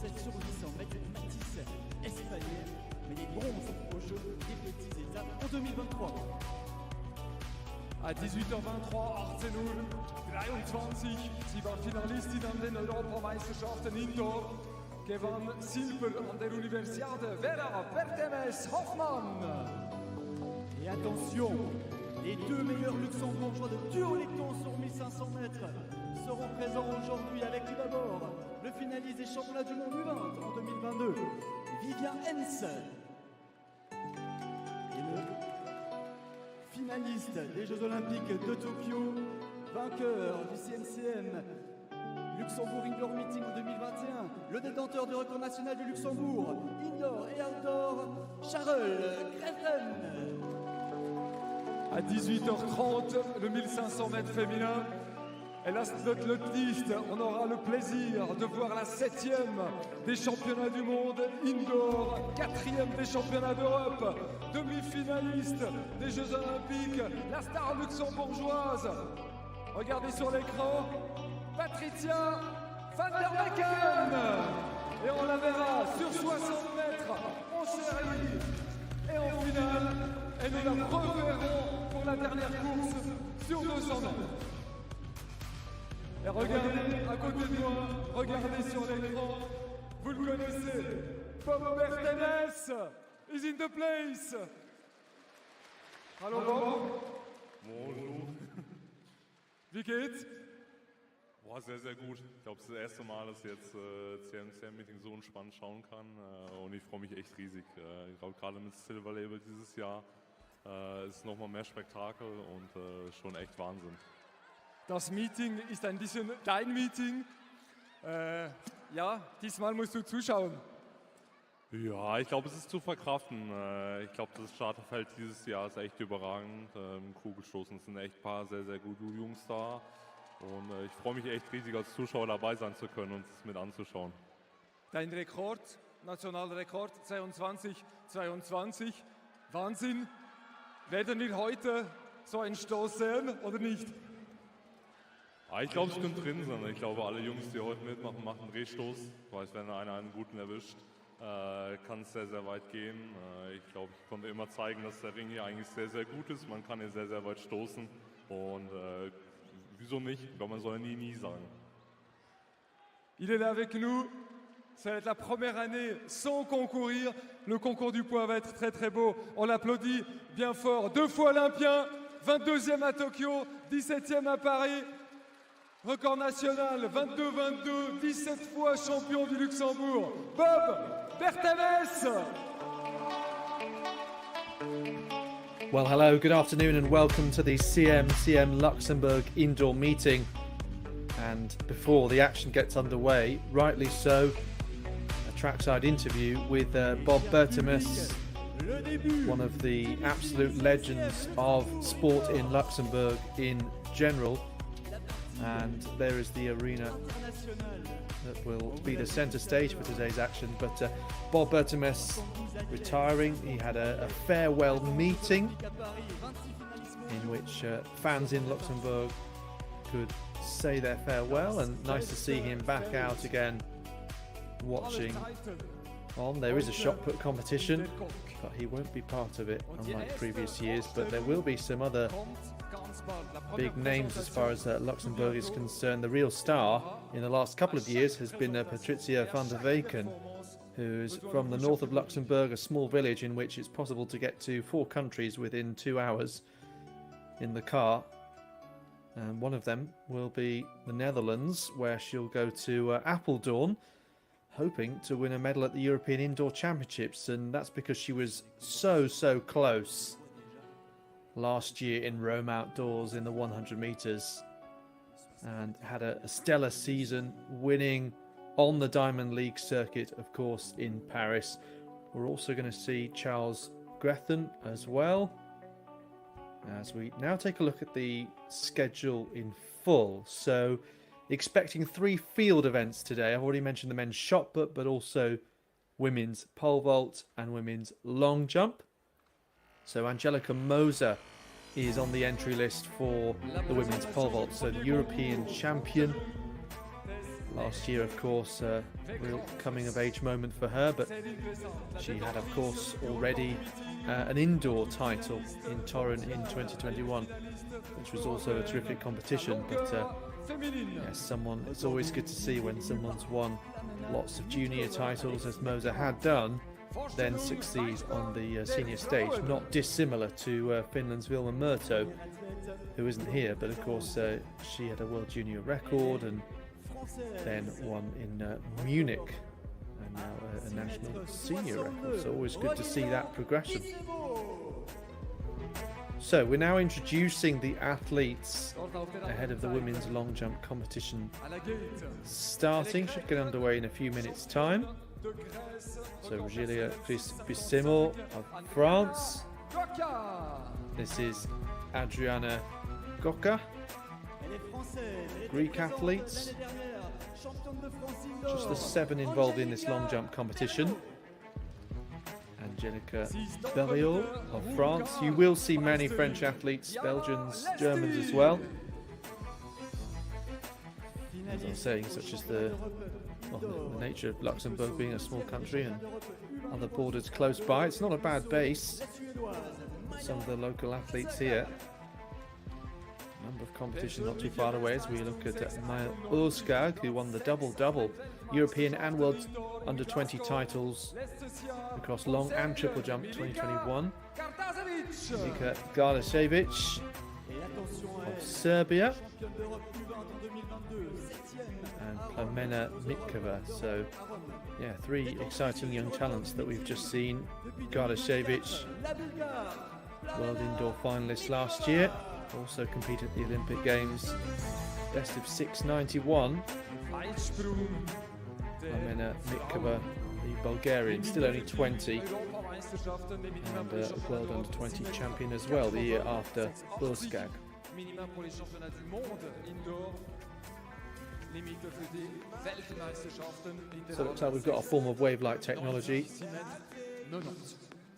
7 sur 800 mètres Matisse espagnol, mais les bronzes aux Jeux des petits étapes en 2023. À 18h23, 18 Uhr 23, sie war Finalistin an den Europameisterschaften Indoor, gewann Silber an der Universiade Vera Bertemes-Hoffmann. Et attention, les deux meilleurs luxembourgeois de duo-lecton sur 1500 mètres seront présents aujourd'hui avec tout d'abord le finaliste des championnats du monde U20 en 2022, Vivien Hens. Et le finaliste des Jeux Olympiques de Tokyo, vainqueur du CMCM Luxembourg Indoor Meeting en 2021, le détenteur du record national du Luxembourg, Indoor et Outdoor, Charles Greven. À 18h30, le 1500 mètres féminin. Et là, notre liste, on aura le plaisir de voir la 7e des championnats du monde indoor, 4e des championnats d'Europe, demi-finaliste des Jeux Olympiques, la star luxembourgeoise. Regardez sur l'écran, Patricia van der Becken. Et on la verra sur 60 mètres en série. Et en finale, et nous la reverrons pour la dernière course sur 200 mètres. Et regardez à côté de moi, regardez sur l'écran, vous le connaissez, Bob Bertemes is in the place. Hallo Bob. Bonjour. Wie geht's? Boah, sehr, sehr gut. Ich glaube, es ist das erste Mal, dass ich jetzt CMCM-Meeting so entspannt schauen kann und ich freue mich echt riesig. Ich glaube, gerade mit Silver Label dieses Jahr ist nochmal mehr Spektakel und schon echt Wahnsinn. Das Meeting ist ein bisschen dein Meeting. Ja, diesmal musst du zuschauen. Ja, ich glaube, es ist zu verkraften. Ich glaube, das Starterfeld dieses Jahr ist echt überragend. Kugelstoßen sind echt ein paar sehr, sehr gute Jungs da. Und ich freue mich echt riesig, als Zuschauer dabei sein zu können und es mit anzuschauen. Dein Rekord, nationaler Rekord 22:22. Wahnsinn. Werden wir heute so einen Stoß sehen oder nicht? Ich glaube, es könnte drin sein. Ich glaube, alle Jungs, die heute mitmachen, machen einen Drehstoß. Ich weiß, wenn einer einen guten erwischt, kann es sehr, sehr weit gehen. Ich glaube, ich konnte immer zeigen, dass der Ring hier eigentlich sehr, sehr gut ist. Man kann hier sehr, sehr weit stoßen. Und wieso nicht? Ich glaube, man soll nie, nie sagen. Il est là avec nous. Ça va être la première année sans concourir. Le concours du poids va être très très beau. On l'applaudit bien fort. 2 fois olympien, 22e à Tokyo, 17e à Paris. Record national, 22-22, 17 fois champion du Luxembourg. Bob Bertemes. Well, hello, good afternoon and welcome to the CMCM Luxembourg indoor meeting. And before the action gets underway, rightly so, a trackside interview with Bob Bertemes, one of the absolute legends of sport in Luxembourg in general. And there is the arena that will be the centre stage for today's action. But Bob Bertemes retiring. He had a farewell meeting in which fans in Luxembourg could say their farewell, and nice to see him back out again watching on. There is a shot put competition, but he won't be part of it unlike previous years, but there will be some other big names as far as Luxembourg is concerned. The real star in the last couple of years has been Patricia van der Becken, who's from the north of Luxembourg, a small village in which it's possible to get to 4 countries within 2 hours in the car. And one of them will be the Netherlands, where she'll go to Apeldoorn, hoping to win a medal at the European Indoor Championships. And that's because she was so close last year in Rome Outdoors in the 100 metres and had a stellar season, winning on the Diamond League circuit, of course, in Paris. We're also going to see Charles Greven as well, as we now take a look at the schedule in full. So expecting 3 field events today. I've already mentioned the men's shot put, but also women's pole vault and women's long jump. So Angelika Moser is on the entry list for the women's pole vault. So the European champion Last year, of course, a real coming-of-age moment for her, but she had, of course, already an indoor title in Torun in 2021, which was also a terrific competition. But yes, it's always good to see when someone's won lots of junior titles, as Moser had done, then succeed on the senior stage. Not dissimilar to Finland's Vilma Murto, who isn't here, but of course she had a world junior record and then won in Munich, and now a national senior record. So always good to see that progression. So we're now introducing the athletes ahead of the women's long jump competition starting. Should get underway in a few minutes' time. So Rogelia Bissimo of France. This is Adriana Gocca, Greek athletes. Just the 7 involved in this long jump competition. Angelica Berriot of France. You will see many French athletes, Belgians, Germans as well. As I was saying, such as the nature of Luxembourg being a small country and other borders close by. It's not a bad base. Some of the local athletes here. Number of competitions not too far away as we look at Maya Ulskag, who won the double European and World Under-20 titles across long and triple jump 2021. Mika Gardašević of Serbia and Plamena Mitkova. So yeah, 3 exciting young talents that we've just seen. Gardašević, world indoor finalist last year. Also competed at the Olympic Games, best of 691. Plamena Mitkova, the Bulgarian, still only 20, and a World Under-20 champion as well the year after Ulskag. So it looks like we've got a form of wave-like technology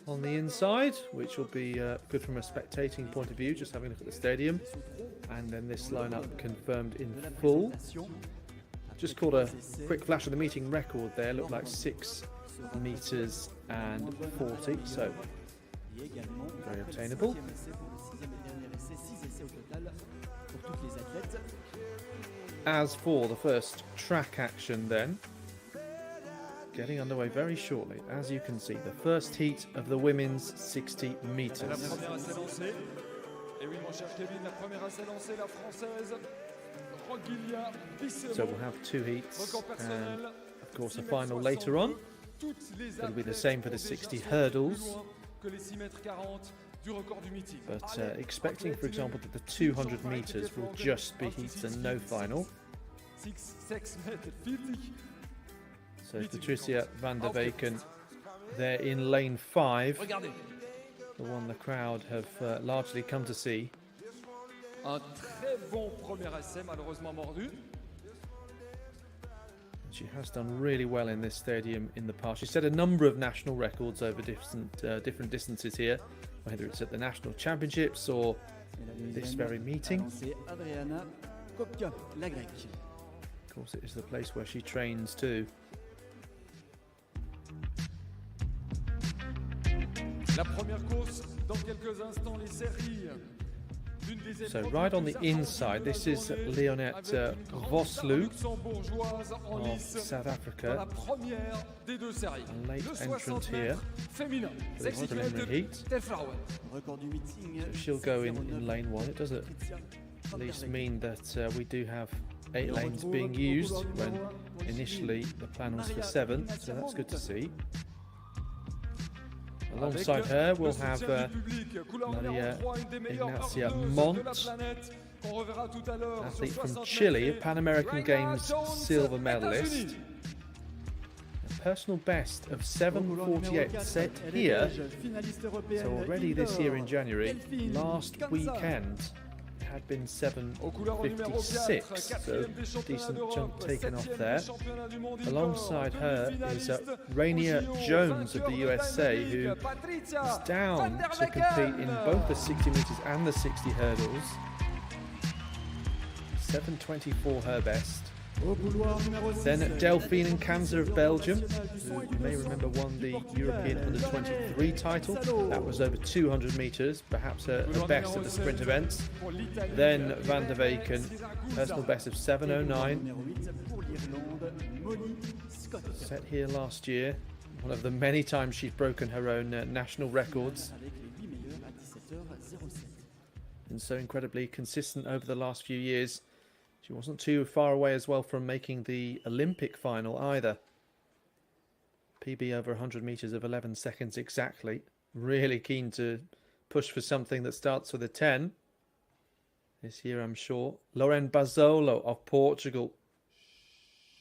on the inside, which will be good from a spectating point of view, just having a look at the stadium. And then this lineup confirmed in full. Just caught a quick flash of the meeting record there, looked like 6 meters and 40, so very obtainable. As for the first track action then, getting underway very shortly. As you can see, the first heat of the women's 60 meters. So we'll have 2 heats and of course a final later on. It'll be the same for the 60 hurdles. But expecting, for example, that the 200 meters will just be heats and no final. So Patricia van der Weken there in lane 5, the one the crowd have largely come to see. She has done really well in this stadium in the past. She set a number of national records over different distances here, whether it's at the national championships or this very meeting. Of course, it is the place where she trains too. So right on the inside, this is Leonette Vosloo of South Africa, a late entrant here for the preliminary heat. So she'll go in lane 1. It does at least mean that we do have 8 lanes being used when initially the plan was for 7, so that's good to see. Alongside her, we'll have Maria Ignacia Montt, athlete from Chile, a Pan American Games silver medalist. A personal best of 7:48 set here. So already this year in January, last weekend had been 7:56, so decent chunk taken off there. Alongside her is Rainier Jones of the USA, who is down to compete in both the 60 meters and the 60 hurdles. 7:24 her best. Au couloir numéro 6. Then Delphine and Kanza of Belgium, who you may remember won the European Under-23 title. That was over 200 metres, perhaps her best at the sprint events. Then Van der Weyken, personal best of 7:09. Numéro 8 pour l'Irlande, Molly Scott. Set here last year, one of the many times she's broken her own national records. Avec les 8 meilleurs à 17h07. And so incredibly consistent over the last few years. She wasn't too far away as well from making the Olympic final either. PB over 100 metres of 11 seconds exactly. Really keen to push for something that starts with a 10. This year, I'm sure. Lauren Bazzolo of Portugal.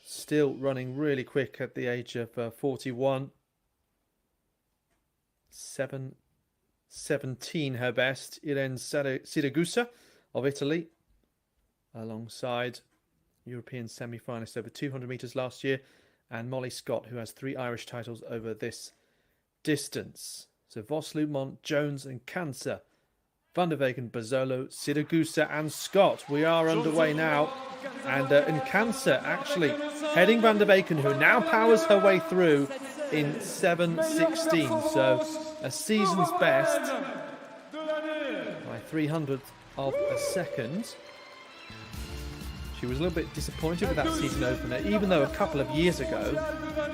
Still running really quick at the age of 41. 7:17 her best. Irene Siragusa of Italy, alongside European semi-finalist over 200 metres last year, and Molly Scott, who has 3 Irish titles over this distance. So Vos, Lumont, Jones and Kansa, Van der Weyken, Bazzolo, Siragusa and Scott. We are underway now, and Kansa actually heading Van der Weyken, who now powers her way through in 7:16. So a season's best by 300th of a second. She was a little bit disappointed with that season opener, even though a couple of years ago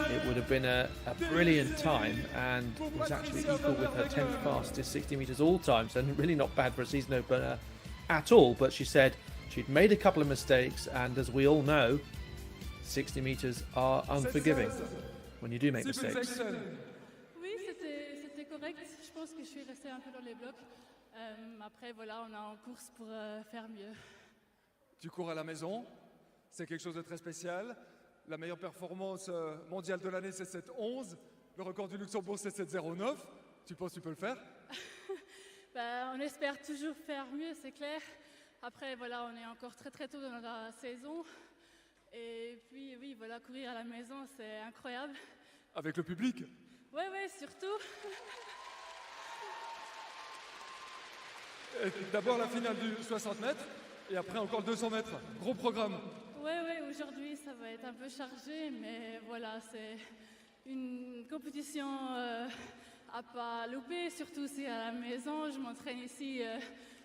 it would have been a brilliant time and was actually equal with her 10th fastest 60 metres all time, so really not bad for a season opener at all. But she said she'd made a couple of mistakes, and as we all know, 60 metres are unforgiving when you do make mistakes. Oui, c'était correct. Je pense que je suis restée un peu dans les blocs. Après, voilà, on est en course pour faire mieux. Tu cours à la maison, c'est quelque chose de très spécial. La meilleure performance mondiale de l'année, c'est 7:11. Le record du Luxembourg, c'est 7:09. Tu penses que tu peux le faire? On espère toujours faire mieux, c'est clair. Après, voilà, on est encore très très tôt dans la saison. Et puis, oui, voilà, courir à la maison, c'est incroyable. Avec le public? Oui, oui, surtout. D'abord la finale du 60 mètres, et après encore le 200 mètres. Gros programme. Oui, oui, aujourd'hui, ça va être un peu chargé, mais voilà, c'est une compétition à pas louper, surtout si à la maison. Je m'entraîne ici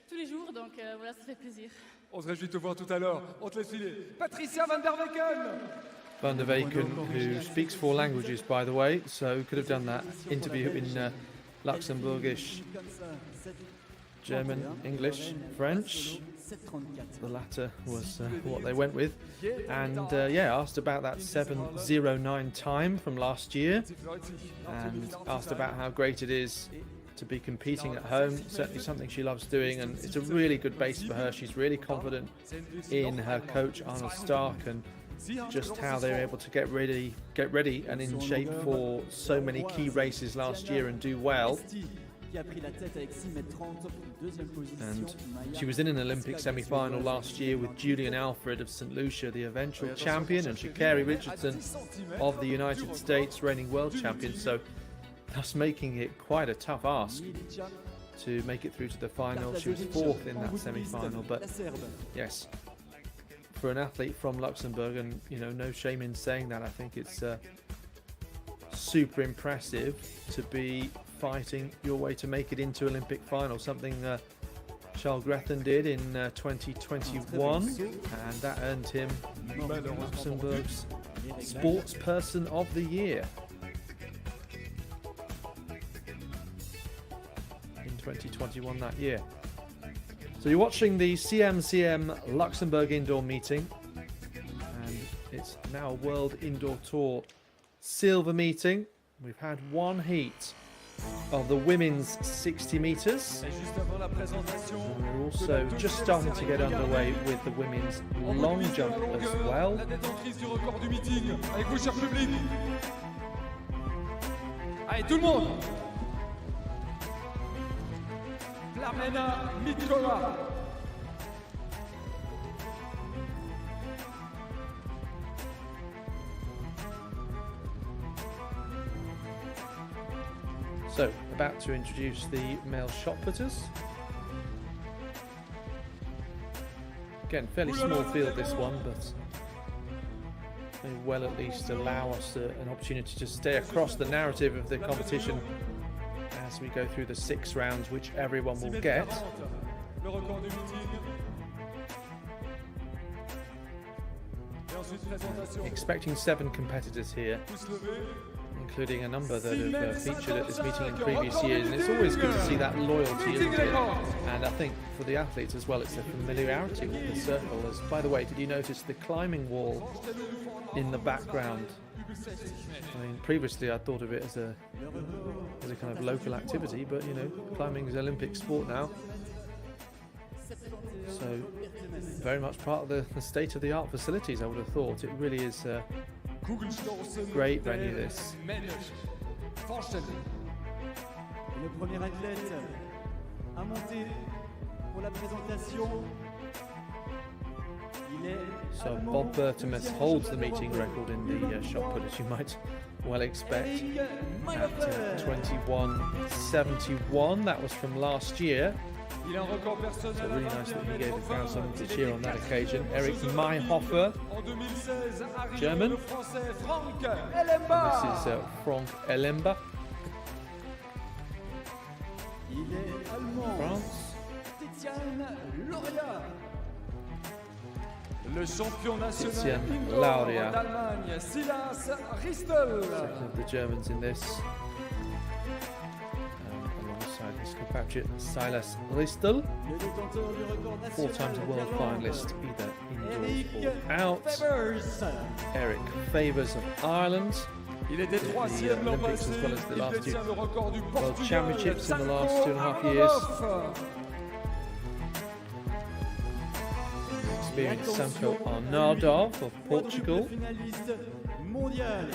tous les jours, donc voilà, ça fait plaisir. On se réjouit de te voir tout à l'heure. On te laisse filer. Patricia Van der Weyken! Van der Weyken, who speaks 4 languages, by the way, so could have done that interview in Luxembourgish, German, English, French. The latter was what they went with. And asked about that 7:09 time from last year, and asked about how great it is to be competing at home. Certainly something she loves doing, and it's a really good base for her. She's really confident in her coach Arnold Stark, and just how they're able to get ready and in shape for so many key races last year and do well. And she was in an Olympic semi-final last year with Julian Alfred of St. Lucia, the eventual champion, and Sha'Carri Richardson of the United States, reigning world champion, so thus making it quite a tough ask to make it through to the final. She was 4th in that semi-final, but yes, for an athlete from Luxembourg, and no shame in saying that, I think it's super impressive to be fighting your way to make it into Olympic final, something Charles Grethen did in 2021, and that earned him Luxembourg's Sports Person of the Year in 2021 that year. So you're watching the CMCM Luxembourg Indoor Meeting, and it's now a World Indoor Tour Silver Meeting. We've had one heat of the women's 60 metres. And we're also just starting to get underway with the women's long jump as well. Allez, tout le monde! Plamena Mikola. So, about to introduce the male shot putters. Again, fairly small field this one, but may well at least allow us an opportunity to stay across the narrative of the competition as we go through the 6 rounds, which everyone will get. Le record du meeting. Et ensuite, présentation. Expecting 7 competitors here, Pouce levé. including a number that have featured at this meeting in previous years, and it's always good to see that loyalty, isn't it? And I think for the athletes as well, it's the familiarity with the circle. As, by the way, did you notice the climbing wall in the background? I mean, previously I thought of it as a kind of local activity, but you know, climbing is an Olympic sport now. So very much part of the state-of-the-art facilities, I would have thought. It really is a great venue, this. Le premier athlète à monter pour la présentation. Il est So Bob Bertemus holds the meeting record in the shot put, as you might well expect, at 21.71. That was from last year. Il a un record So personnel really nice that he gave the crowd something to cheer on that occasion. Eric Mayhofer, en 2016, arrivé German. le français Franck and Elemba. this is Frank Elemba, Il est allemand. France. Tiziane Lauria. Le champion national Tiziane indoor Lauria. d'Allemagne, Silas Ristel. Second of the Germans in this. Alongside his compatriot Silas Ristel, Le détenteur du record 4 national times a world d'Irlande. finalist, either Eric indoors or out. Fevers. Eric Favours of Ireland. Il était the troisième l'an Olympics passé. as well as the Il last détient two le record du World Portugal. Championships in the last Žarko 2.5 years. Arnaudov. Experienced Sanko Arnardov of Portugal. Quadruple finaliste mondial.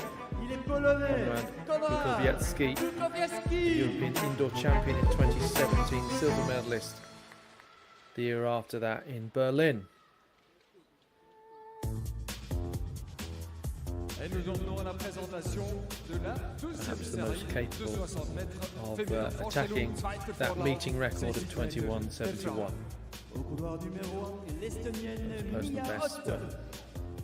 Il est polonais. Konrad Bukowiecki, Bukowiecki. European indoor champion in 2017, silver medalist the year after that in Berlin. Et nous en venons à la présentation de la deuxième Perhaps the most série de capable 60 mètres of féminin. Franchement, attacking zweite that Vorlauf, meeting record of 60 21.71. Au couloir numéro 1, l'Estonienne Personal Mia best Ott.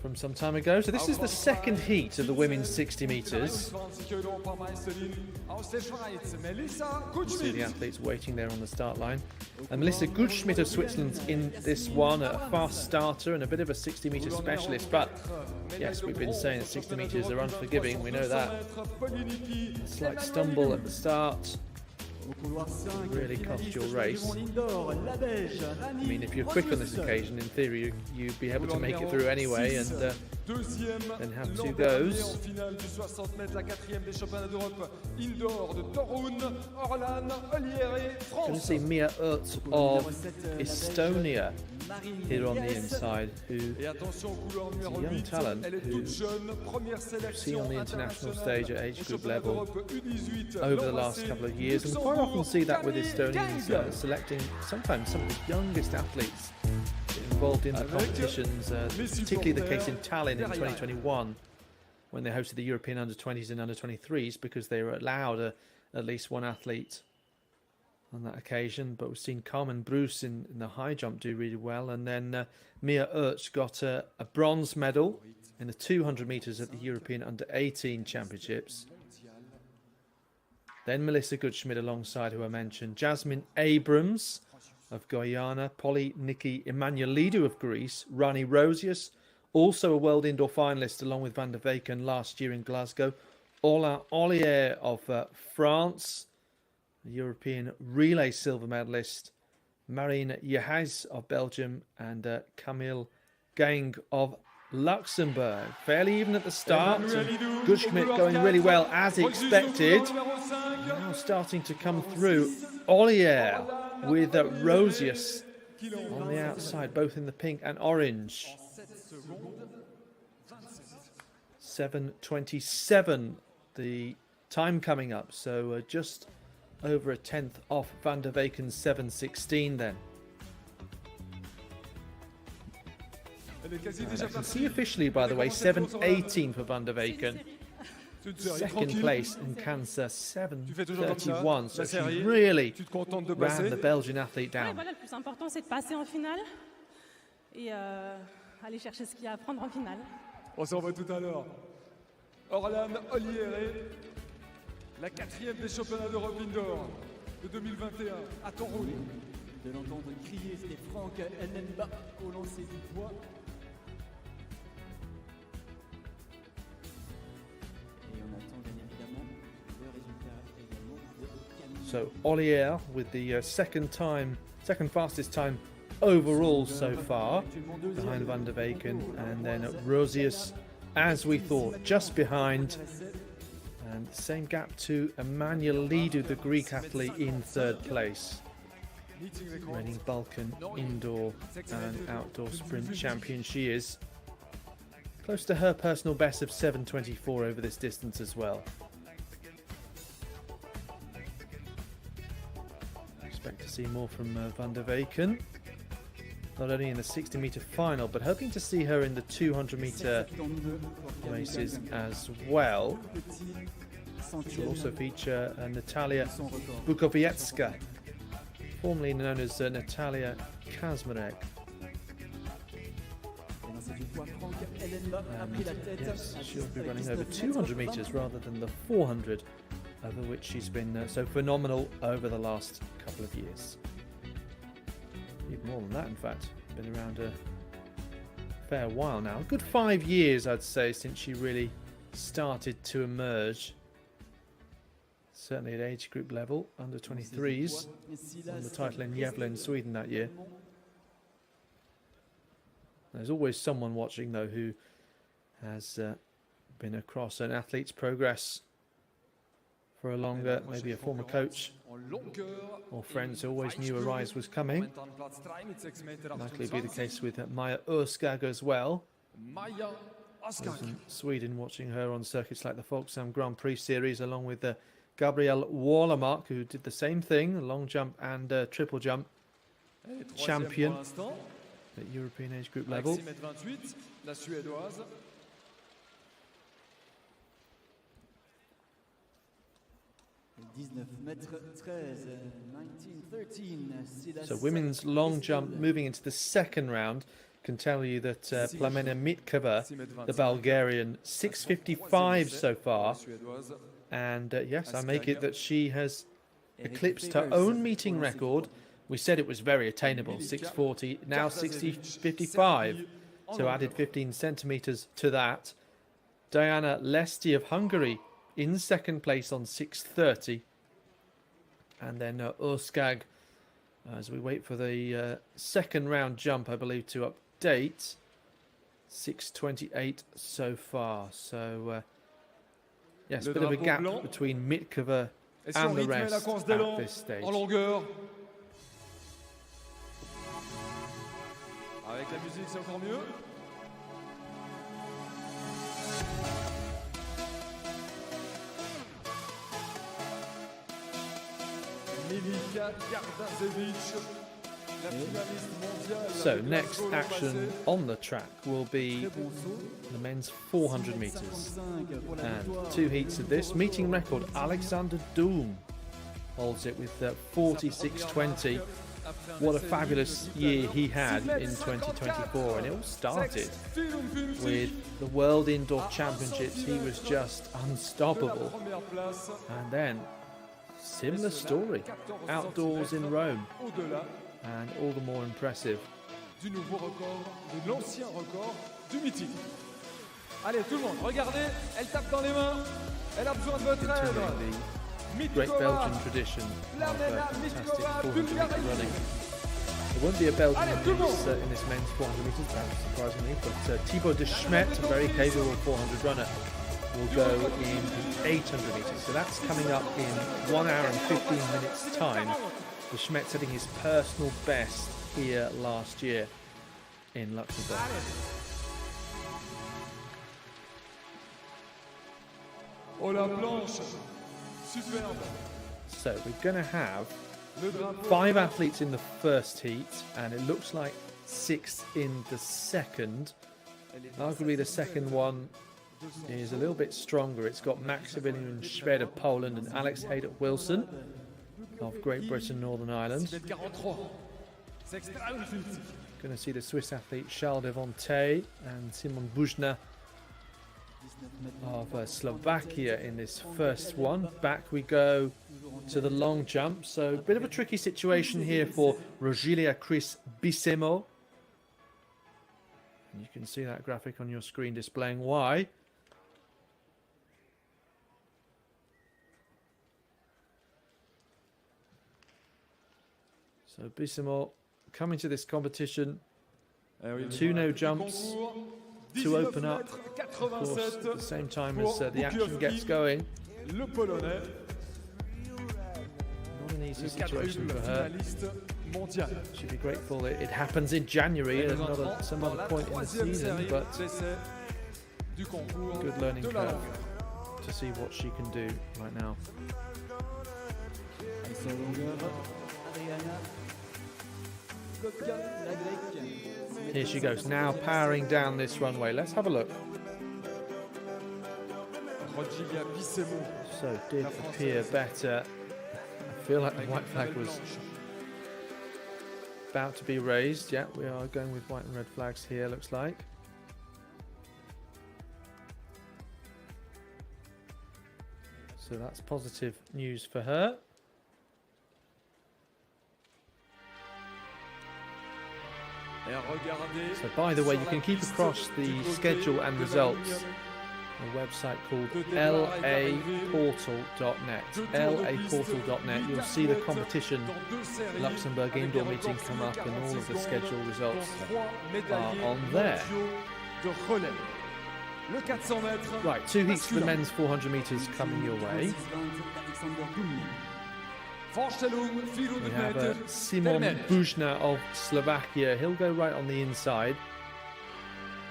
from some time ago. So this is the second heat of the women's 60 metres. 20 Kilo par Marceline aus der Schweiz. Melissa See the Gutschmidt. athletes waiting there on the start line. And Melissa Gutschmidt of Switzerland in this one, a fast starter and a bit of a 60-metre specialist. But yes, we've been saying that 60 metres are unforgiving, we know that. A slight stumble at the start Au couloir 5, really cost your race. indoor, la Belge, I mean, if you're quick on this occasion, in theory, you'd be able to make it through anyway and Deuxième, then have l'an 2 dernier goes. en finale du 60 mètres, la 4e des championnats d'Europe indoor de Torun, Orlan, Oliere, Going to France. see Mia Urt of Estonia here on the inside, who Et attention au couloir numéro young 8, talent elle est who toute jeune, première see sélection on the international stage at age au group championnat level d'Europe U18 over the l'an last passé. couple of years, and quite often see that with Estonians selecting sometimes some of the youngest athletes involved in the competitions, particularly the case in Tallinn in 2021 when they hosted the European under-20s and under-23s, because they were allowed at least one athlete on that occasion. But we've seen Carmen Bruce in the high jump do really well, and then Mia Urch got a bronze medal in the 200 metres at the European under-18 championships. Then Melissa Gutschmidt alongside who I mentioned, Jasmine Abrams of Guyana, Polly Nikki Emanuelidou of Greece, Rani Rosius, also a world indoor finalist along with Van der Weyken last year in Glasgow, Ola Ollier of France, a European relay silver medalist, Marine Yehaz of Belgium, and Camille Gang of Luxembourg. Fairly even at the start, and Gutschmidt going really well as expected. Now starting to come through, Ollier with Rosius on the outside, both in the pink and orange. 7:27, the time coming up, so just over a tenth off Van der Weyken's 7:16 then. Elle est quasi And déjà I can partie. see officially, by the way, 7:18 for Van der Weyken. Second place in Cancer, 7:31. So she really Tu te contentes de ran the passer. Belgian athlete Ouais, down. voilà, le plus important, c'est de passer en finale et aller chercher ce qu'il y a à prendre en finale. On s'en va tout à l'heure. Orlan Oliere, la 4e des championnats d'Europe indoor de 2021 à ton rôle. De l'entendre crier, c'était Franck Enemba au lancer du poids. Et on attend bien évidemment le résultat également de Camille. So Ollier with the second fastest time overall so far, behind Van der Weyken, and then Rosius, as we thought, just behind, and same gap to Emmanuel Lidou, the Greek athlete, in third place. Reigning Balkan indoor and outdoor sprint champion she is. Close to her personal best of 7:24 over this distance as well. Expect to see more from Van der Weyken. Not only in the 60-meter final, but hoping to see her in the 200-meter races as well. She'll also feature Natalia Bukowiecka, formerly known as Natalia Kazmarek. Yes, she'll be running over 200 meters rather than the 400, over which she's been so phenomenal over the last couple of years. Even more than that, in fact. Been around a fair while now. A good 5 years, I'd say, since she really started to emerge. Certainly at age group level, under 23s. Won the title in Gävle in Sweden that year. There's always someone watching, though, who has been across an athlete's progress for a longer, maybe a former coach or friends who always knew a rise was coming. Likely be the case with Maja Örskag as well. Those in Sweden watching her on circuits like the Folksam Grand Prix Series, along with Gabriel Wålemark, who did the same thing, long jump and triple jump champion at European age group level. So women's long jump moving into the second round. Can tell you that Plamena Mitkova, the Bulgarian, 6:55 so far. And yes, I make it that she has eclipsed her own meeting record. We said it was very attainable, 6:40, now 6:55. So added 15 centimeters to that. Diana Lesti of Hungary in second place on 6:30. And then Örskag, as we wait for the second round jump, I believe, to update. 6:28 so far. So, yes, a bit of a gap between Mitkova and the rest at this stage. Avec la musique, c'est encore mieux. So next action on the track will be the men's 400 meters, and 2 heats of this. Meeting record, Alexander Doom holds it with 46:20. What a fabulous year he had in 2024, and it all started with the World Indoor Championships. He was just unstoppable, and then similar story, outdoors in Rome, and all the more impressive. Allez, tout le monde, regardez, elle tape dans les mains, elle a besoin de votre aide. Great Belgian tradition of fantastic 400 meter running. There won't be a Belgian in this men's 400 meters, perhaps surprisingly, but Thibaut de Schmet, a very capable 400 runner, will go in the 800 meters. So that's coming up in 1 hour and 15 minutes time. De Schmet setting his personal best here last year in Luxembourg. Oh la planche. Superbe. So we're going to have 5 athletes in the first heat, and it looks like 6 in the second. Arguably the second one is a little bit stronger. It's got Maximilian Schwed of Poland and Alex Haydock Wilson of Great Britain, Northern Ireland. Going to see the Swiss athlete Charles Devonte and Simon Bujna of Slovakia in this first one. Back we go to the long jump. So a bit of a tricky situation here for Rogilia Chris Bissemo. You can see that graphic on your screen displaying why. So Bissemo coming to this competition, 2 no jumps to open up, of course, at the same time as the action gets going. Le Polonais, Not an easy le situation quadruple for her. finaliste mondial. She'd be grateful it happens in January and not at some other point in the season, but d'essai du concours good learning de la curve longueur. to see what she can do right now. Et sa longueur, Adriana Kotka, la grecque. Here she goes, now powering down this runway. Let's have a look. Rogilia Bissemo. So did appear better. I feel like the white flag was about to be raised. Yeah, we are going with white and red flags here, looks like. So that's positive news for her. Et regardez, So by the way, you can keep across the schedule and results on a website called laportal.net. laportal.net. You'll see the competition Luxembourg indoor meeting come up and all of the schedule results are on there. de relais. Le 400 mètres. Right, 2 heats for the men's 400 metres coming your way. Vorstellung, We 400 have meter. Simon Bujna of Slovakia. He'll go right on the inside.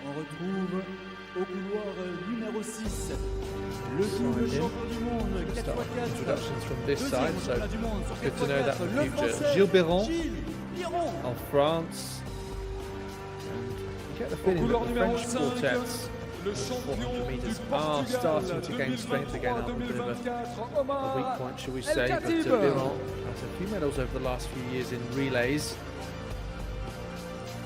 On retrouve au couloir numéro 6 le double champion du monde Start 4x4. introductions from this side, so Deuxième championnat du monde sur good to know that 4x4, in le the future. Français Gilles Biron Gilles Biron. of France. And you get the feeling that the French quartets, Le champion 400 du metres, are Portugal starting to gain strength again after a bit of a 2023-2024, weak point, shall we say. But Khatib. Biron has a few medals over the last few years in relays.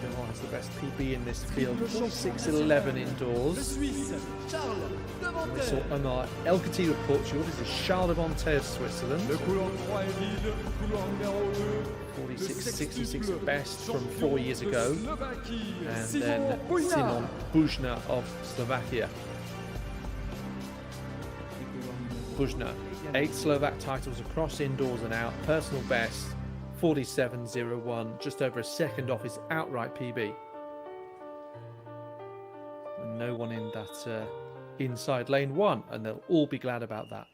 Biron has the best PB in this field, 46.11 Le indoors. Suisse Charles We Devantel. saw Omar El Khatib of Portugal. This is Charles Devantel of Switzerland. Le couloir 3 est vide, couloir numéro 2. 46.66 best from 4 years ago. Slovaquie, And Simon then Bujna. Simon Bujna of Slovakia. Bujna, 8 Slovak titles across indoors and out. Personal best, 47.01, just over a second off his outright PB. And no one in that inside lane won, and they'll all be glad about that.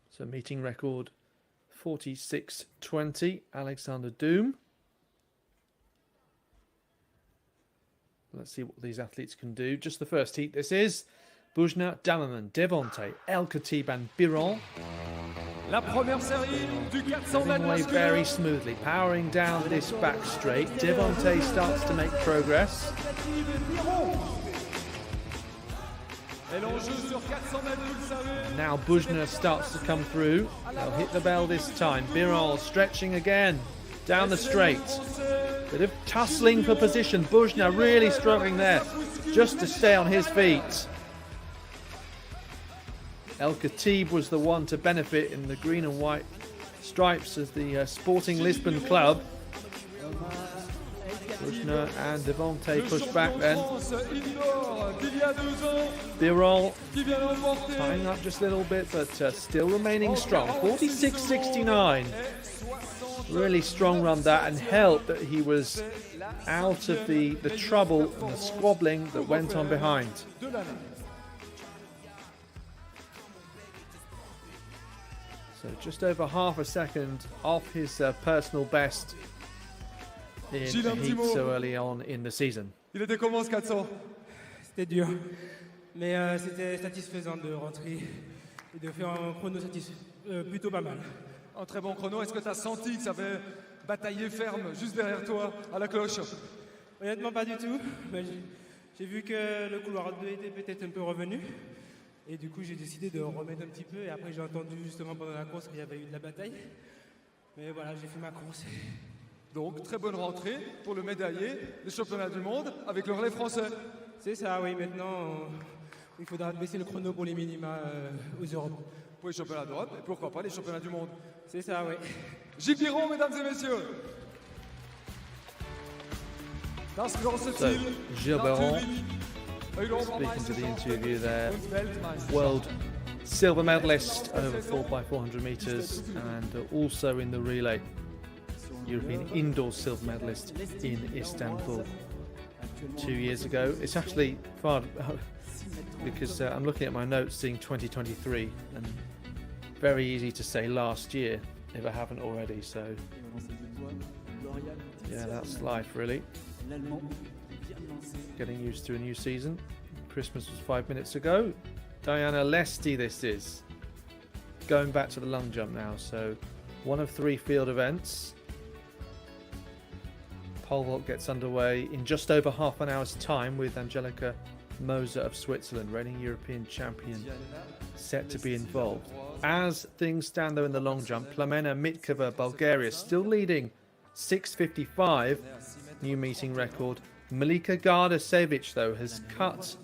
So meeting record 46.20, Alexander Doom. Let's see what these athletes can do. Just the first heat this is. Bujna, Damerman, Devonte, El Khatib and Biron. La première série du 400 Moving mètres away masculin. very smoothly, powering down this back straight. Devonte starts to make progress. Et l'enjeu sur 400 mètres, vous le savez. Now Bujna starts to come through. They'll hit the bell this time. Biron stretching again down the straight. Bit of tussling for position. Bujna really struggling there just to stay on his feet. El Khatib was the one to benefit in the green and white stripes of the Sporting Lisbon club. Bujna and Devonte Le push back champion de then. France indoor d'il y a 2 ans Birol qui vient d'emporter. tying up just a little bit, but still remaining strong. 46.69. Really strong run that, and helped that he was out of the trouble and the squabbling that went on behind. De l'année. So just over half a second off his personal best in a heat so early on in the season. Il était comment ce 400? C'était dur, mais c'était satisfaisant de rentrer et de faire un chrono plutôt pas mal. Un très bon chrono. Est-ce que tu as senti que ça avait bataillé ferme juste derrière toi à la cloche? Honnêtement, pas du tout. Mais J'ai vu que le couloir 2 était peut-être un peu revenu. Et du coup, j'ai décidé de remettre un petit peu. Et après, j'ai entendu justement pendant la course qu'il y avait eu de la bataille. Mais voilà, j'ai fait ma course. Donc, très bonne rentrée pour le médaillé des championnats du monde avec le relais français. C'est ça, oui. Maintenant, il faudra baisser le chrono pour les minima aux Europes. Pour les championnats d'Europe et pourquoi pas les championnats du monde. C'est ça, oui. Gilles Biron, mesdames et messieurs. Das große So, Ziel. Gilles Biron, Speaking speaking to the interview there, world silver medalist over 4x400 meters and also in the relay, European indoor silver medalist in Istanbul 2 years ago. It's actually far because I'm looking at my notes seeing 2023 and very easy to say last year if I haven't already, so yeah, that's life really. Getting used to a new season. Christmas was 5 minutes ago. Diana Lesti this is. Going back to the long jump now, so one of 3 field events. Pole vault gets underway in just over half an hour's time with Angelika Moser of Switzerland, reigning European champion, set to be involved. As things stand though in the long jump, Plamena Mitkova, Bulgaria, still leading 6:55, new meeting record. Malika Gardasevic though has cut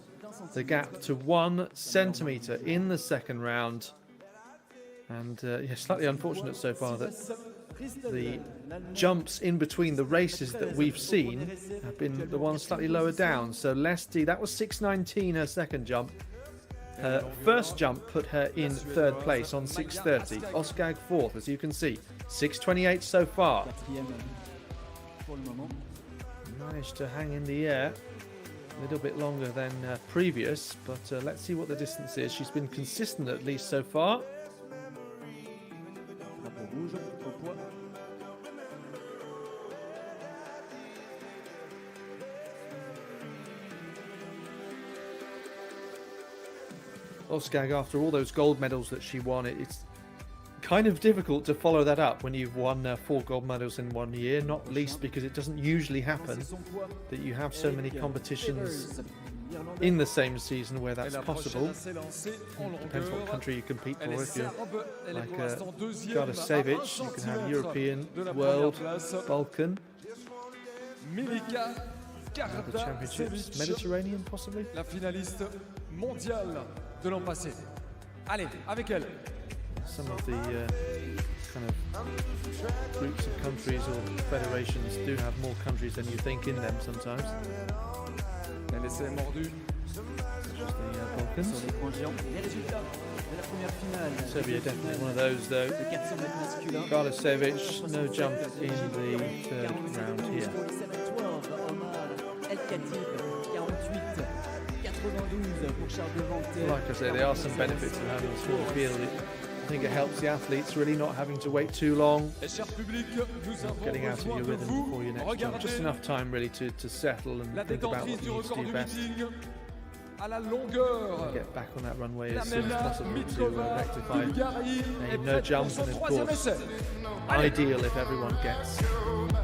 the gap to 1 centimetre in the second round, and yeah, slightly unfortunate so far that the jumps in between the races that we've seen have been the ones slightly lower down. So Lesti, that was 6:19 her second jump. Her first jump put her in 3rd place on 6:30. Oskag 4th, as you can see. 6:28 so far. Managed to hang in the air a little bit longer than previous, but let's see what the distance is. She's been consistent at least so far. Oskag, after all those gold medals that she won, it's kind of difficult to follow that up when you've won 4 gold medals in 1 year, not least because it doesn't usually happen that you have so many competitions in the same season where that's possible. Depends what country you compete for. If you're like Gardasevic, you can have European, World, Balkan, the championships, Mediterranean possibly. La finaliste mondiale de l'an passé. Allez, avec elle. Some of the kind of groups of countries or federations do have more countries than you think in them sometimes. Elle essaie mordu. Just the Balkans. Sur l'écran géant, les résultats de la première finale. Serbia definitely one of those though. Le 400 mètres masculin. Gardasevic, no jump in the 3rd round here. Pour les 712, Omar El Khatib, 48, 92 pour Charles Devanté. Like I say, there are some benefits of having a small field. I think it helps the athletes really not having to wait too long, getting out of your rhythm before your next jump. Just enough time really to settle and think about what you need to do best. Get back on that runway as soon as possible to rectify a no jump, and of course ideal if everyone gets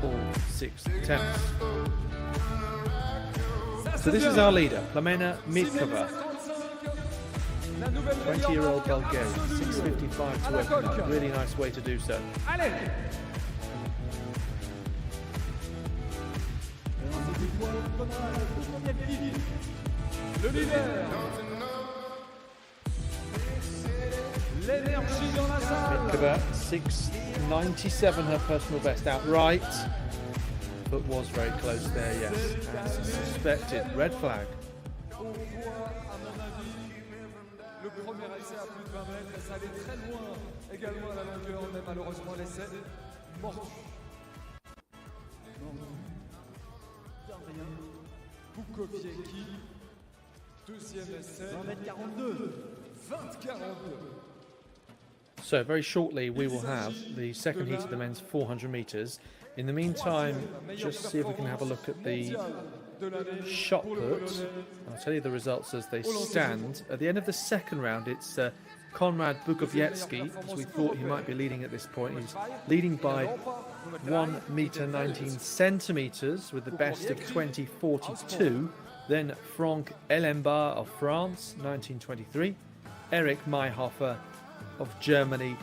all 6 attempts. So this is our leader, Plamena Mitkova, 20-year-old Bulgarian, 6:55 to open up. Really nice way to do so. Le leader. L'énergie dans la salle. Mitkova, 6:97 her personal best outright, but was very close there, yes, as suspected. Red flag. Le premier essai à plus de 20 mètres, ça allait très loin également à la longueur, mais malheureusement l'essai mort. Bukoviecki, deuxième essai, 20m42. 20-42. So very shortly we will have the second heat of the men's 400 metres. In the meantime, just see if we can have a look at the shot put. I'll tell you the results as they stand. At the end of the second round, it's Konrad Bukowiecki, as we thought he might be leading at this point. He's leading by 1 metre 19 centimetres with the best of 20.42. Then Franck Ellenbach of France, 1923. Eric Mayhofer of Germany,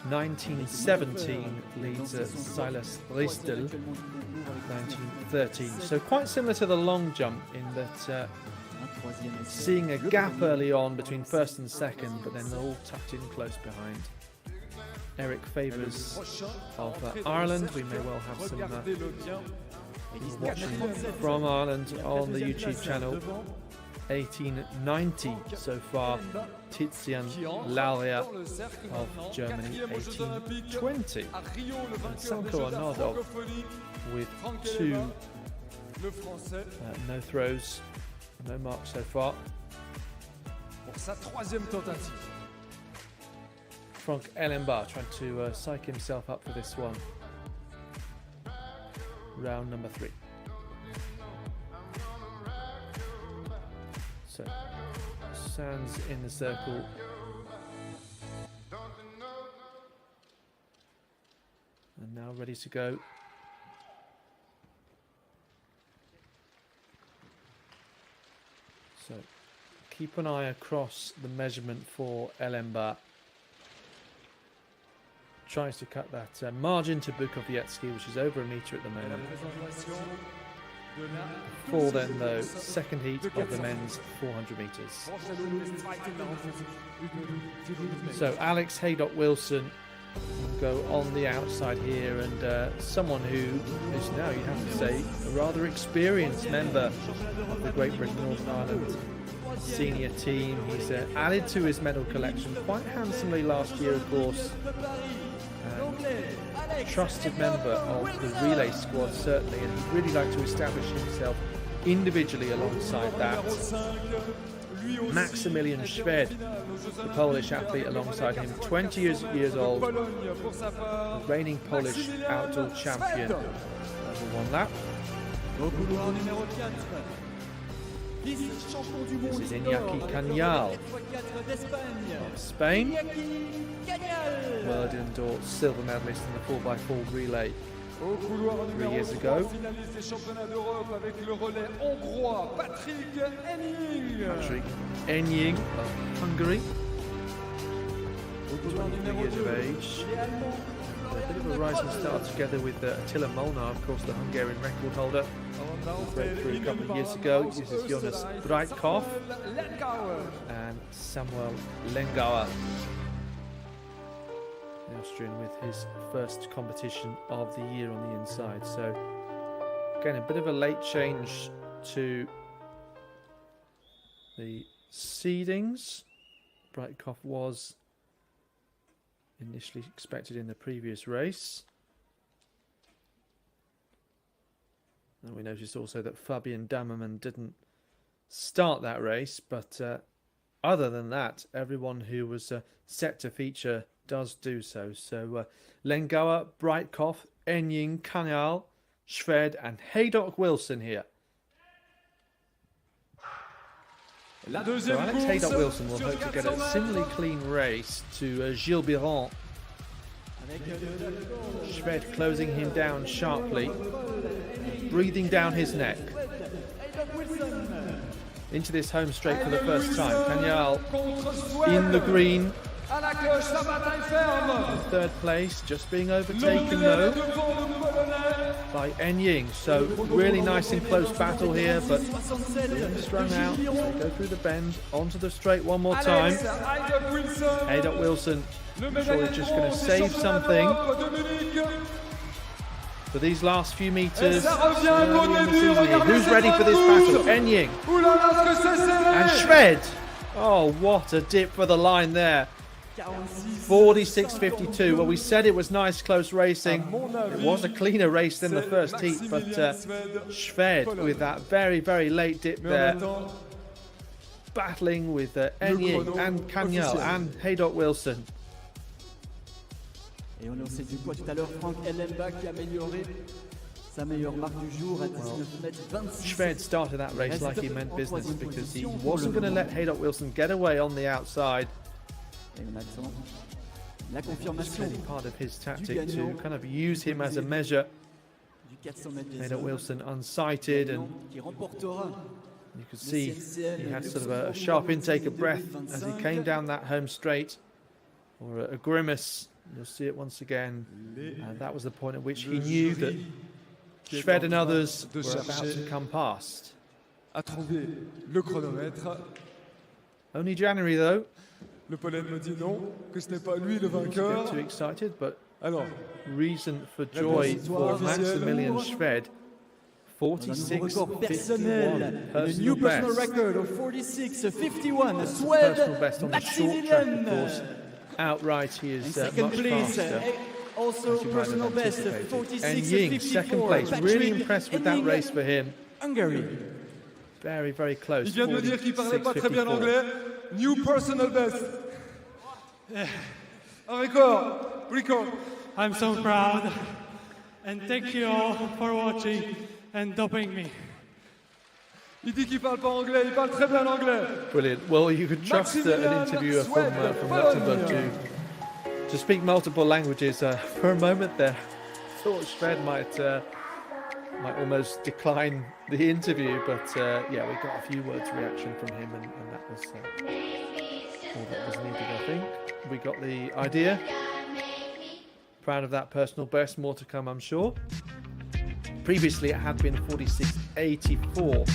1917, leads Silas Ristel, 1913. So quite similar to the long jump in that seeing a gap early on between first and second, but then they're all tucked in close behind. Eric Favours of Ireland, we may well have some watching from Ireland on the YouTube channel. 1890 so far. Tizian Lauria of Germany, 1820. And Sanko Arnaudov with 2 no throws, no marks so far. Pour sa 3e tentative. Franck Ellenbach trying to psych himself up for this one. Round number 3. So, Sands in the circle. And now ready to go. So, keep an eye across the measurement for Ellenbach. Tries to cut that margin to Bukowiecki, which is over a metre at the moment. Before then, though, second heat of the men's 400 metres. So Alex Haydock-Wilson will go on the outside here, and someone who is now, you have to say, a rather experienced member of the Great Britain Northern Ireland senior team. He's added to his medal collection quite handsomely last year, of course. Trusted member of the relay squad, certainly, and he'd really like to establish himself individually alongside that. Maximilian Schwed, the Polish athlete alongside him, 20 years old, the reigning Polish outdoor champion over 1 lap. This is Iñaki Cañal of Spain, world indoor silver medalist in the 4x4 relay 3 years ago. Patrick Enying of Hungary, 23 years of age. A bit of a rising star together with Attila Molnar, of course, the Hungarian record holder. Broke through a couple of years ago. This is Jonas Breitkopf and Samuel Lengauer, the Austrian, with his first competition of the year on the inside. So again, a bit of a late change to the seedings. Breitkopf was initially expected in the previous race. And we noticed also that Fabian Dammerman didn't start that race, but other than that, everyone who was set to feature does do so. So Lengauer, Breitkopf, Enying, Cañal, Schwed and Haydock-Wilson here. So Alex Haydock-Wilson will hope to get a similarly clean race to Gilles Biron. Schwed closing him down sharply, breathing down his neck. Into this home straight for the first time. Cañal in the green. In third place, just being overtaken though by Enying. So really nice and close battle here, but being strung out. So go through the bend, onto the straight one more time. Haydock-Wilson, I'm sure he's just going to save something for these last few meters. Who's ready for this battle? Enying and Schwed. Oh, what a dip for the line there. 46.52. Well, we said it was nice close racing. It was a cleaner race than the first heat, but Schwed with that very, very late dip there, battling with Enying and Cañal and Haydock-Wilson. Et on sait du quoi tout à l'heure, Franck Ellenbach qui a amélioré sa meilleure marque du jour à 19 mètres 26. Schwed started that race like he meant business because he wasn't going to let Haydock-Wilson get away on the outside. Et on attend la confirmation. It's really part of his tactic to kind of use him as a measure. Du 400 mètres des Haydock-Wilson unsighted and qui remportera You could see he had sort of a sharp intake of breath as he came down that home straight, or a grimace. You'll see it once again. And that was the point at which he knew that Schwed and others were about to come past. À trouver le chronomètre. Only January though. Le pollen me dit non, que ce n'est pas lui le Don't vainqueur. get too excited, but Alors, reason for joy for Maximilian Schwed. Nouveau 46 record personnel, a new personal personal best. record of 46.51. Personal best Swed on the short track, of Maximilian. course. Outright, he In is second much place, faster. also as you might personal have best, anticipated. And Ying, second 46.54. place. Really Patrick impressed with that Henning, race for him. Hungary. Very, very close. il vient de me dire qu'il parlait pas très bien 46.54. anglais. New personal best. Un record. I'm so proud, and thank you all for watching and doping me. Il dit qu'il parle pas anglais, il parle très bien anglais. Brilliant. Well, you could trust an interviewer from Luxembourg to speak multiple languages. For a moment there, I thought Schwed might almost decline the interview, but yeah, we got a few words reaction from him, and that was all that was needed, I think. We got the idea. Proud of that personal best. More to come, I'm sure. Previously, it had been 46.84.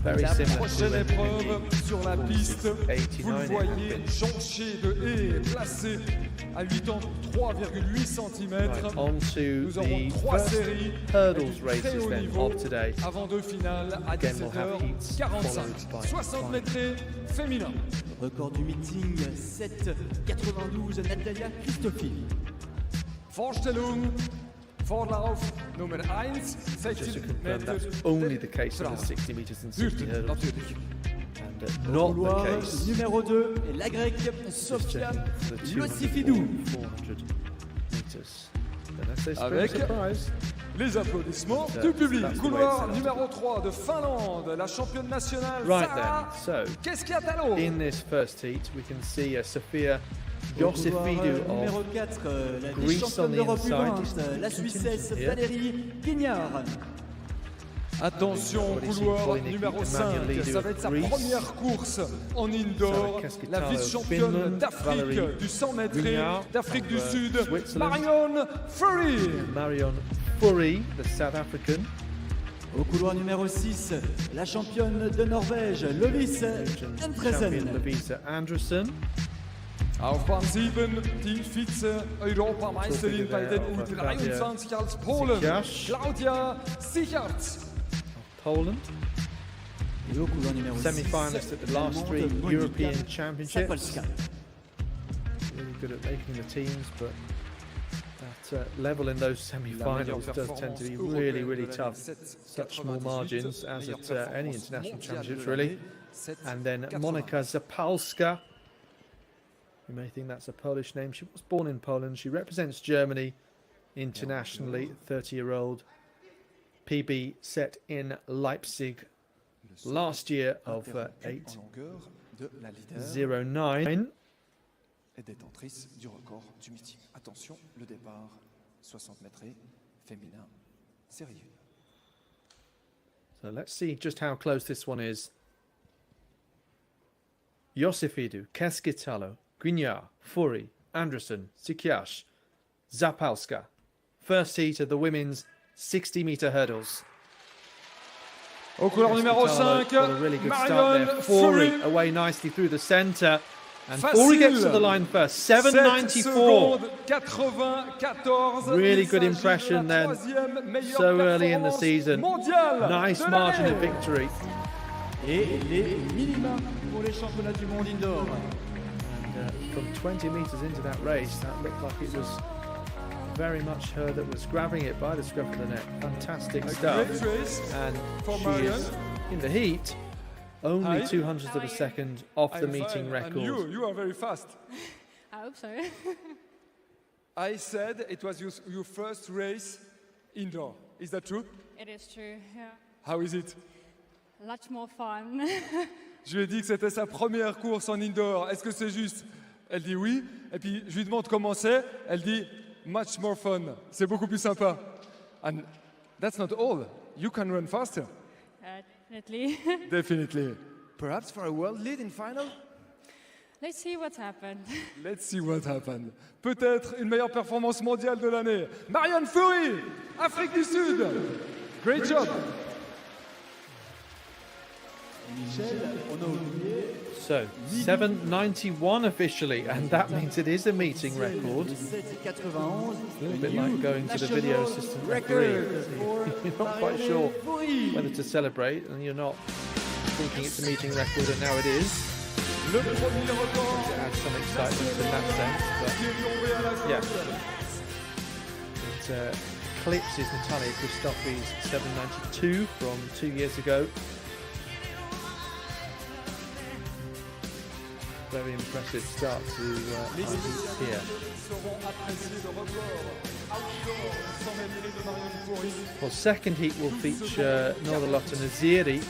Very La similar prochaine to épreuve sur la piste, vous le 89. voyez, jonché de haies, placé à 83,8 cm. Right, on to Nous aurons the 3 first séries hurdles du très races haut then niveau of today. avant deux finales à Again, we'll have heats 17h45. followed by 60 mètres féminin. Record du meeting, 7.92, Natalia Christofi. Vorstellung, Vorlauf Nummer 1, Just 16 to confirm, Meter. that's only the case in the 60 metres and 60 Nüchtern, hurdles, natürlich. and not Couloir the case numéro 2, et la grecque just Sofia checking for the 200 Losifidou. 400 metres. So that's a spring Avec surprise. les applaudissements So du public. that's the way Couloir it's set numéro 3 de Finlande, la championne nationale Right Sara then, so Keskiatalo. in this first heat, we can see Sofia Au couloir Josefidou numéro of 4, la Greece vice-championne on the d'Europe inside. U20, la Suissesse Here. Valérie Guignard. Attention, Already seen couloir Polinic numéro and 5, Emmanuel ça va être sa Greece. première course en indoor, Sarah Cascitalo, la vice-championne Finland, d'Afrique Valerie du 100 mètres Guignard d'Afrique du of, Sud, Switzerland. Marion Fury. Marion Furey, the South African. Au couloir numéro 6, la championne de Norvège, Lovis Champion Andresen. Lovisa Andresen. Auf Bahn 7 die Vize-Europameisterin bei den U23 als Polen, Sicherz. Claudia Sicherz. Poland. Et au couloir numéro 6, Semi-finalist at the last three European Championships. Sapolska. Really good at making the teams, but that level in those semi-finals does tend to be really, really tough. Such small margins as at any international championships, really. And then Monika Zapalska. You may think that's a Polish name. She was born in Poland. She represents Germany internationally. 30-year-old. PB set in Leipzig last year of 8:09. Et détentrice du record du meeting. Attention, le départ 60 mètres féminin, série 1. So let's see just how close this one is. Josefidou, Keskitalo, Guignard, Furey, Andresen, Sikiash, Zapalska. First heat of the women's 60-meter hurdles. Au couloir numéro 5, Got a really good start there. Marion Furey Fury. away nicely through the centre. And Facile. Furey gets to the line first. 7.94. 7,94. Really Il good s'agit impression de la then. troisième meilleure So early in the performance season. mondiale Nice de margin of l'année. victory. Et les minima pour les championnats du monde indoor. And from 20 metres into that race, that looked like it was very much her that was grabbing it by the scruff of the neck. Fantastic A stuff. great race And for she Marion. is in the heat, only Hi. 200ths of a second off the I'm meeting fine. And record. you are very fast. I hope so. I said it was your first race indoor. Is that true? It is true, yeah. How is it? Lots more fun. Je lui ai dit que c'était sa première course en indoor. Est-ce que c'est juste? Elle dit oui. Et puis je lui demande comment c'est. Elle dit much more fun. C'est beaucoup plus sympa. And that's not all. You can run faster. definitely. Definitely. Perhaps for a world lead in final? Let's see what happened. Let's see what happened. Peut-être une meilleure performance mondiale de l'année. Marianne Fleury, Afrique du Sud. Great job. Michel, on a oublié. So 791 officially, and that means it is a meeting record. 7,91. A little bit like going to the video assistant referee. You're not quite sure whether to celebrate, and you're not thinking it's a meeting record, and now it is. Le premier record. It adds some excitement in that sense, but yeah. It eclipses Natalia Christophi's 792 from 2 years ago. Very impressive start to here. Well, second heat will feature Norderlotte Naziri,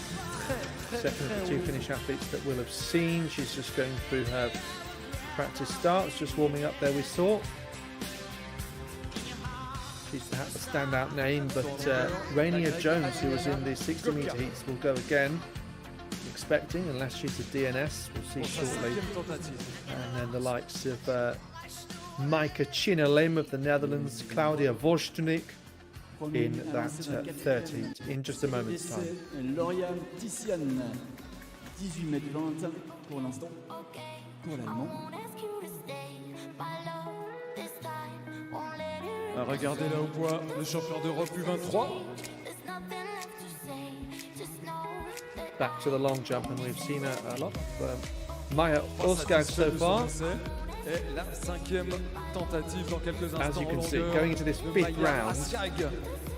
second of the two Finnish athletes that we'll have seen. She's just going through her practice starts, just warming up there we saw. She's perhaps a standout name, but Rainier Jones, who was in the 60-metre heats, will go again. Expecting, unless she's a DNS, we'll see shortly. And then the likes of Maaike Chinelem of the Netherlands, Claudia Wojtunik in that third heat in just a moment's time. Lauriane Tiziane, 18,20 pour l'instant, pour l'Allemand. Regardez là au poids le champion d'Europe U23. Back to the long jump, and we've seen a lot of Maya Orskag so far. Et la cinquième tentative dans quelques instants. As you can see, going into this fifth round,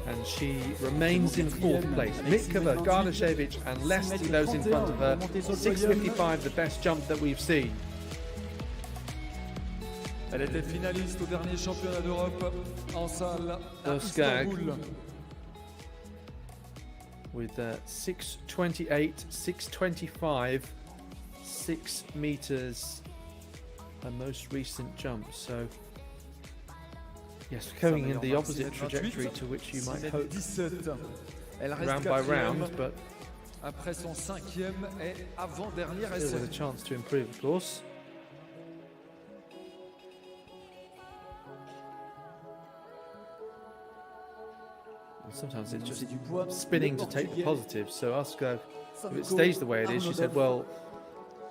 and she remains in fourth place. Mitkova, Garnashevich and Lesti, those in front of her. 6.55, the best jump that we've seen. Elle était finaliste au dernier championnat d'Europe en salle à Orskag. Istanbul. With 6.28, 6.25, 6 meters, her most recent jump. So, yes, going in the opposite trajectory to which you might hope, round by round, but après son cinquième et avant-dernier still essai. with a chance to improve, of course. Sometimes it's just spinning to take the positives. So Orskag, if it stays the way it is, she said, well,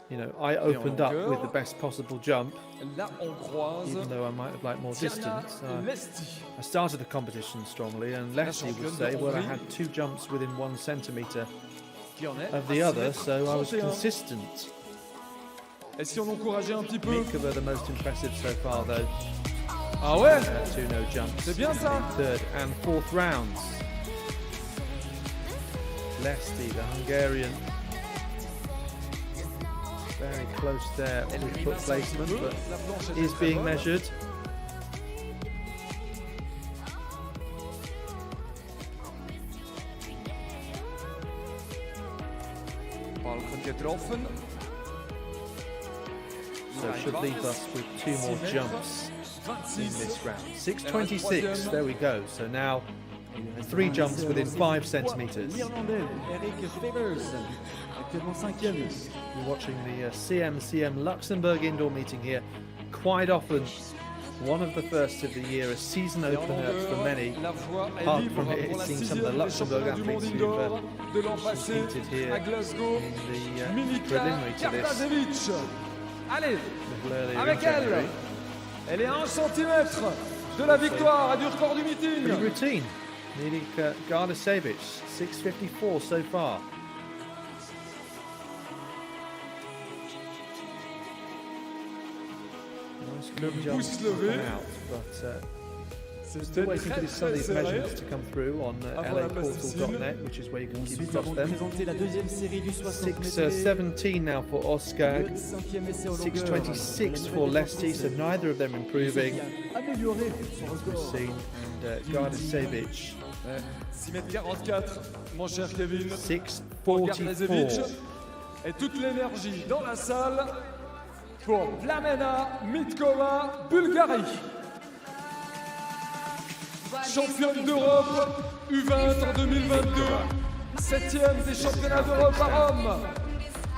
you know, I opened up with the best possible jump, Là, on croise even though I might have liked more distance. I started the competition strongly, and Lesti would say, well, I had 2 jumps within 1 centimetre of the other, so I was consistent. Et si on encourageait un petit peu? Mitkova the most impressive so far, though. Ah ouais? 2 no jumps C'est bien ça. in third and fourth rounds. Lesti, the Hungarian, very close there with foot placement, but is being measured. Ball getroffen. So should leave us with 2 more jumps in this round. 6.26, there we go. So now 3 jumps within 5 centimetres. L'Irlandais, Eric Favors, actuellement 5e. You're watching the CMCM Luxembourg indoor meeting here. Quite often, one of the first of the year, a season opener for many. Apart from it, it's seen some of the Luxembourg athletes who've competed here in the preliminary to this. Allez, Earlier in avec elle, January. elle est à 1 centimètre de la victoire et du record du meeting. Pretty routine. Milika Garnashevich, 6.54 so far. Le pouce levé. Still waiting for some of these measurements to come through on laportal.net, which is where you can keep across them. La deuxième série du 60 6.17 now for Orskag, 6.26 for Lesti, so neither of them improving. amélioré son We've record. seen, and Garnashevich, 6,44 m, mon cher Kevin. 6.44. Et toute l'énergie dans la salle pour Plamena Mitkova, Bulgarie. Championne d'Europe U20 en 2022. 7e des championnats d'Europe à Rome.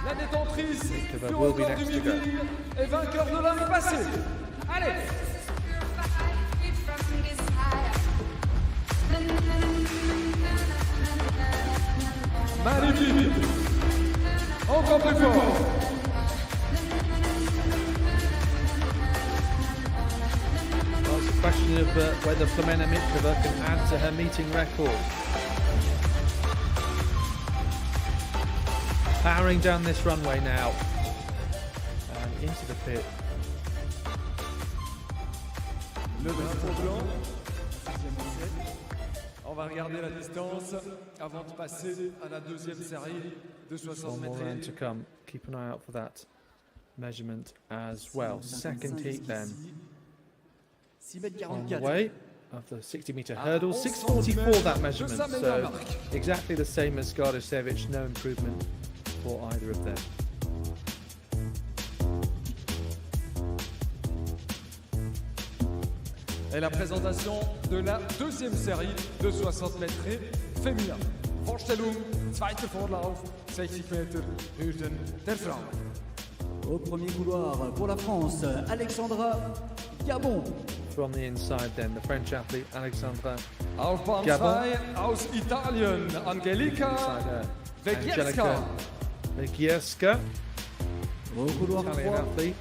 La détentrice du record du midi et vainqueur de l'année passée. Allez! Magnifique! Encore plus fort! Well, it's a question of whether Flamenca Mitrova can add to her meeting record. Powering down this runway now and into the pit. Le drapeau blanc. On va regarder la distance avant de passer à la deuxième série de 60 One more round to mètres. come. Keep an eye out for that measurement as well. Second heat then 6 mètres on the 44. way of the 60-meter hurdle. 6:44 that measurement, so exactly the same as Gardasevic. No improvement for either of them. Et la présentation de la deuxième série de 60 mètres féminin. Vorstellung, zweite Vorlauf, 60 Meter Hürden der Frauen. Au premier couloir pour la France, Alexandra Gabon. From the inside then, the French athlete Alexandra Auf Bahn Gabon. 2 aus Italien, Angelika inside her. Wegierska. Wegierska, Au couloir Italian 3 athlete.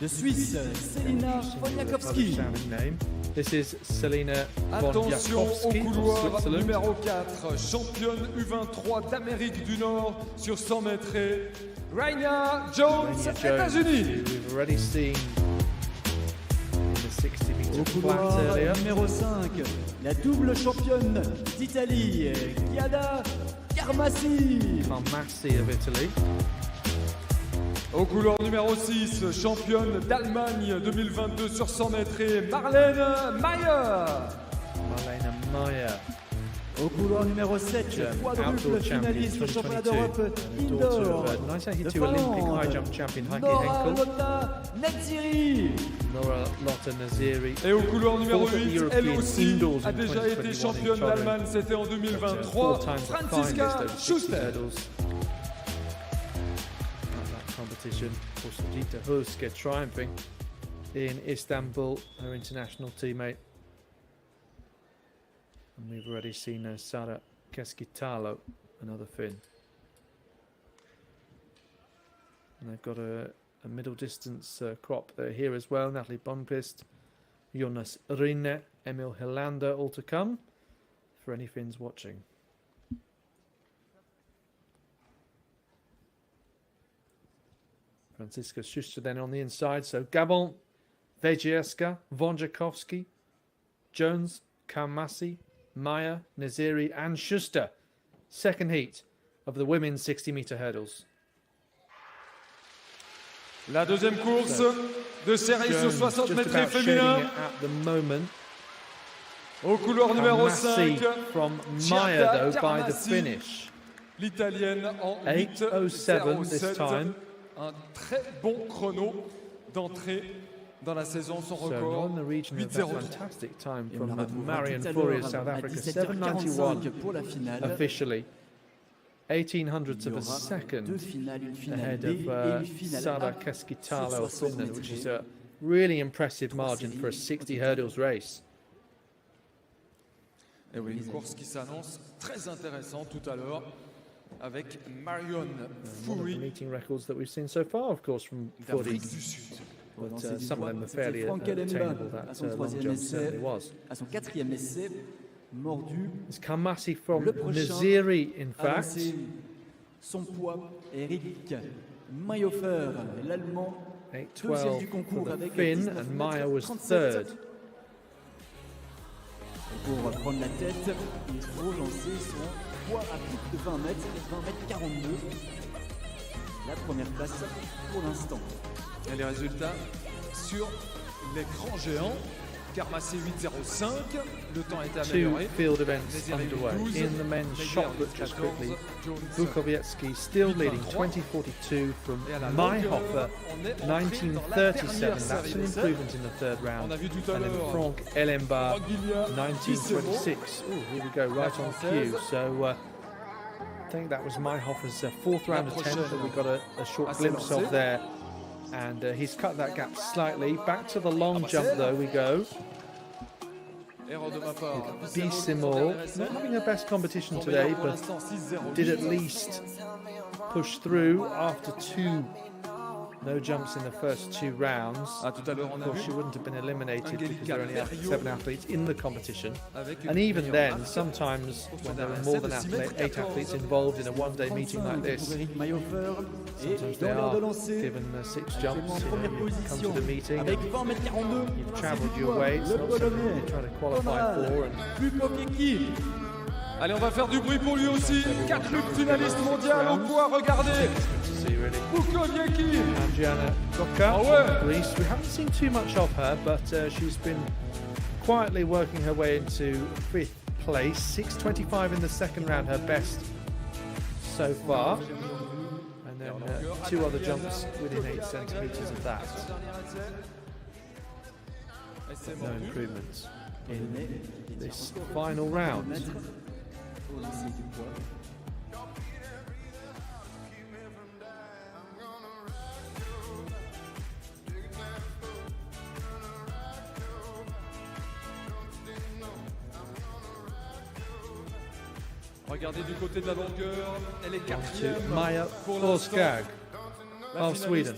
de Suisse, Selina Poniakowski. Sounding name. This is Selina Attention au Poniakowski of couloir Switzerland. numéro 4, championne U23 d'Amérique du Nord sur 100 mètres. Raina Jones, Raina Jones, États-Unis. who we've already seen in the 60-meter Au flat couloir earlier. numéro 5, la double championne d'Italie, Giada Carmassi. Carmassi of Italy. Au couloir numéro 6, championne d'Allemagne 2022 sur 100 mètres, Marlène Mayer. Marlena Meyer, Au couloir numéro 7, quadruple outdoor champion finaliste au championnat 2022, d'Europe and the daughter indoor. of De 1982 Olympic high jump champion Heike Nora Henkel, Lotta Netziri. Nora Lotta Naziri. Et au couloir numéro Fourth at the 8, elle European aussi Indoors a in déjà été 2021 championne in d'Allemagne, Turin. c'était en Four 2023, times the finalist Franziska over 60 Schuster. hurdles at that competition. Of course, Gita Huska triumphing in Istanbul, her international teammate. And we've already seen Sara Keskitalo, another Finn. And they've got a middle distance crop there here as well. Natalie Blomqvist, Jonas Rinne, Emil Hilander all to come for any Finns watching. Franziska Schuster then on the inside. So Gabon, Wejcierska, Wączakowski, Jones, Karmasi, Meyer, Naziri and Schuster. Second heat of the women's 60-meter hurdles. La deuxième course de série sur Jones 60 just mètres about shading féminin. it at the moment. Au couloir numéro Karmasi 5, from Meyer though by the Karmasi, finish. l'italienne en 8:07 this 8:07. time. Un très bon chrono d'entrée dans la saison, son So record not in the region of that 8:03. fantastic time Et on la from retrouvera Marion tout à Fury l'heure of South à Africa. 17h45 7:91 pour la finale. officially. 18 Il hundredths y of a aura second deux finales, une finale ahead B of et une finale Sara A Keskitalo sur of 60 Finland, which is mètres. a really impressive margin for a 60 hurdles race. Et oui, une course qui s'annonce très intéressante tout à l'heure avec Marion One of the Fury meeting records that we've seen so far, of course, from d'Afrique Fody, du Sud. but Lancer du some of poids, them are c'était fairly Franck Elenba attainable. à That son long troisième jump essai, certainly was. à son quatrième essai, mordu. It's Karmasi from Le prochain Naziri, in a fact. lancé son poids, Eric Mayhofer, l'Allemand, deuxième 8:12 du for concours the avec Finn, 19 and mètres Meyer was 37. third. Pour prendre la tête, il faut lancer son poids à plus de 20 mètres, 20 mètres 42. La première place pour l'instant. Et les résultats sur l'écran géant. Karmasi 8:05, le temps est Two amélioré. field events Naziri underway. 12, In the men's Meyer shot put just 14, quickly, Jones Bukowiecki still leading 8:23. 20:42 from Et à la Mayhofer, longueur, on est entré dans la dernière 19:37. That's série an d'essais. improvement in the third On round. a vu tout à And then l'heure Franck Elenba, Rogilia 19:26. Oh, here we go, right on cue. So think that was Mayhofer's fourth round attempt that we got a short glimpse of there. And he's cut that gap slightly. Back to the long jump though we go. Simol, not having her best competition today, but did at least push through after no jumps in the first 2 rounds. Of course, she wouldn't have been eliminated because there are only 7 athletes in the competition. And even then, sometimes when there are more than 8 athletes involved in a one-day meeting like this, sometimes they are given 6 jumps. You come to the meeting, you've travelled your way, it's not something you try to qualify for. And Allez, on va faire du bruit pour lui aussi. 4 LUX finalistes mondiales au poids, regardez. Adriana Goka, Greece. We haven't seen too much of her, but she's been quietly working her way into 5th place. 6:25 in the second round, her best so far. And then 2 other jumps within 8 centimetres of that. No improvements in this final round. Regardez du côté de la longueur, elle est 4e Maja pour l'instant. of Sweden.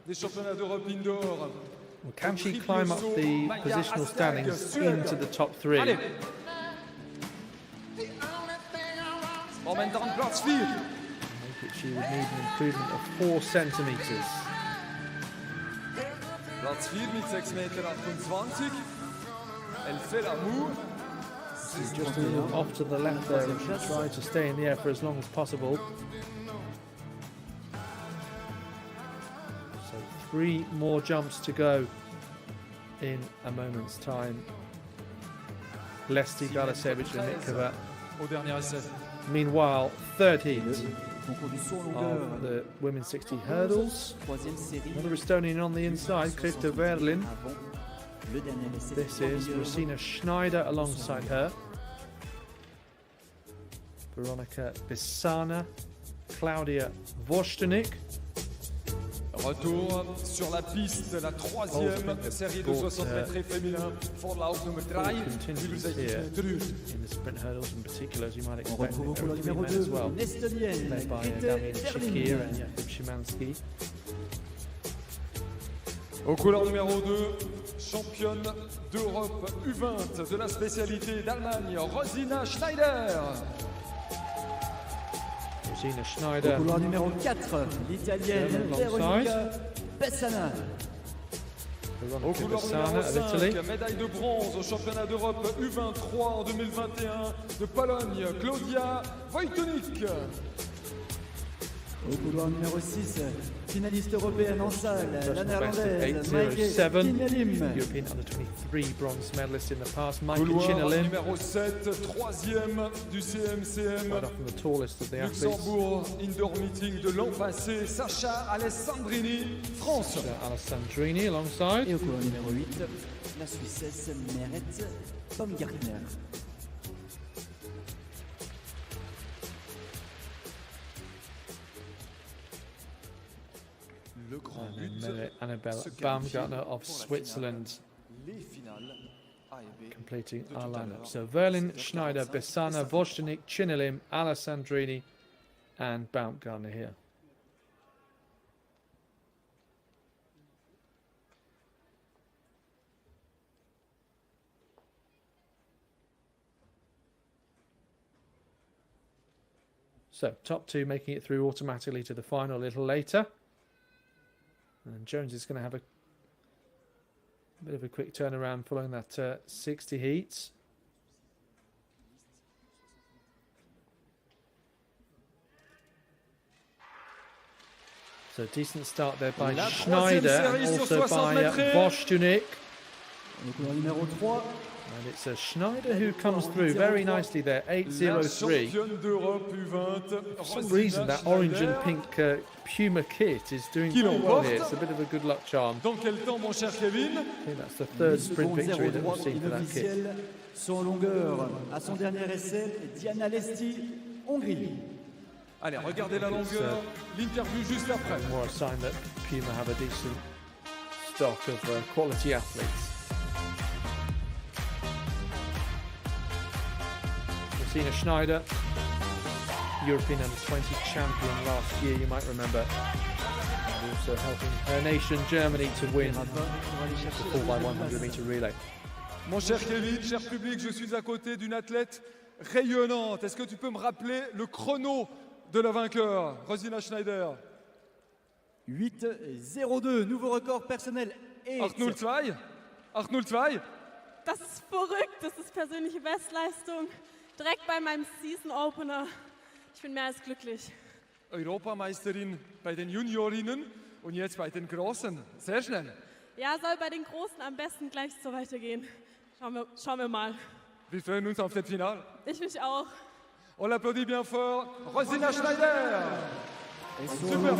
Des championnats d'Europe indoor. Well, can she climb up the positional standings into the top 3? Allez. Momentan plaats 4. She would need an improvement of 4 centimetres. Plaats 4 mit 6,28 Meter. Elle fait la moue. She's just a little off to the left there and she'll try to stay in the air for as long as possible. So 3 more jumps to go in a moment's time. Lesti Galasevich and Nikova. Au dernier essai. Meanwhile, 3rd heat of the women's 60 hurdles. Another Estonian on the inside, Krista Verlin. This is Rosina Schneider alongside her. Veronika Bissana, Claudia Vostonik. Retour sur la piste, la 3e série de 60 mètres féminin. Voorlauf nummer 3. Continues here in the sprint hurdles in particular, as you might expect. As well, led by Damien Shakir and Jakub Szymanski. Au couleur numéro 2, championne d'Europe U20 de la spécialité d'Allemagne, Rosina Schneider. Rosina Schneider. Au couloir numéro 4, l'Italienne Veronika Bissana. Au couloir numéro 5, médaille de bronze au championnat d'Europe U23 en 2021 de Pologne, Klaudia Wojtunik. Au couloir numéro 6, finaliste européenne en salle, la néerlandaise Maike 8:07, European Under-23 bronze medalist in the past, Maike Couloir numéro 7, 3e du CMCM. Right off from the tallest of the athletes. Luxembourg Indoor Meeting de l'an passé, Sacha Alessandrini, France. Alessandrini alongside. Et au couloir numéro 8, la Suissesse Meret Baumgartner. Le grand Annabelle Baumgartner of Switzerland completing our lineup. So Verlin, Schneider, Bissana, Vostonik, Chinilim, Alessandrini and Baumgartner here. So top 2 making it through automatically to the final a little later. And Jones is going to have a bit of a quick turnaround following that 60 heats. So decent start there by Schneider and also by Vostonik. Numéro 3. And it's a Schneider who comes through very nicely there, 8:03. For some reason, that orange and pink Puma kit is doing very well here. It's a bit of a good luck charm. Dans quel temps, mon cher Kevin? I think that's the 3rd sprint victory that we've seen for that kit. Son longueur à son dernier essai, Diana Lesti, Hongrie. Allez, regardez la longueur, l'interview juste après. More a sign that Puma have a decent stock of quality athletes. Christina Schneider, European Under-20 champion last year, you might remember. And also helping her nation, Germany, to win the 4x100 meter relay. Mon cher Kevin, cher public, je suis à côté d'une athlète rayonnante. Est-ce que tu peux me rappeler le chrono de la vainqueur, Rosina Schneider? 8:02, nouveau record personnel. 8:02. Das ist verrückt, das ist persönliche Bestleistung. Direkt bei meinem Season Opener. Ich bin mehr als glücklich. Europameisterin bei den Juniorinnen und jetzt bei den Großen. Sehr schnell. Ja, soll bei den Großen am besten gleich so weitergehen. Schauen wir mal. Wir freuen uns auf das Finale. Ich mich auch. On l'applaudit bien fort. Rosina Schneider. Super.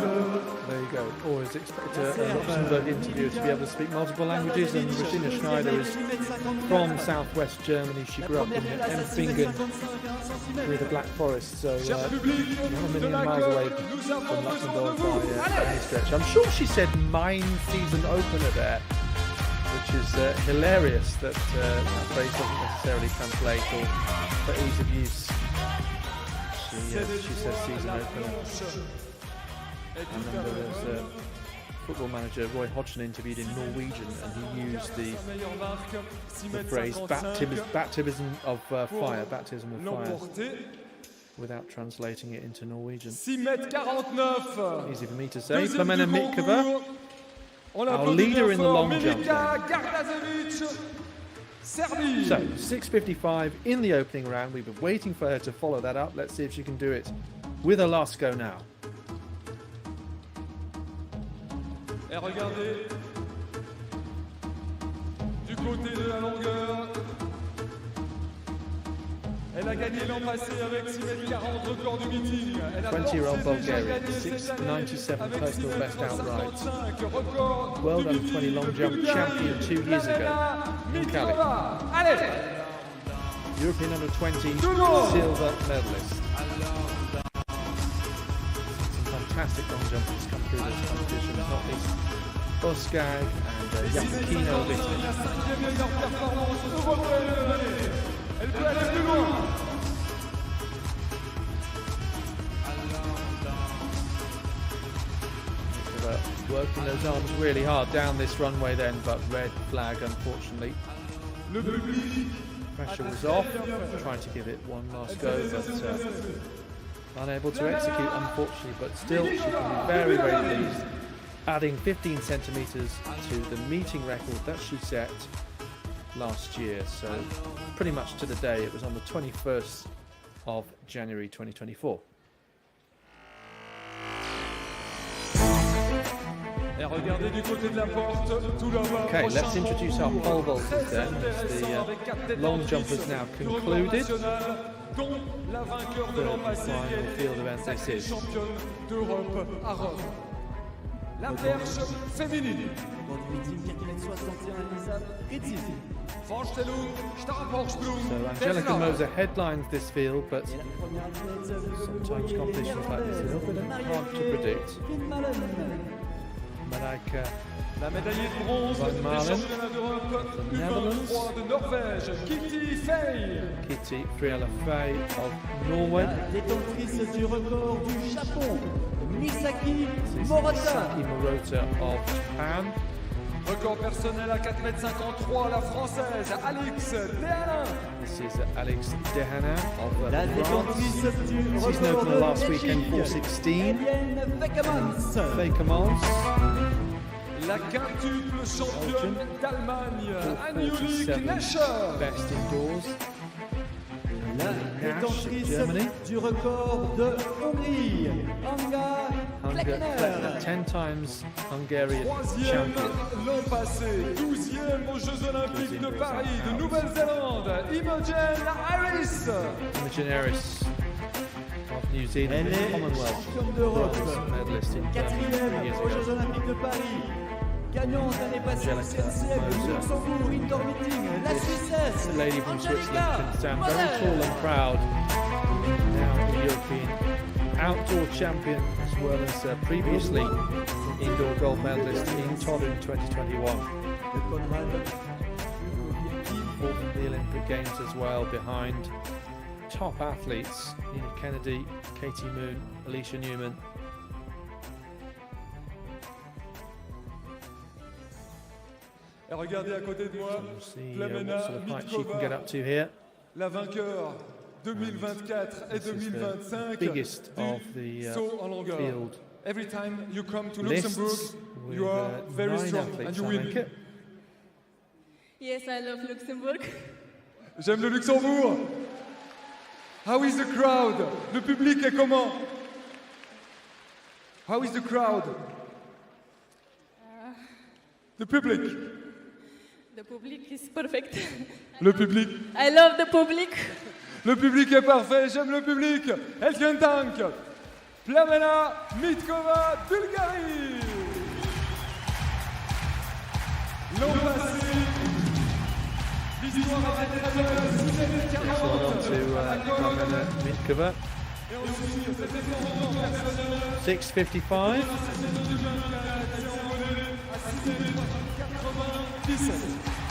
There you go. Always expect a Luxembourg interviewer to be able to speak multiple languages, and Rosina Schneider is from southwest Germany. She grew up in Empfingen near the Black Forest, so not a million miles away from Luxembourg by any stretch. I'm sure she said mine season opener there, which is hilarious that that phrase doesn't necessarily translate or for ease of use. She says season opener. I remember there was football manager Roy Hodgson interviewed in Norwegian, and he used the phrase baptism of fire, without translating it into Norwegian. 6:49. Easy for me to say. Pamela Mitkova, our leader in the long jump. So 6:55 in the opening round. We've been waiting for her to follow that up. Let's see if she can do it with her last go now. Et regardez, du côté de la longueur, elle a gagné l'an passé avec 6:40 record du meeting. 20-year-old Bulgarian, 6:97 personal best outright. World Under-20 long jump champion 2 years ago in Cali. Allez! European Under-20 silver medalist. Fantastic long jumpers come through this competition, not least Oskag and Yakino Little. Working those arms really hard down this runway then, but red flag unfortunately. Pressure was off, trying to give it one last go, but unable to execute, unfortunately, but still she can be very, very pleased, adding 15 centimetres to the meeting record that she set last year. So pretty much to the day, it was on the 21st of January 2024. Okay, let's introduce our pole vaulters then, as the long jump has now concluded. Dont la vainqueur de l'an passé, sacrée championne d'Europe à Rome. La perche féminine. Vorstellung, Stabhochsprung. So Angelika Moser headlines this field, but sometimes competitions like this are a little bit hard to predict. Marijke la médaillée de bronze des championnats d'Europe, U23 de Norvège, Kitty Fay. Kitty Friela Fay of Norway. La détentrice du record du Japon, Misaki Morata. Of Japan. Record personnel à 4,53 m, la française Alix Dehanin. This is Alix Dehanin of La détentrice du record de last weekend 4:16. Fekemans. La quintuple championne d'Allemagne, Anjulik Nascher. Best indoors. La détentrice du record de Hongrie, Anga Kleckner. 10 times Hungarian Troisième champion. l'an passé, 12e aux Jeux Olympiques de Paris, de Nouvelle-Zélande, Imogen Harris. Imogen Harris of New Zealand, Elle est Commonwealth championne d'Europe, medalist in 4e aux Jeux Olympiques de Paris. Gagnante l'année passée au CMCM de Luxembourg Indoor Meeting, la Suissesse, This lady from Switzerland Angelika can stand very tall and proud. Now the European outdoor champion as well as previously indoor gold medalist in Todd in 2021. Fourth in the Olympic Games as well, behind top athletes Nina Kennedy, Katie Moon, Alicia Newman. Et regardez à côté de moi, We'll see Plamena what sort of height she can get up Mitkova, to here. la vainqueur 2024 et This is the 2025 biggest of the du saut en longueur. field Every time you come to lists Luxembourg, with you are very 9 strong and athletes, you I win. think. Yes, I love Luxembourg. J'aime le Luxembourg. How is the crowd? Le public est comment? How is the crowd? The public. The public is perfect. Le public. I love the public. Le public est parfait, j'aime le public. Elken Tank. Plamena Mitkova, Bulgarie. L'an passé, l'histoire a été très belle. Next one on to Plamena Mitkova. 6:55.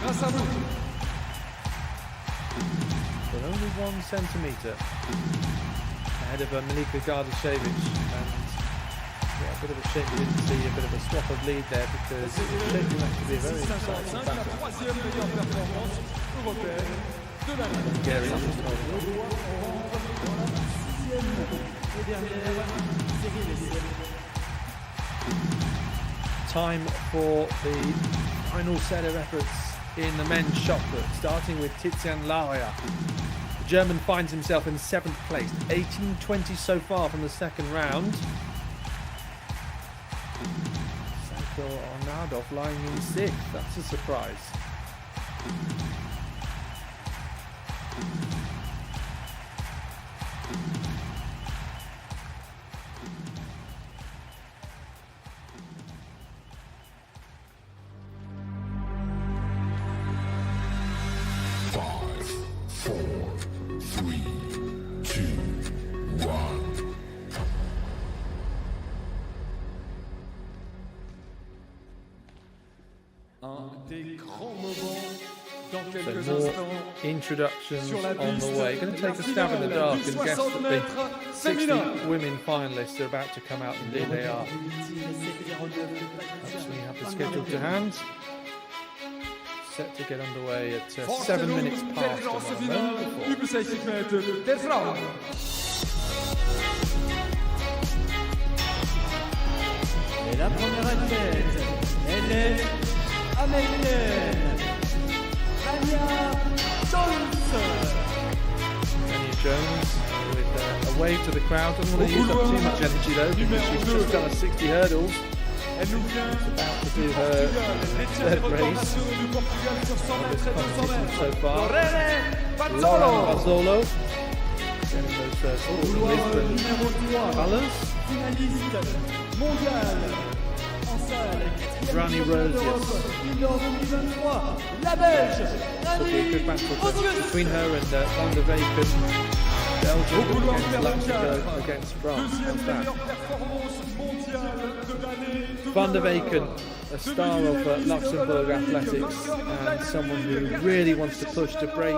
Grâce à vous. But only 1 centimetre ahead of Milika Gardashevich, and yeah, a bit of a shame we didn't see a bit of a swap of lead there, because it's shaping up to be a very exciting La battle. troisième meilleure performance européenne de l'année. Bulgaria just holding Et derrière, Cyril Essien. time for the final set of efforts in the men's shot put, starting with Tizian Laria. The German finds himself in 7th place, 18-20 so far from the second round. Sanko Arnadov lying in 6th, that's a surprise. Un des grands moments dans So quelques more instants. introductions Sur la on piste, the way. Going to la take a stab in the finale dark du and guess 60 that the mètres 60 féminin. women finalists are about to come out. Indeed they are. Perhaps we have the schedule to hand. Set to get underway at 7 minutes past the Konkurrence 1 finale, before. über 60 Meter der Frauen. Et la première athlète, elle est américaine. Tania Jones. Tanya Jones with a wave to the crowd. Doesn't want to use up too much energy though, because she's just done a 60 hurdles. Elle nous vient About to do her third race du Portugal sur 100 of this mètres et 200 competition mètres. so far. Lorena Laura Pazzolo. Mazzolo getting those Couloir Lisbon numéro 3, colours. finaliste mondial en salle. Rani Rosius. Indoor 2023, la Belge, Will be a good Rani battle Rosius. between her and Van der Weyken. Belgium couloir against numéro Luxembourg 4. against France. Deuxième How's that? meilleure performance mondiale de l'année. Van der Weyken, a star of Luxembourg athletics, and someone who really wants to push to break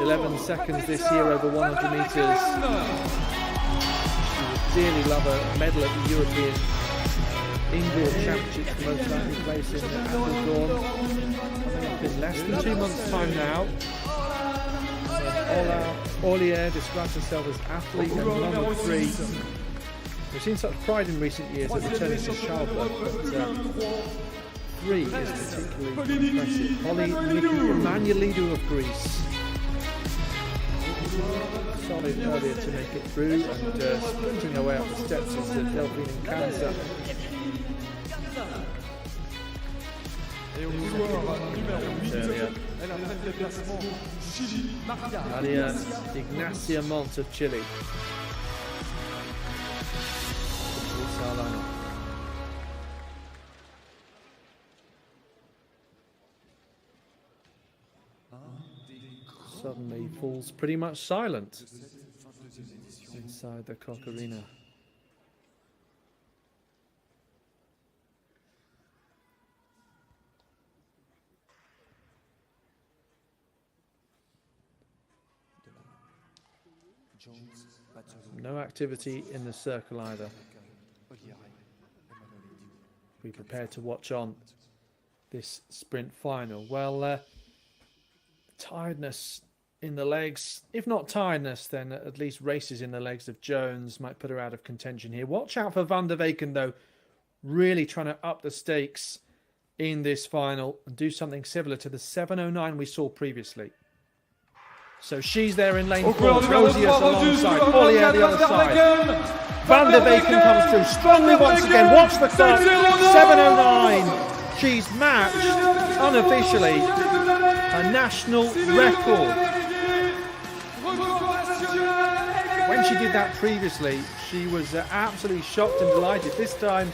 11 seconds this year over 100 metres. She would dearly love a medal at the European Indoor Championships, the most likely place in Apeldoorn. Coming up in less than 2 months' time now. Ola Ollier describes herself as athlete and mum of 3. We've seen such pride in recent years at returning to childbirth, but 3 is particularly impressive. Holly Emanuelidou of Greece. Solid earlier to make it through, and sprinting her way up the steps is Delphine Kanza. Et au couloir numéro 8, elle a fait le déplacement Chili Maria. Maria Ignacia Mont of Chile. Salano. Suddenly falls pretty much silent inside the Coq Arena. No activity in the circle either. Be prepared to watch on this sprint final. Well, tiredness in the legs. If not tiredness, then at least races in the legs of Jones might put her out of contention here. Watch out for Van der Weyken, though. Really trying to up the stakes in this final and do something similar to the 7:09 we saw previously. So she's there in lane 4. Rosius alongside. Ollier the other side. Van der Weyken comes through strongly once again. Watch the clock. 7:09. She's matched unofficially a national record. When she did that previously, she was absolutely shocked and delighted. This time,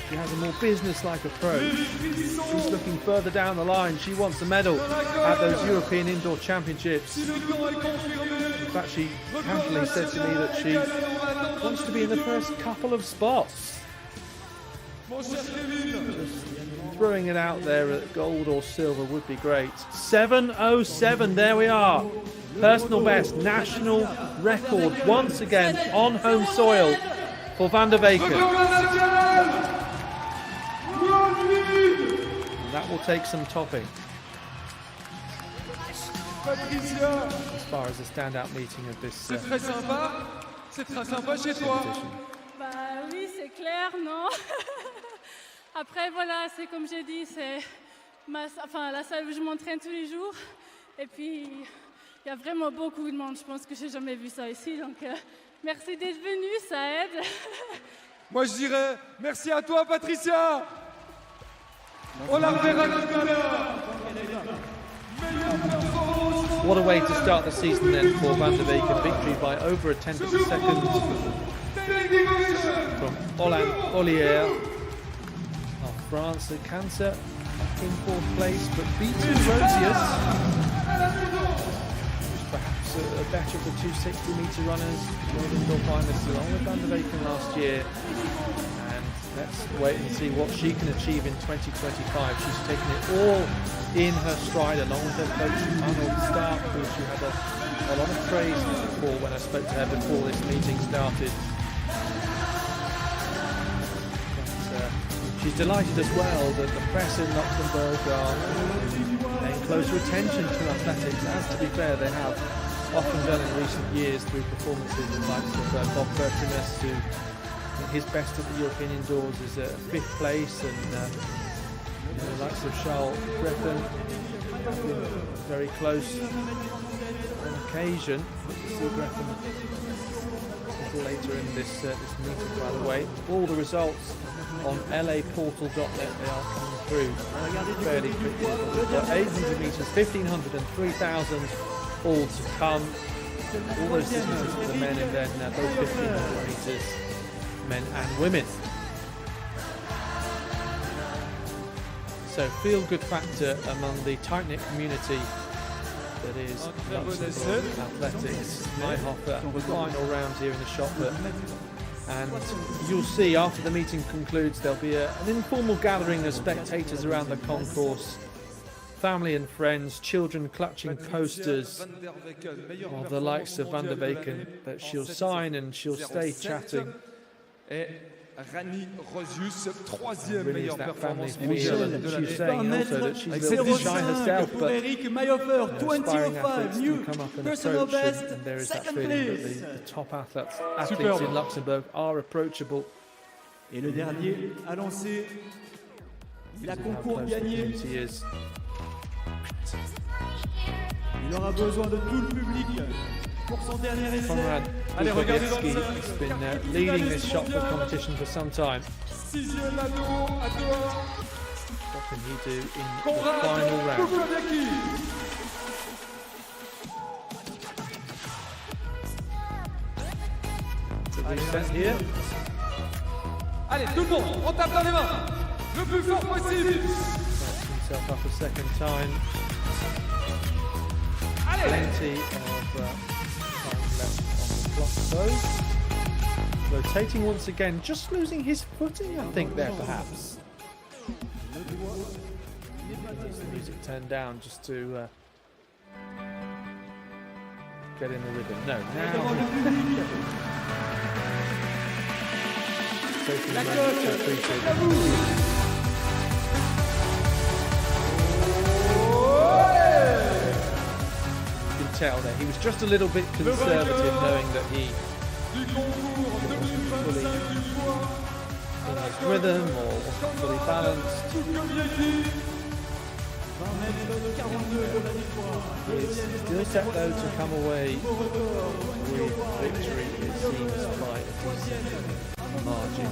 she has a more business-like approach. She's looking further down the line. She wants a medal at those European Indoor Championships. In fact, she casually said to me that she wants to be in the first couple of spots. Just throwing it out there at gold or silver would be great. 7:07, there we are. Personal best, national record once again on home soil for Van der Weyken. That will take some topping. As far as the standout meeting of this competition. Bah oui, c'est clair, non. Après, voilà, c'est comme j'ai dit, c'est la salle où je m'entraîne tous les jours. Et puis, il y a vraiment beaucoup de monde. Je pense que j'ai jamais vu ça ici. Donc, merci d'être venu, ça aide. Moi, je dirais merci à toi, Patricia. On la reverra tout à l'heure. What a way to start the season then for Van der Weyken. Victory by over a tenth of a second from Ollier of France. The Cancer in 4th place, but beating Rosius, who's perhaps a better of the 260-metre runners, World Indoor finalists along with Van der Weyken last year. And let's wait and see what she can achieve in 2025. She's taken it all in her stride, along with her coach Arnold Stark, who she had a lot of praise for when I spoke to her before this meeting started. But she's delighted as well that the press in Luxembourg are paying closer attention to athletics, as to be fair they have often done in recent years through performances in the likes of Bob Bertimus, who his best at the European Indoors is 5th place, and the likes of Charles Griffin have been very close on occasion. We'll see Griffin a little later in this meeting, by the way. All the results on laportal.net, they are coming through fairly quickly. We've got 800 metres, 1500 and 3000 all to come. All those distances for the men, and then both 1500 metres, men and women. So feel-good factor among the tight-knit community that is Luxembourg athletics. Mayhofer, final round here in the Shotput. And you'll see after the meeting concludes there'll be an informal gathering of spectators around the concourse. Family and friends, children clutching posters of the likes of Van der Weyken that she'll sign, and she'll stay chatting. Rani Rosius, 3e Really is meilleure that family performance feel, mondiale. and she's saying also that she's a little bit shy herself, but aspiring athletes do come up and approach, and there is that feeling that the top athletes in Luxembourg are approachable. Et le dernier a lancé la concours gagné. Il aura besoin de tout le public pour son dernier essai. Conrad Bukowiecki has been leading this shot put competition for some time. What can he do in the final round? The reset here. Allez, tout le monde, on tape dans les mains. Le plus fort possible. Sets himself up a second time. Plenty of time left on the clock, though. Rotating once again, just losing his footing, I think, there perhaps. Needs the music turned down just to get in the rhythm. No, Devant now le public, taking la a moment to cote, appreciate c'est à vous. You can tell that he was just a little bit conservative, knowing that he Du concours 2025 du poids à la his coque, rhythm or wasn't fully balanced. tout comme Yeti. 20 mètres 42 pour la victoire. He's still set though to come away with victory, it seems, by a decent margin.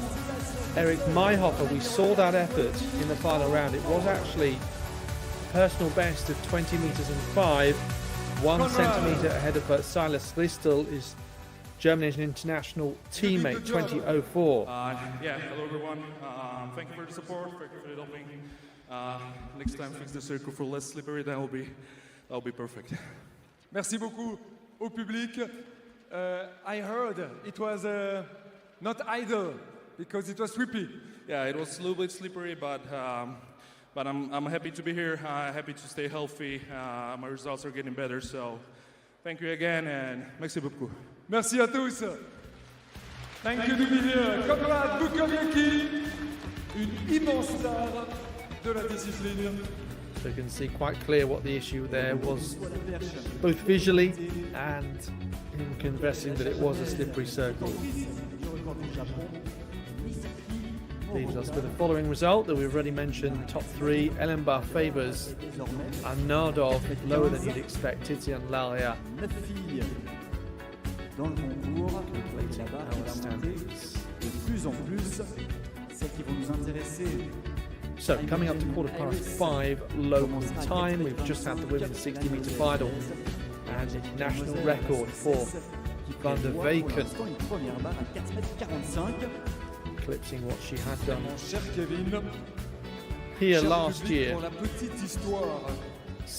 Eric Mayhofer, we saw that effort in the final round. It was actually personal best of 20 meters and 5, 1 centimeter ahead of Silas Listel, is Germany's international teammate, 2004. Yeah, hello everyone. Thank you for the support. Thank you for helping. Next time, fix the circle for less slippery. That'll be perfect. Merci beaucoup au public. I heard it was not idle because it was sweepy. Yeah, it was a little bit slippery, but I'm happy to be here. Happy to stay healthy. My results are getting better, so thank you again and merci beaucoup. Merci à tous. Thank you to be here. Konrad Bukowiecki, une immense star de la discipline. So you can see quite clear what the issue there was, both visually and in confessing that it was a slippery circle. Leaves us with the following result that we've already mentioned. Top 3, Ellenbach favours Arnardov, lower than you'd expect. Tizian Laria 9 filles dans le concours. Là-bas, on va monter de plus en plus. Celles qui vont nous intéresser. So coming up to 5:15 local time, we've just had the women's 60-metre final and national record for Van der Weyken, Une première barre à 4,45 m. eclipsing what she had done Mon cher Kevin, here cher last public, year, pour la petite histoire,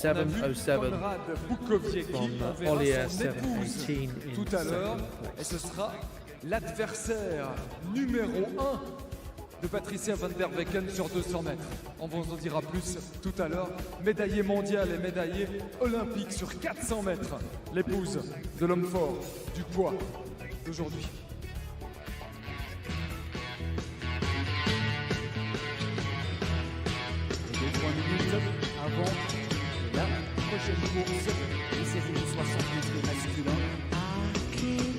on a vu 7:07 Konrad Bukowiecki, from on verra Ollier son épouse 7:18 in tout à l'heure, second et place. ce sera l'adversaire numéro 1 de Patricia Van der Weyken sur 200 mètres. On vous en dira plus tout à l'heure. Médaillée mondiale et médaillée olympique sur 400 mètres. L'épouse de l'homme fort du poids d'aujourd'hui. Et 3 minutes avant la prochaine course des séries de 60 mètres masculins.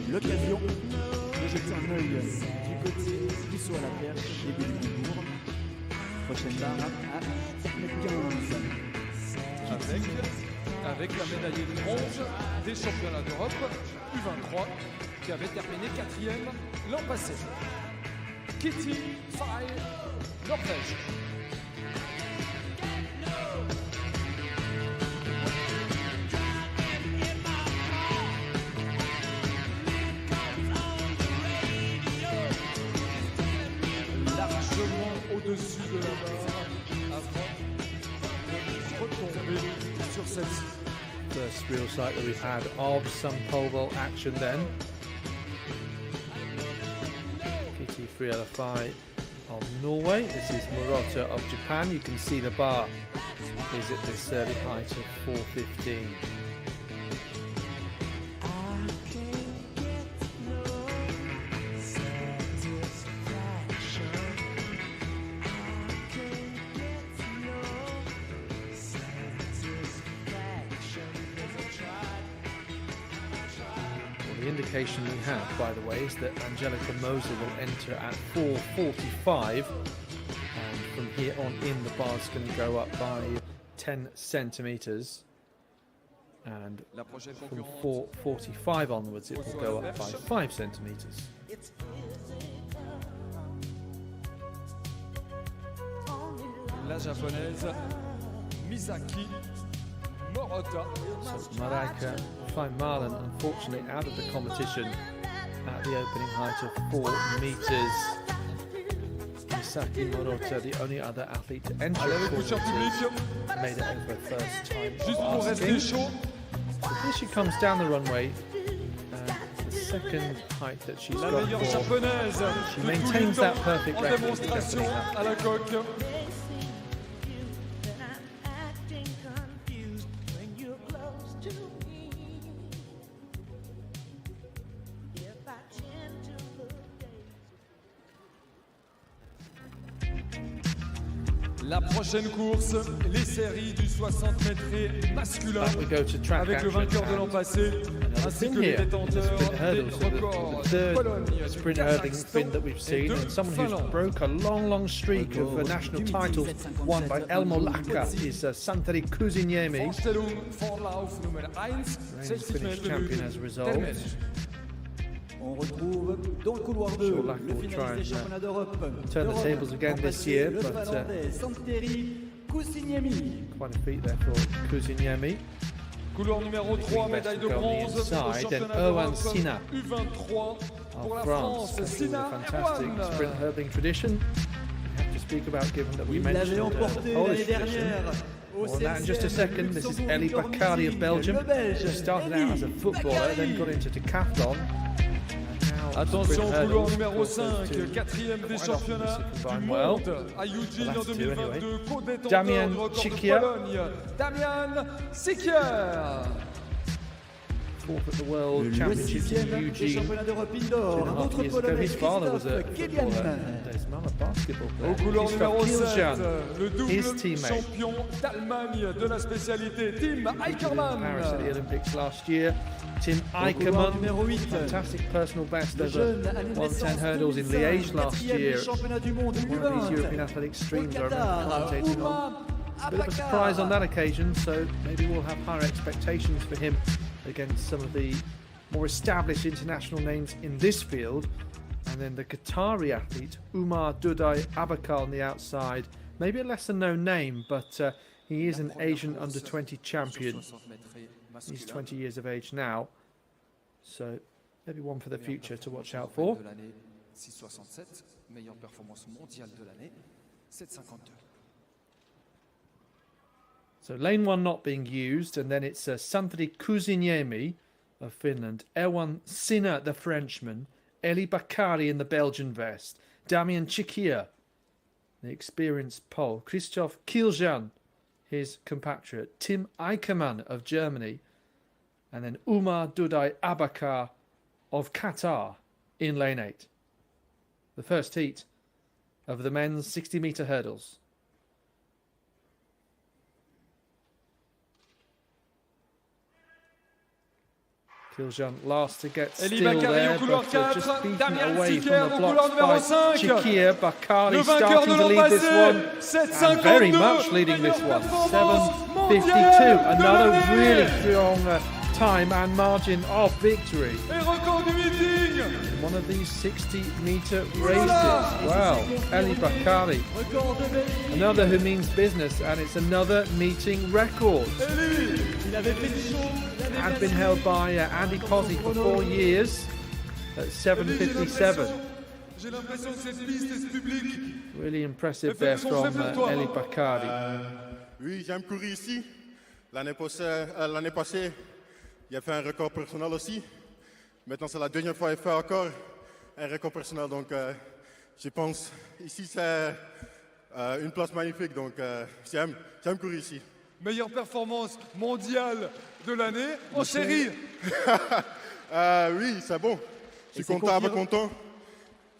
L'occasion de jeter un œil du côté du saut à la perche, début du concours. Prochaine barre à 4,15 m. Avec la médaillée de bronze des championnats d'Europe U23 qui avait terminé 4e l'an passé. Kitty Fay, Norvège. Largement au-dessus de la barre avant de retomber sur celle-ci. First real sight that we've had of some pole vault action then. Kitty Frielafai of Norway. This is Murata of Japan. You can see the bar is at this early height of 4:15. The indication we have, by the way, is that Angelica Moser will enter at 4:45, and from here on in the bar's going to go up by 10 centimetres, and La prochaine from concurrente 4:45 onwards it will go up by 5 centimetres. la japonaise Misaki Morota. So Maraka Faimalan, unfortunately out of the competition at the opening height of 4 metres. Misaki Morota, the only other athlete to enter Allez, at avec 4 vous, cher metres, public, made it over first time. juste pour asking. rester chaud, So here she comes down the runway. The second height that she's la got meilleure for. japonaise She de tous les maintains that temps perfect en record. démonstration à la coque. La prochaine course, les séries du 60 mètres masculin Back we go to track avec le action. vainqueur de l'an passé ainsi que les détenteurs sprint des hurdles, so the records de third Pologne, sprint du hurdling Kazakhstan fin that we've et seen, de and someone who's Finlande. broke a long streak of national titles won by Elmo Laka is Santeri Kuziniemi. Vorstellung Vorlauf Nummer 1, 60 Finnish mètres champion as a result. terminé. On retrouve dans le couloir 2 Sure, Lac le will try finaliste des and, championnats d'Europe. turn the d'Europe, tables again l'an this passé, year, le but, Finlandais Santeri Kuziniemi. Quite a feat there for Kuziniemi. Couloir numéro 3, Best médaille to de go on the bronze pour le inside, championnat and Erwan d'Europe Sina U23 pour la Of France, France. continuing Sina the fantastic Erwan. sprint hurdling tradition. We have to speak about, given that we Il l'avait mentioned emporté the l'année Polish tradition. dernière au More on that in just a CMCM second. This is Luxembourg Eli indoor Bakkari of meeting. Belgium. Le Belge, He started out as a Eli footballer, then Bakkari. got into decathlon. Attention, Sprint couloir hurdles, numéro of course, 5, those two quatrième des quite often championnats se du combine well. monde à Eugene en last two anyway. 2022, co-détenteur Damian du record Chikia. de Pologne, Damian Chikia. Fourth at the World Le Championships in 6e des Eugene. championnats d'Europe indoor. 2.5 Un autre years ago, Polonais, his father was a Christophe Kilian. footballer, and his mum a basketball Au player. couloir numéro Christophe 7, Kiljan, le his double teammate. champion d'Allemagne de la spécialité, Tim Paris at the Eickermann. Olympics last year. Tim couloir Eickermann, numéro 8. fantastic personal best Le over jeune à la 110 naissance hurdles in Liège last 4e year. des championnats du monde One of these U20. European athletic streams I Au remember Qatar, commentating on. Ouma Bit of a surprise on that occasion, so maybe we'll have higher expectations for him against some of the more established international names in this field. And then the Qatari athlete, Umar Dudai Abakar on the outside. Maybe a lesser known name, but he is an Asian under-20 champion. He's 20 years of age now, so maybe one for the future to watch out for. De l'année 6,67, meilleure performance mondiale de l'année 7,52. So lane 1 not being used, and then it's Santeri Kuziniemi of Finland, Erwan Sina the Frenchman, Eli Bakkari in the Belgian vest, Damian Chikia, the experienced Pole, Christoph Kiljan, his compatriot, Tim Eickermann of Germany, and then Umar Dudai Abakar of Qatar in lane 8. The first heat of the men's 60-metre hurdles. Kiljan last to get Eli still Bakkari there, au couloir but 4, just beaten Damian away from Chikia the au blocks couloir numéro by 5. Chikia. Bakkari Le vainqueur starting de to l'an lead this passé, one, and very 7,52, much leading this meilleure one. performance 7:52, mondiale de another l'année. really strong time and margin of victory Et record du meeting. in one of these 60-metre races. Wow, Eli Bakkari, Record de Belgique. another who means business, and it's another meeting record. Eli. Il avait fait chaud. Il avait Had bien been su. held by Andy Posey for 4 years at 7:57. J'ai l'impression que cette piste et ce public. Really impressive there from Eli Bakkari. Oui, j'aime courir ici. L'année passée, il a fait un record personnel aussi. Maintenant, c'est la deuxième fois qu'il fait encore un record personnel. Donc, je pense, ici, c'est une place magnifique. Donc, j'aime courir ici. Meilleure performance mondiale de l'année en série. Oui, c'est bon. Je suis content.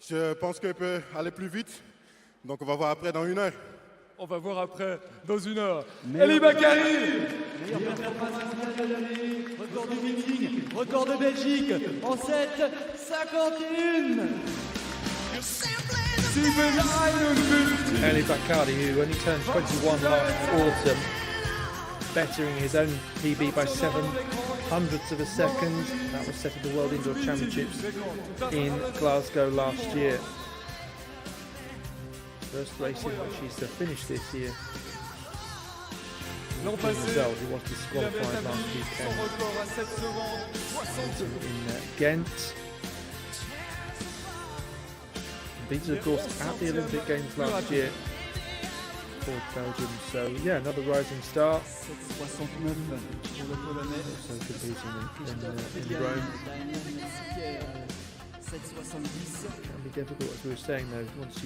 Je pense qu'il peut aller plus vite. Donc, on va voir après dans 1 heure. On va voir après dans 1 heure. Eli Bakkari. Meilleure performance mondiale de l'année. Record du meeting. Record de Belgique en 7:51. Eli Bakkari, who only turned 21 last autumn, bettering his own PB by 7/100ths of a second. That was set at the World Indoor Championships in Glasgow last year. First race in which he's finished this year. L'an As a passé, result, he was il avait disqualified last établi son weekend record à 7 secondes 62. in Ghent. Beat, of course, at the Olympic Games last year for Belgium. So, yeah, another rising star. 7:69 pour le Polonais. So competing in Rome. 7:70. Can be difficult, as we were saying, though. Once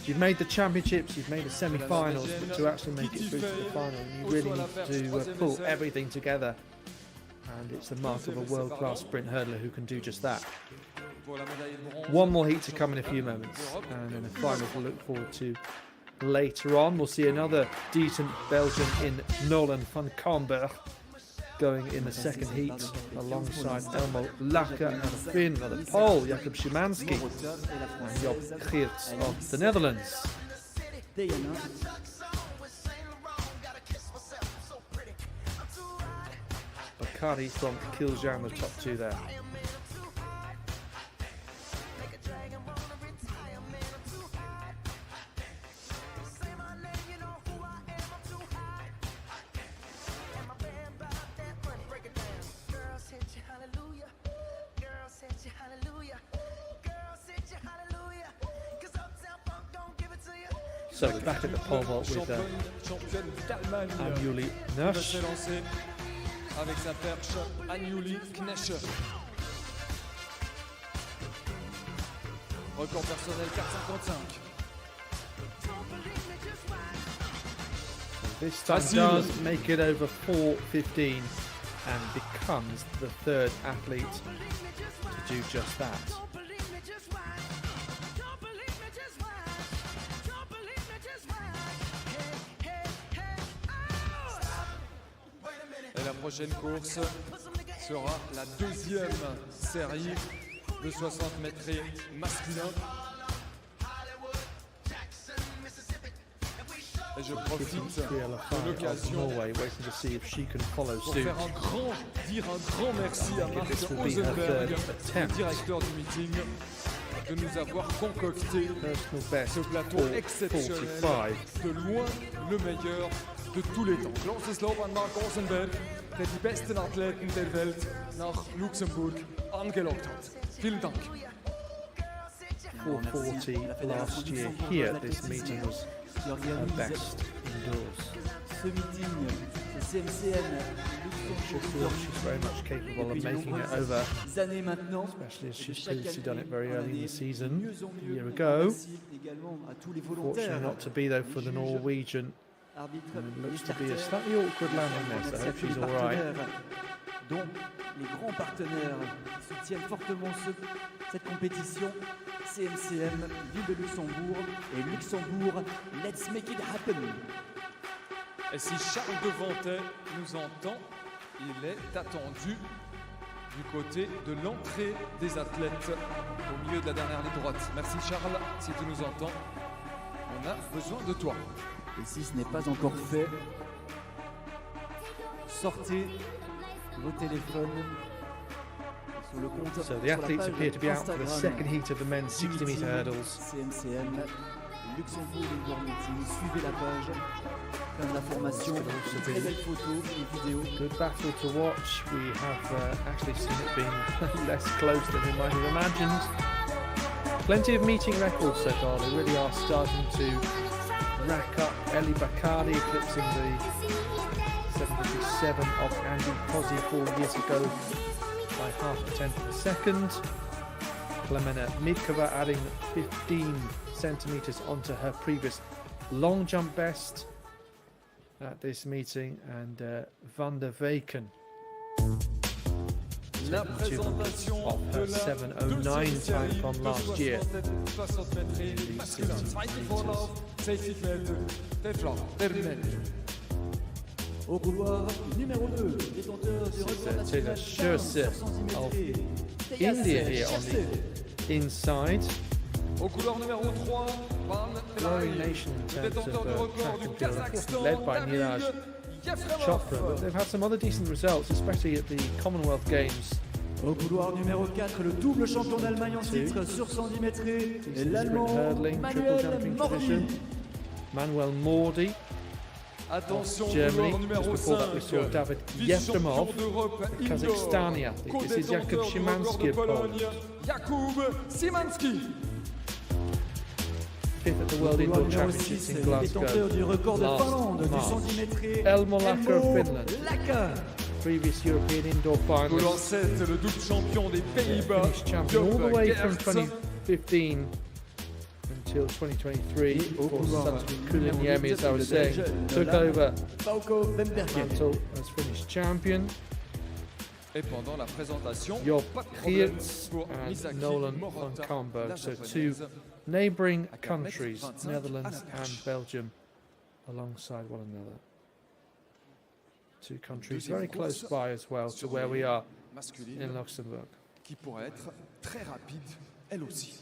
you've made the championships, you've made the semi-finals, but to actually make it through to the final, you really need to pull everything together. And it's the mark of a world-class sprint hurdler who can do just that. One more heat to come in a few moments, and then a final to look forward to later on. We'll see another decent Belgian in Nolan van Kamberg going in the second heat alongside Elmo Lacker and a Finn, the Pole, Jakub Szymanski, and Job Geerts of the Netherlands. Bacardi from Kiljan, the top two there. So we're back at the pole vault with Anjuli Nash. Avec sa perche Anjuli Knesch. Record personnel 4,55. This time does make it over 4:15 and becomes the third athlete to do just that. Et la prochaine course sera la deuxième série de 60 mètres masculin. Et je profite de l'occasion pour faire dire un grand merci à Marc Rosenberg, le directeur du meeting, de nous avoir concocté ce plateau exceptionnel, de loin le meilleur de tous les temps. Großes Lob an Marc Rosenberg, der die besten Athleten der Welt nach Luxemburg angelockt hat. Vielen Dank. 4:40 last year here. This meeting was her best indoors. Ce meeting, ce CMCM, she's very much capable of making it over, années maintenant, especially as she's previously done it very early in the season a year ago. Fortunately not to be though for the Norwegian. It looks to be a slightly awkward landing there, so I hope she's all right. Dont les grands partenaires soutiennent fortement cette compétition. CMCM, Ville de Luxembourg et Luxembourg, let's make it happen. Et si Charles Devantet nous entend, il est attendu du côté de l'entrée des athlètes au milieu de la dernière ligne droite. Merci Charles, si tu nous entends, on a besoin de toi. Et si ce n'est pas encore fait, sortez vos téléphones sur le compte. So the athletes appear to be out for the second heat of the men's 60-meter hurdles. CMCM, Luxembourg Indoor Meeting, suivez la page, plein de la formation, très belles photos et vidéos. Good battle to watch. We have actually seen it being less close than we might have imagined. Plenty of meeting records so far. They really are starting to rack up. Eli Bacardi eclipsing the 77 of Andy Pozzi 4 years ago by half a tenth of a second. Klemena Midkova adding 15 centimeters onto her previous long jump best at this meeting, and Van der Weyken La présentation of her 7:09 time from last year. 60 mètres masculin, zweiter Vorlauf, 60 Meter, der Flach, der Männer. Au couloir numéro 2, détenteur du record national sur 110 mètres. India here on the inside. Au couloir numéro 3, Growing nation in terms of track and field, of course, led by Niraj Chopra, but they've had some other decent results, especially at the Commonwealth Games. Au couloir numéro 4, le double champion d'Allemagne en titre sur 110 mètres, l'Allemand Manuel Mordi. Attention, Germany. couloir numéro Just before that we 5, saw David Yefremov, the Kazakhstani athlete. This is Jakub Szymanski of Poland. Jakub Szymanski. Fifth at the World Indoor Championships in Glasgow last March. Elmo Lacker of Finland, previous European indoor Couloir finalist. 7, le double champion des Pays-Bas, Finnish champion all the way from Geerts. 2015 until 2023. Of course, subsequent Kuliniemi, as I was saying, took over the mantle as Finnish champion. Et pendant la présentation, Job pas de problème Geerts pour and Misaki Nolan Morata, van Kamberg, so la two japonaise. neighbouring countries, Netherlands and Belgium, alongside one another. Two countries very close by as well to where we are in Luxembourg. Qui pourrait être très rapide, elle aussi.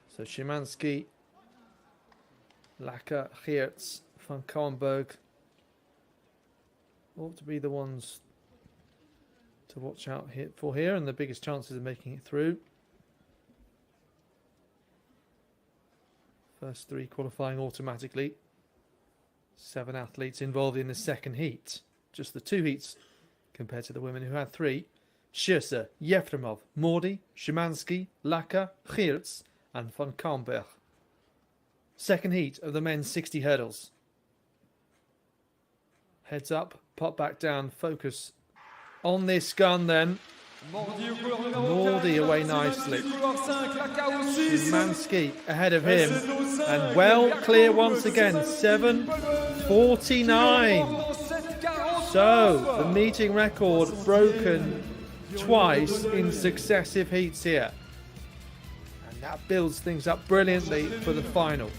So Szymanski, Lacker, Geerts, Van Kalenberg ought to be the ones to watch out for here, and the biggest chances of making it through. First three qualifying automatically. 7 athletes involved in the second heat. Just the 2 heats compared to the women who had 3. Schürze, Yefremov, Mordi, Szymanski, Lacker, Geerts and Van Kalenberg. Second heat of the men's 60 hurdles. Heads up, pop back down, focus on this gun then. Mordi away nicely. Szymanski ahead of him. And well clear once again. 7:49. So the meeting record broken twice in successive heats here. And that builds things up brilliantly for the final.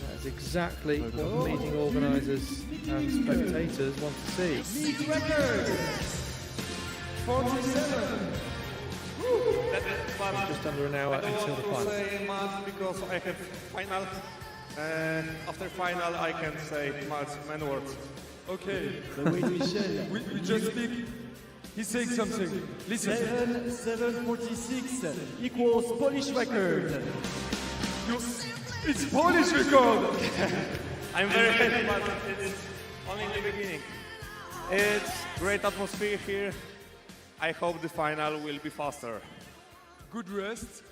That's exactly what the meeting organisers and spectators want to see. Just under an hour until the final. Because I have final. After final, I can say many words. Okay. we just speak. He's saying something. Listen. 7:46 equals Polish record. It's Polish record. I'm very happy, but it's only the beginning. It's great atmosphere here. I hope the final will be faster. Good rest.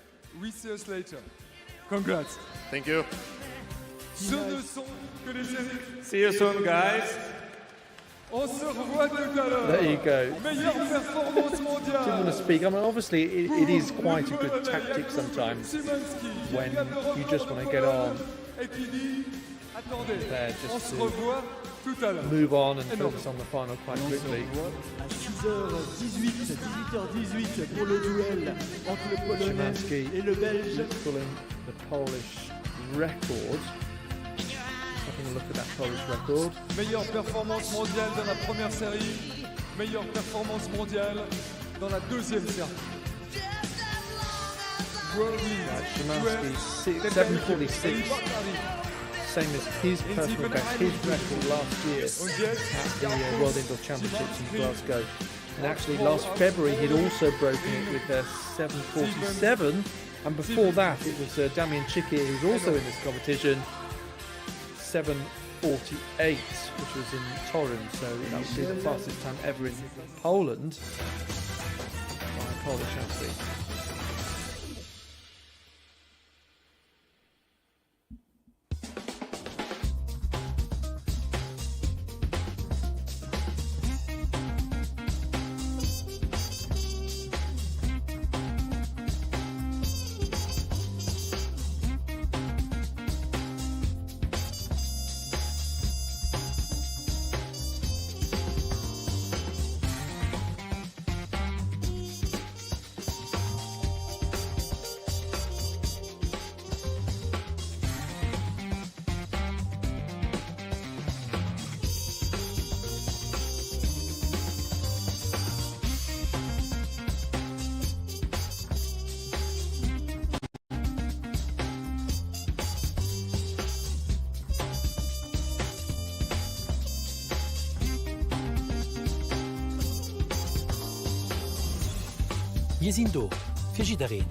We see us later. Congrats. Thank you. Ce ne sont que les amis. See you soon, guys. On se revoit tout à l'heure. There you go. Meilleure performance mondiale. Didn't want to speak. I mean, obviously, it is quite a good tactic sometimes when you just want to get on there, just to move on and focus on the final quite quickly. À 6h18, 18h18 pour le duel entre le Polonais et le Belge. Equaling the Polish record. Having a look at that Polish record. Meilleure performance mondiale dans la première série. Meilleure performance mondiale dans la deuxième série. Szymanski 7:46. Same as his personal best, his record last year at the World Indoor Championships in Glasgow. And actually last February he'd also broken it with 7:47. And before that it was Damian Chiki, who's also in this competition, 7:48, which was in Torun. So that would be the fastest time ever in Poland by a Polish athlete. Wir sind da, für Sie reden.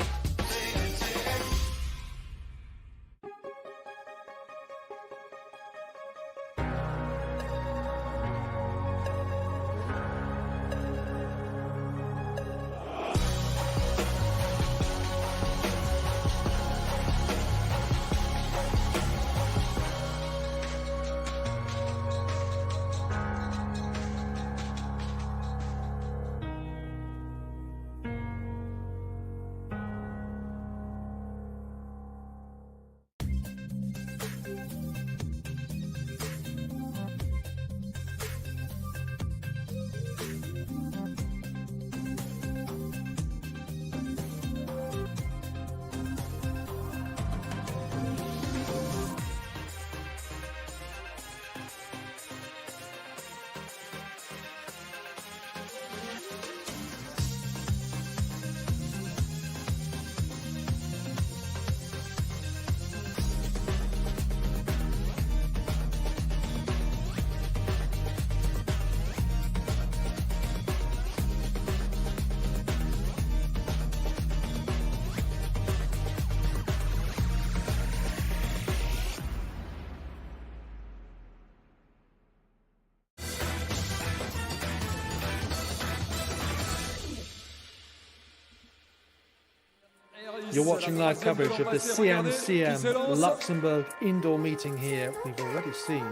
You're watching live coverage of the CMCM Luxembourg indoor meeting here. We've already seen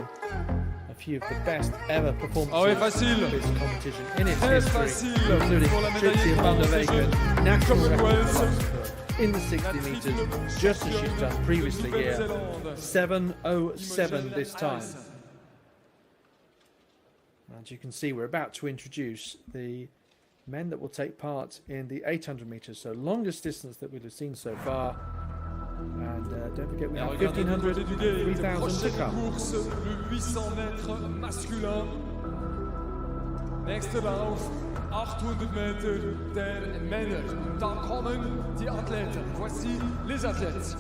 a few of the best ever performances of this competition in its history, including Trixie van der Weken, national record in the 60 metres, just as she's done previously here. 7:07 this time. And you can see we're about to introduce the men that will take part in the 800 metres, so longest distance that we've seen so far. And don't forget we have 1500, 3000 to come. Course, le 800 mètres masculin. Nächste Lauf, 800 Meter der Männer. Da kommen die Athleten. Voici les athlètes.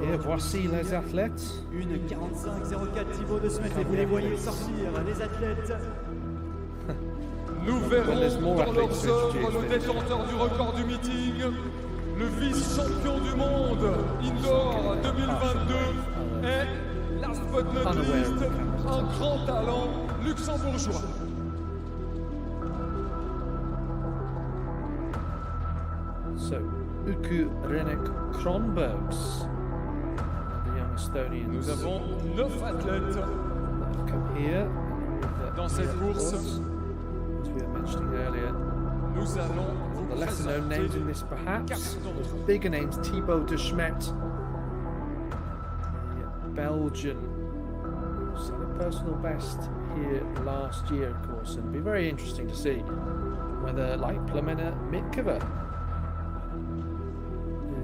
Et voici les athlètes. Une 45-04 Thibaut de Smet, et vous les voyez sortir, les athlètes. Nous verrons dans leurs œuvres le détenteur du record du meeting, le vice-champion du monde indoor 2022 et, last but not least, un grand talent luxembourgeois. So, Uku Renek Kronbergs, the young Estonians. Nous avons 9 athlètes come here dans cette course. As we were mentioning earlier. Nous allons vous the lesser known names in this perhaps. The bigger names, Thibaut de Smet, the Belgian, who set a personal best here last year, of course, and it'd be very interesting to see whether, like Plamena Mitkova,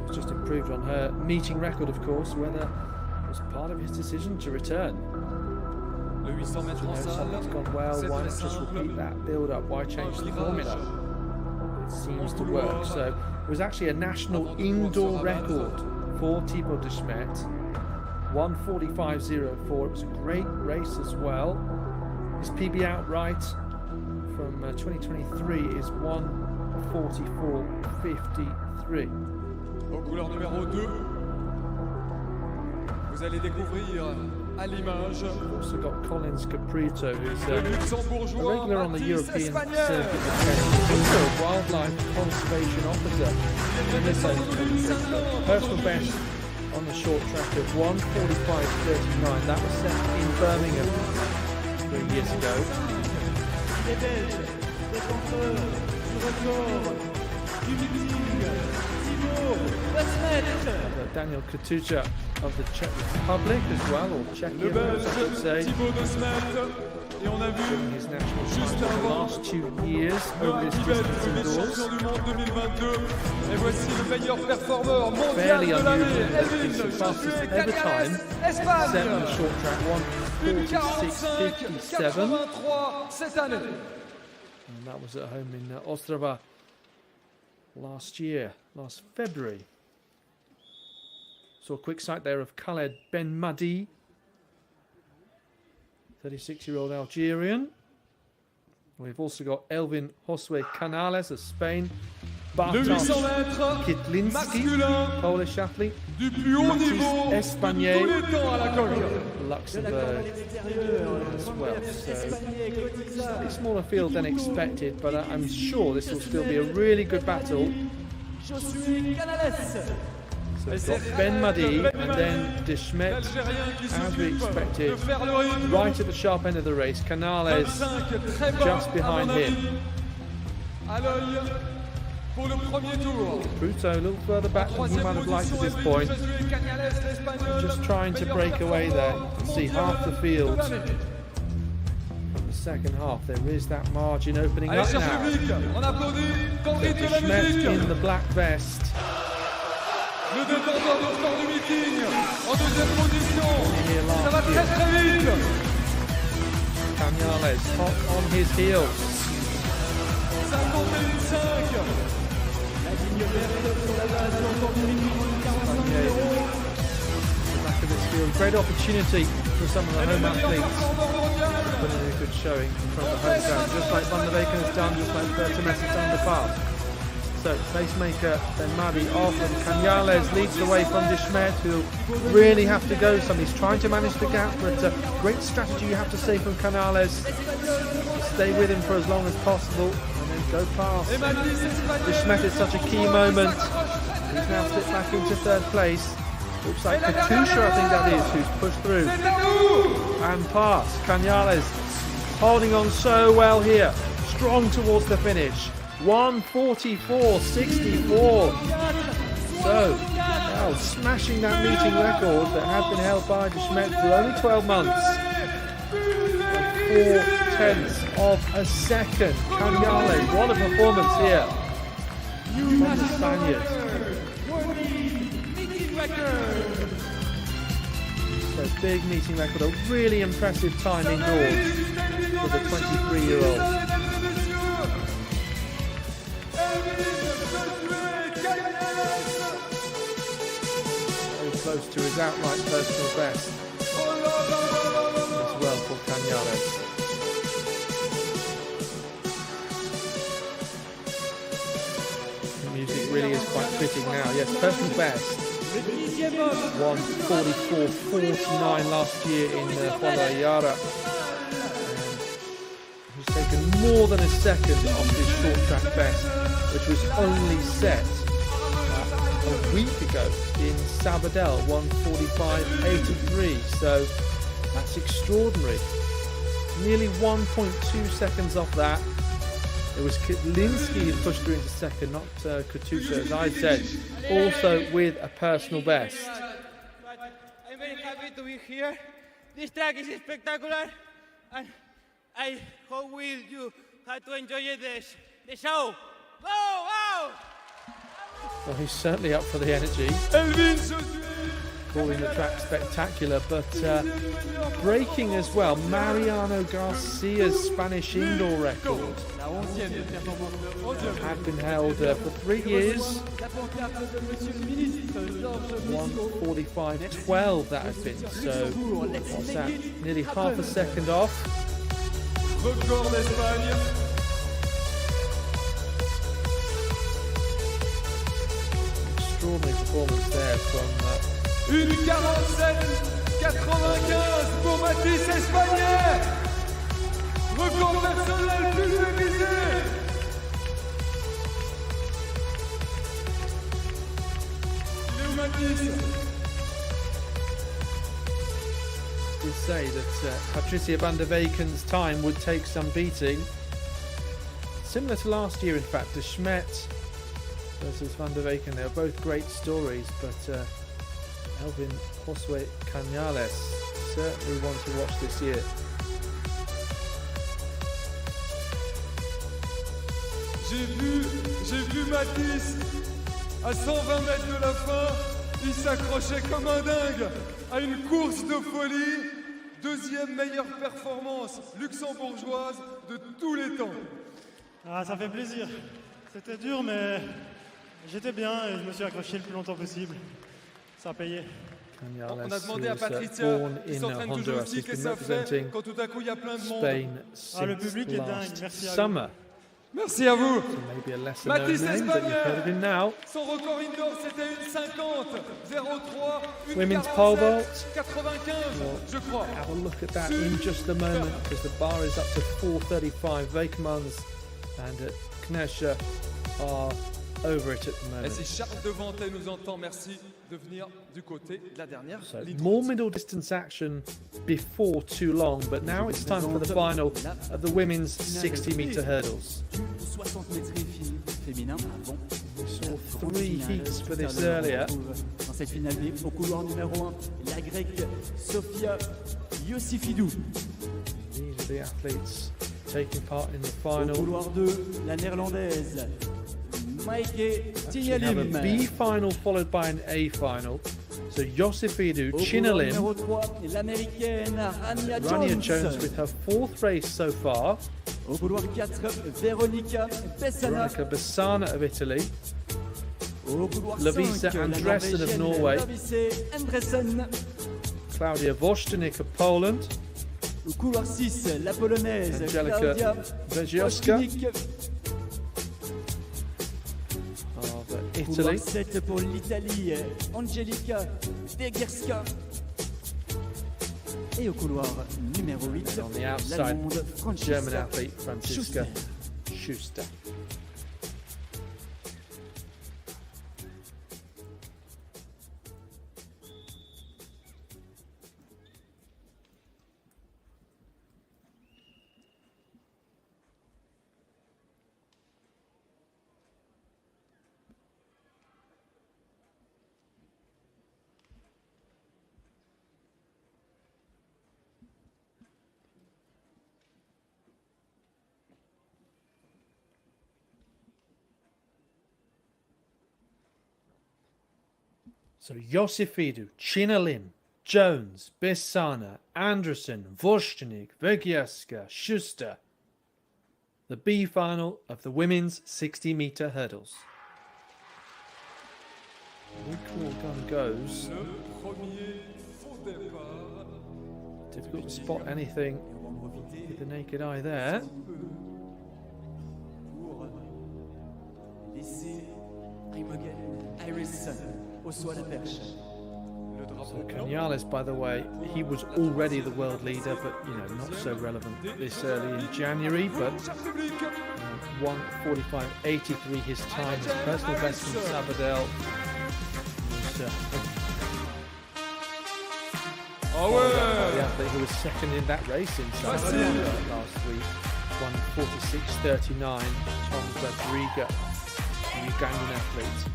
who's just improved on her meeting record, of course, whether it was part of his decision to return. Le 800 mètres en salle, something's gone well, why not just repeat that build-up, why change the formula? It seems to work. So it was actually a national indoor record for Thibaut de Smet, 1:45.04. It was a great race as well. His PB outright from 2023 is 1:44.53. Au couleur numéro 2, vous allez découvrir à l'image. We've also got Collins Caprito, who's a luxembourgeois regular on the European espagnol. circuit. He's also a wildlife conservation officer in this personal best on the short track of 1:45.39. That was set in Birmingham 3 years ago. Les Belges, défenseurs du record du meeting, Thibaut de Smet. Daniel Katucha of the Czech Republic as well, or Czechia, as I should say. Thibaut de Smet, et on a vu His national juste title the avant last 2 years over this distance indoors. champion du monde 2022. Et voici le meilleur performeur mondial Fairly de l'année, unusual that Elvin it's the fastest ever time set on the short track, 1:46.57. 83 cette année. And that was at home in Ostrava last year, last February. So a quick sight there of Khaled Ben Madi, 36-year-old Algerian. We've also got Elvin Josue Canales of Spain, Le Bartosz 800 mètres Kitlinski, masculin Polish athlete, du plus haut Mathis niveau de Espagnier, tous les temps à la coque. Luxembourg as well. So a smaller field than expected, but I'm sure this will still be a really good battle. Josué Canales. So we've got Ben Madi and then De Smet, as we expected, right at the sharp end of the race. Canales just behind him. À l'œil pour le premier tour. Pruto a little further back than he might have liked at this point. Just trying to break away there. You can see half the field. In the second half, there is that margin opening up Allez, cher now. public, on applaudit dans le rythme de la Schmet musique. in the black vest. Le détenteur du record du meeting en deuxième position. Here Ça va last très year. très vite. Canales hot on his heels. 51,5. La ligne verte sur la base du record du meeting, 45 euros. Back of this field, great opportunity for some of the home athletes. Putting in a good showing in front of the home ground, just like Van der Weken has done, just like Bertemes has done in the past. So pacemaker Ben Madi off, and Canales leads the way from De Smet, who really have to go some. He's trying to manage the gap, but great strategy you have to say from Canales. Stay with him for as long as possible, and then go past. De Smet is such a key moment. He's now slipped back into third place. Looks like Katusha, I think that is, who's pushed through and past. Canales holding on so well here. Strong towards the finish. 1:44.64. So, well, smashing that meeting record that had been held by De Smet for only 12 months. 4/10 of a second. Canales, what a performance here from the Spaniard. So big meeting record, a really impressive time indoors for the 23-year-old. Very close to his outright personal best as well for Canales. The music really is quite fitting now. Yes, personal best. 1:44.49 last year in Guadalajara. He's taken more than a second off his short track best, which was only set a week ago in Sabadell, 1:45.83. So that's extraordinary. Nearly 1.2 seconds off that. It was Linsky who pushed through into second, not Katusha, as I said, also with a personal best. I'm very happy to be here. This track is spectacular, and I hope you have to enjoy the show. Go, wow! Well, he's certainly up for the energy. Calling the track spectacular, but breaking as well Mariano Garcia's Spanish indoor record. Had been held for 3 years. 1:45.12 that had been. So what's that? Nearly half a second off. Extraordinary performance there from. Une 47,95 pour Mathis Espagnet. Record personnel pulvérisé. Il est où Mathis? Did say that Patricia van der Weken's time would take some beating. Similar to last year, in fact, De Smet versus van der Weken. They are both great stories, but Elvin Josue Canales certainly one to watch this year. J'ai vu Mathis à 120 mètres de la fin, il s'accrochait comme un dingue à une course de folie. Deuxième meilleure performance luxembourgeoise de tous les temps. Ah, ça fait plaisir. C'était dur, mais j'étais bien et je me suis accroché le plus longtemps possible. Ça a payé. On a demandé à Patricia qui s'entraîne toujours aussi qu'est-ce que ça fait quand tout à coup il y a plein de monde. Ah, le public est dingue. Merci à vous. Merci à vous. Mathis Espagnet, son record indoor c'était une 50, 03, une Women's pole vault. 95, je crois. Have a look at that in just a moment because the bar is up to 4:35. Weikmans and Knesha are over it at the moment. Et si Charles Devantet nous entend, merci de venir du côté de la dernière ligne. More middle distance action before too long, but now it's time for the final of the women's 60-meter hurdles. 60 mètres féminin avant. We saw 3 heats for this earlier. Dans cette finale B, au couloir numéro 1, la grecque Sofia Iosifidou. These are the athletes taking part in the final. Au couloir 2, la néerlandaise Maike Tinyalim. We have a B final followed by an A final. So Iosifidou, Chinalim, Rania Jones with her 4th race so far. Au couloir 4, Veronica Bessana of Italy. Lovisa Andresen of Norway. Claudia Voszczyk of Poland. Au couloir 6, la polonaise Angelika Wejcicka of Italy. Couloir 7 pour l'Italie, Angelika Wejcicka. Et au couloir numéro 8, on the outside, German athlete Franziska Schuster. So Josefidou, Chinalim, Jones, Bissana, Anderson, Vorstenig, Vergieska, Schuster. The B final of the women's 60-meter hurdles. Recall gun goes. Difficult to spot anything with the naked eye there. So Canales, by the way, he was already the world leader, but not so relevant this early in January. But 1:45.83 his time, his personal best from Sabadell. The athlete who was second in that race in Sabadell last week, 1:46.39. Tom Rodriguez, the Ugandan athlete.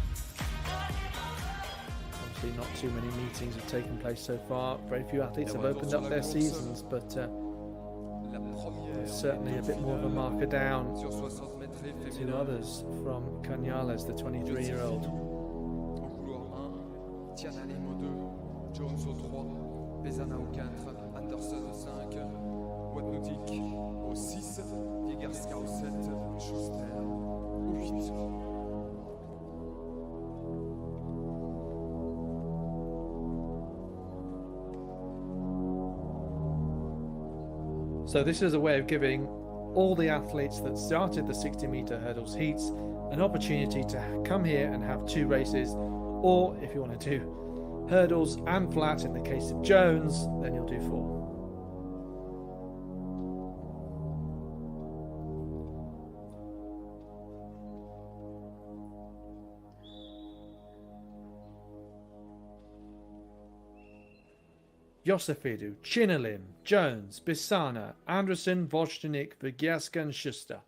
Not too many meetings have taken place so far. Very few athletes have opened up their seasons, but certainly a bit more of a marker down to others from Canales, the 23-year-old. Jones au 3, Bezana au 4, Anderson au 5, Watnotik au 6, Diegerska au 7, Schuster au 8. So this is a way of giving all the athletes that started the 60-meter hurdles heats an opportunity to come here and have 2 races, or if you want to do hurdles and flat in the case of Jones, then you'll do 4. Josefidou, Chinalim, Jones, Bissana, Anderson, Vorstenig, Vergieska and Schuster.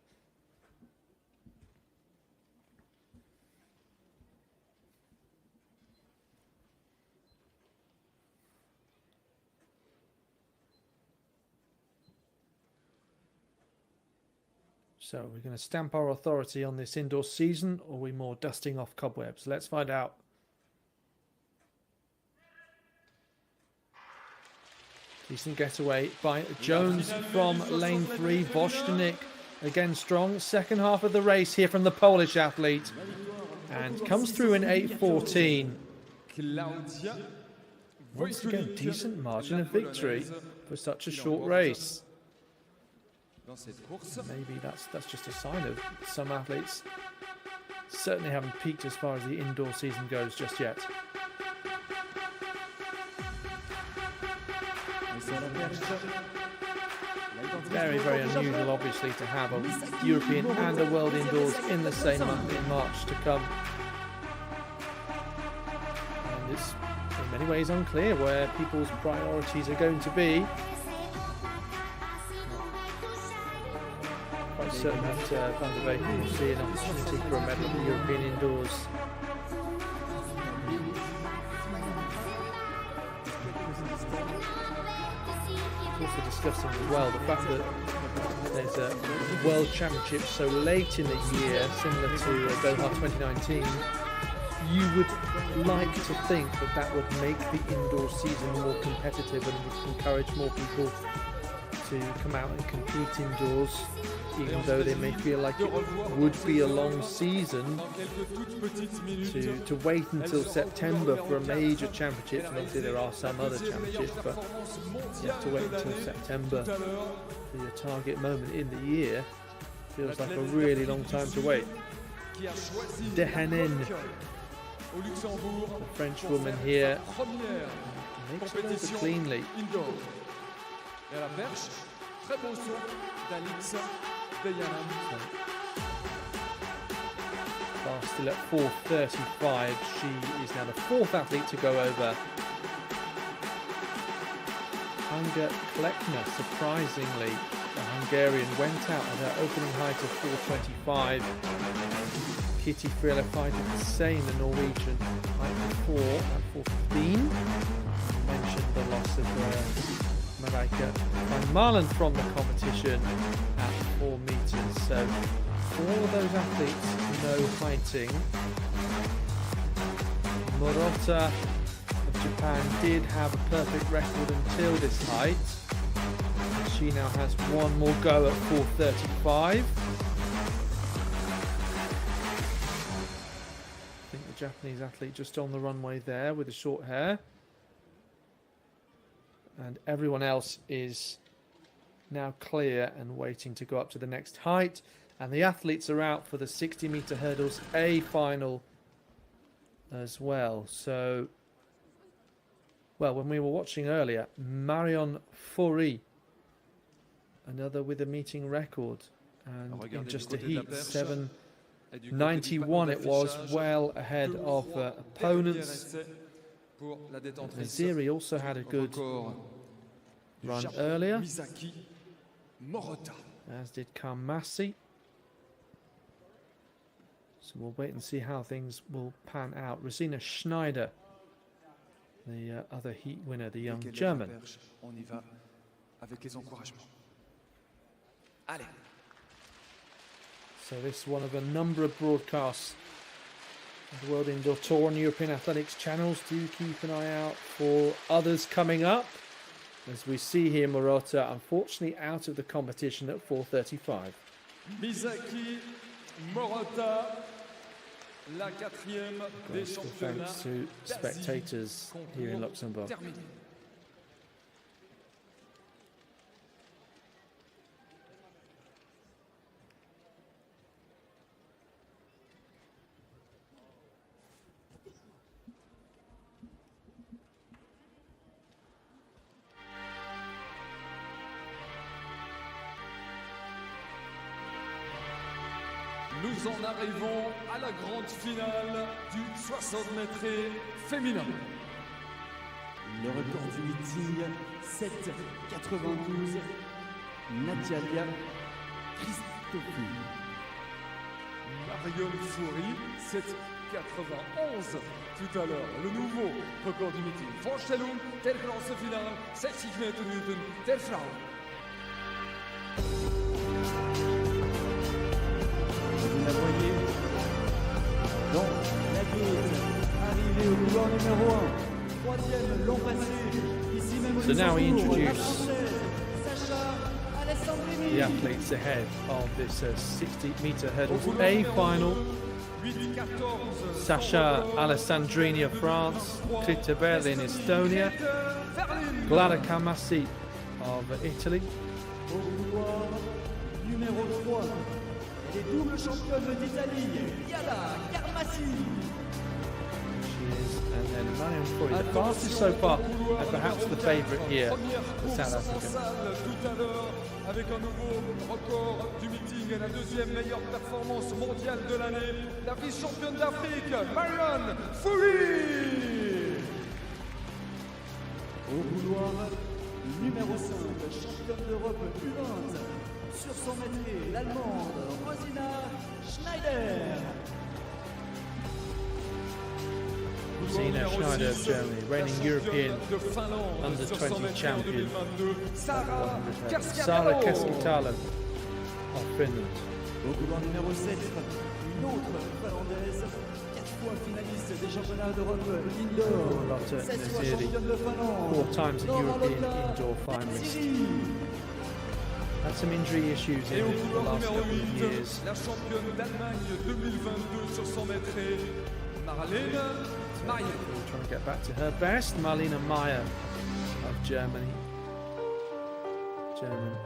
So we're going to stamp our authority on this indoor season, or are we more dusting off cobwebs? Let's find out. Decent getaway by Jones from lane 3. Vorstenig again strong. Second half of the race here from the Polish athlete. And comes through in 8:14. Once again, decent margin of victory for such a short race. Maybe that's just a sign of some athletes certainly haven't peaked as far as the indoor season goes just yet. Very, very unusual, obviously, to have a European and a World Indoors in the same month in March to come. And it's in many ways unclear where people's priorities are going to be. Quite certain that Van der Weyden will see an opportunity for a medal at the European Indoors. Also discussing as well the fact that there's a World Championship so late in the year, similar to Doha 2019. You would like to think that that would make the indoor season more competitive and would encourage more people to come out and compete indoors, even though they may feel like it would be a long season to wait until September for a major championship. And obviously there are some other championships, but you have to wait until September for your target moment in the year. Feels like a really long time to wait. Dehanen, the French woman here, makes it over cleanly. Et à la perche, très beau saut d'Alix Deyanan. Fast still at 4:35. She is now the 4th athlete to go over. Hanga Klekner, surprisingly, the Hungarian, went out at her opening height of 4:25. Kitty Frillefeit did the same, the Norwegian, height of 4 at 4:15. Mentioned the loss of Marijke van Malen from the competition at 4 meters. So all of those athletes know heighting. Morota of Japan did have a perfect record until this height. She now has one more go at 4:35. I think the Japanese athlete just on the runway there with the short hair. And everyone else is now clear and waiting to go up to the next height. And the athletes are out for the 60-meter hurdles A final as well. So, well, when we were watching earlier, Marion Faury, another with a meeting record, and in just a heat, 7:91 it was, well ahead of opponents. Ziri also had a good run earlier, as did Kamasi. So we'll wait and see how things will pan out. Rosina Schneider, the other heat winner, the young German. On y va avec les encouragements. Allez. So this is one of a number of broadcasts of the World Indoor Tour on European Athletics channels. Do keep an eye out for others coming up. As we see here, Morota unfortunately out of the competition at 4:35. Misaki Morota, la quatrième des championnats. Thanks to spectators here in Luxembourg. Nous en arrivons à la grande finale du 60 mètres féminin. Le record du meeting, 7,92. Natalia Christofi. Marion Faury, 7,91 tout à l'heure. Le nouveau record du meeting. Vorstellung der großen Finale, 60 Meter Hürden der Frauen. Vous la voyez dans la gate, arrivée au couloir numéro 1, troisième long passé, ici même au So now we Luxembourg, la introduce Française, Sacha Alessandrini. the athletes ahead of this 60-meter hurdles A final. Sasha Alessandrini of France, Krita Berlin, Estonia, Glada Kamasi of Italy. Au couloir numéro 3, les doubles championnes d'Italie, Yada Karmasi. And then Marion Faury, the fastest so far, and perhaps the favourite here, the South African. Tout à l'heure, avec un nouveau record du meeting et la deuxième meilleure performance mondiale de l'année, la vice-championne d'Afrique, Marion Faury. Au couloir numéro 5, championne d'Europe U20, sur 100 mètres, l'Allemande Rosina Schneider. Rosina Schneider of Germany, reigning European under-20 champion. Sarah Keskitalo of Finland. Au couloir numéro 7, une autre finlandaise, 4 fois finaliste des championnats d'Europe indoor, 16 fois championne de Finlande, 4 times a European indoor finalist. Had some injury issues in the last couple of years. La championne d'Allemagne 2022 sur 100 mètres, Marlene Mayer. Trying to get back to her best. Marlene Mayer of Germany. German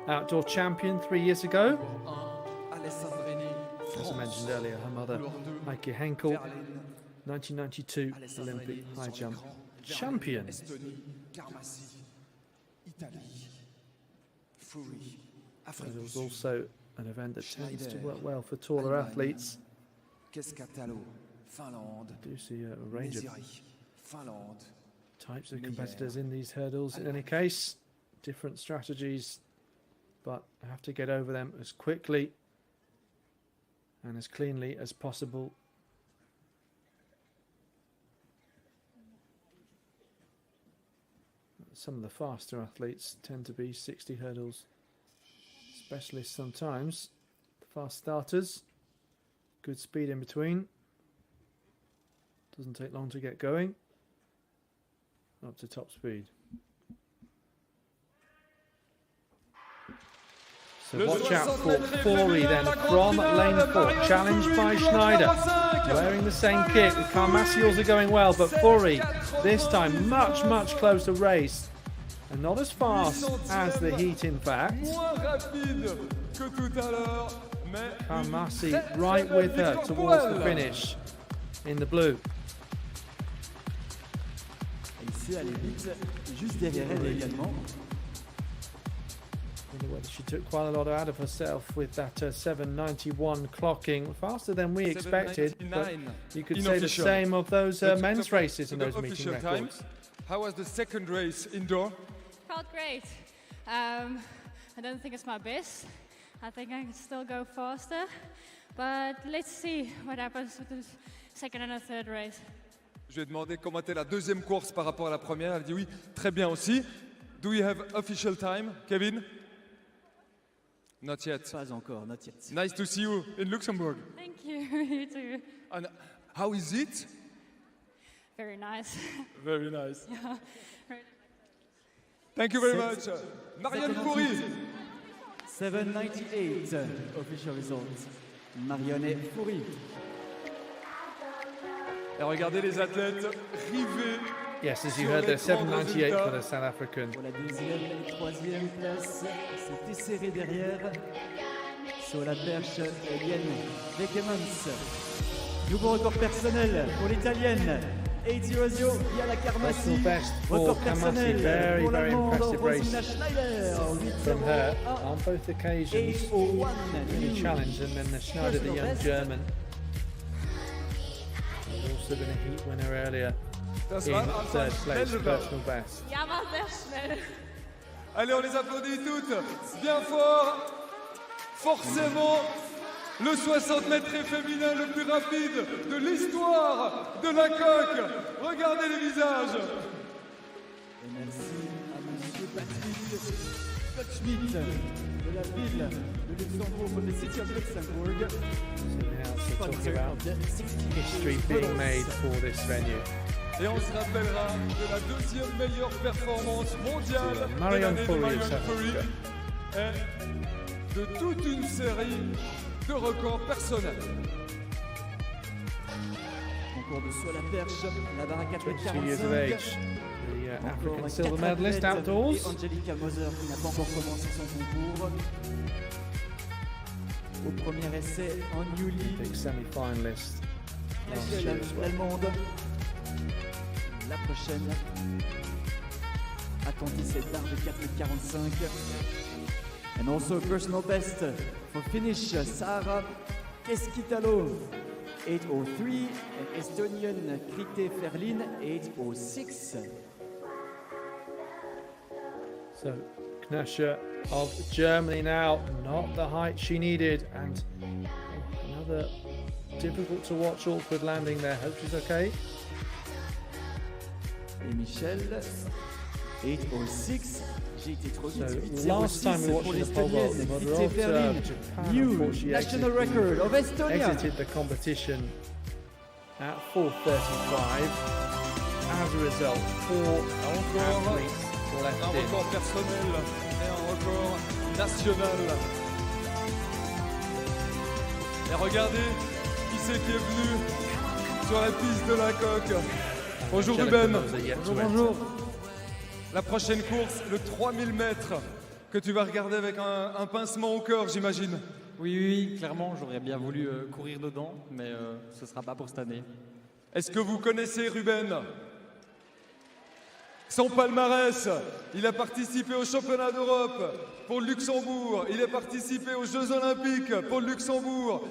outdoor champion 3 years ago. As I mentioned earlier, her mother, Heike Henkel, 1992 Olympic high jump champion. There was also an event that tends to work well for taller athletes. I do see a range of types of competitors in these hurdles. In any case, different strategies, but I have to get over them as quickly and as cleanly as possible. Some of the faster athletes tend to be 60 hurdles specialists sometimes. The fast starters, good speed in between. Doesn't take long to get going. Up to top speed. So watch out for Foury then from lane 4, challenged by Schneider, wearing the same kit. The Carmassials are going well, but Foury this time much closer race, and not as fast as the heat in fact. Carmassi right with her towards the finish in the blue. Elle sait aller vite, juste derrière elle également. She took quite a lot out of herself with that 7:91 clocking, faster than we expected. But you could say the same of those men's races and those meeting records. How was the second race indoor? Felt great. I don't think it's my best. I think I can still go faster. But let's see what happens with the second and the third race. Je lui ai demandé comment était la deuxième course par rapport à la première. Elle dit oui, très bien aussi. Do you have official time, Kevin? Not yet. Pas encore, not yet. Nice to see you in Luxembourg. Thank you. You too. And how is it? Very nice. Very nice. Yeah. Thank you very much. Marianne Foury. 7:98 official results. Marianne Foury. Et regardez les athlètes rivés. Yes, as you heard, they're 7:98 for the South African. Pour la deuxième et troisième place, c'était serré derrière. Sur la perche, Eliane Beckemans. Nouveau record personnel pour l'Italienne. 8:00 via la Carmassi. Record personnel pour l'Allemande Rosina Schneider. From her on both occasions. Really challenge, and then the Schneider, the young German. Also been a heat winner earlier. In third place, personal best. Ja, war sehr schnell. Allez, on les applaudit toutes bien fort. Forcément, le 60 mètres féminin le plus rapide de l'histoire de la coque. Regardez les visages. Et merci à monsieur Patrick Gottschmidt de la ville de Luxembourg, from the city of Luxembourg. So talking about history being made for this venue. Et on se rappellera de la deuxième meilleure performance mondiale de l'année de Marianne Foury et de toute une série de records personnels. Concours de saut à la perche, la barre à 22 years of 4,45 age, the African silver medalist outdoors. Et Angelica Moser qui n'a pas encore commencé son concours. Au premier essai en Newly. Big semi-finalist last year as well. Allemande. La prochaine. Attendez cette barre de 4,45 m. And also personal best for Finnish Saara Keskitalo 8:03 and Estonian Krite Ferlin 8:06. So Knasha of Germany now, not the height she needed, and another difficult to watch, awkward landing there. Hope she's okay. Et Michel 8:06. J'ai été trop vite. So last time we watched the pole vault, the mother of Japan, new unfortunately national record of Estonia. exited the competition at 4:35. As a result, 4 athletes left Un in. record personnel et un record national. Et regardez qui c'est qui est venu sur la piste de la coque. Bonjour Ruben. Bonjour. La prochaine course, le 3000 mètres, que tu vas regarder avec un pincement au cœur, j'imagine. Oui, clairement, j'aurais bien voulu courir dedans, mais ce ne sera pas pour cette année. Est-ce que vous connaissez Ruben? Son palmarès, il a participé aux championnats d'Europe pour le Luxembourg, il a participé aux Jeux Olympiques pour le Luxembourg.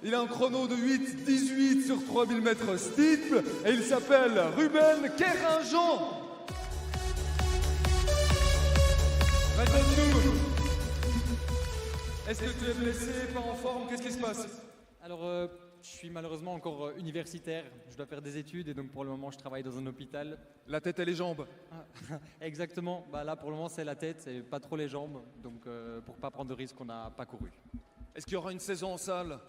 Il a un chrono de 8:18 sur 3000 mètres steeple et il s'appelle Ruben Kerinjan. Raconte-nous. Est-ce que tu es blessé, pas en forme? Qu'est-ce qui se passe? Alors, je suis malheureusement encore universitaire. Je dois faire des études et donc pour le moment, je travaille dans un hôpital. La tête et les jambes. Exactement. Bah, là, pour le moment, c'est la tête et pas trop les jambes. Donc, pour pas prendre de risques, on n'a pas couru. Est-ce qu'il y aura une saison en salle?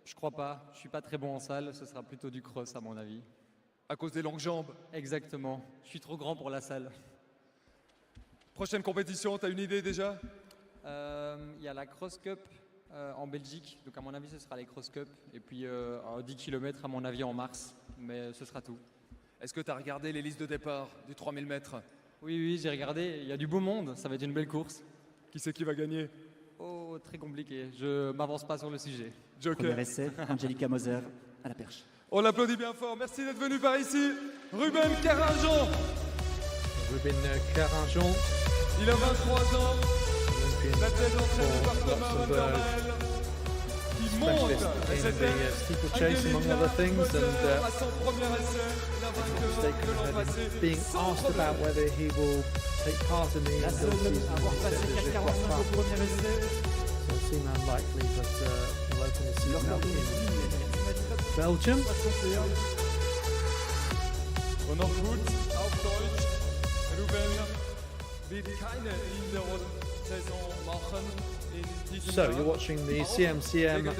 Je crois pas. Je suis pas très bon en salle. Ce sera plutôt du cross à mon avis. À cause des longues jambes. Exactement. Je suis trop grand pour la salle. Prochaine compétition, t'as une idée déjà? Il y a la Cross Cup en Belgique. Donc à mon avis, ce sera les Cross Cup. Et puis 10 km à mon avis en mars. Mais ce sera tout. Est-ce que tu as regardé les listes de départ du 3000 mètres? Oui, j'ai regardé. Il y a du beau monde. Ça va être une belle course. Qui c'est qui va gagner? Oh, très compliqué. Je m'avance pas sur le sujet. Joker. Premier essai, Angelica Moser à la perche. On l'applaudit bien fort. Merci d'être venu par ici. Ruben Carinjon. Ruben Carinjon. Il a 23 ans. L'athlète entraîné par Thomas Vandermel. Qui monte à cette steeplechase, among other things, à son premier essai. La vainqueur de l'an passé. Being asked about whether he will take part in the La seule avoir passé 4,45 au premier essai. So it seems unlikely, but we'll open the season up in Belgium. Und noch gut auf Deutsch. Ruben wird keine Indoor-Saison machen. So you're watching the CMCM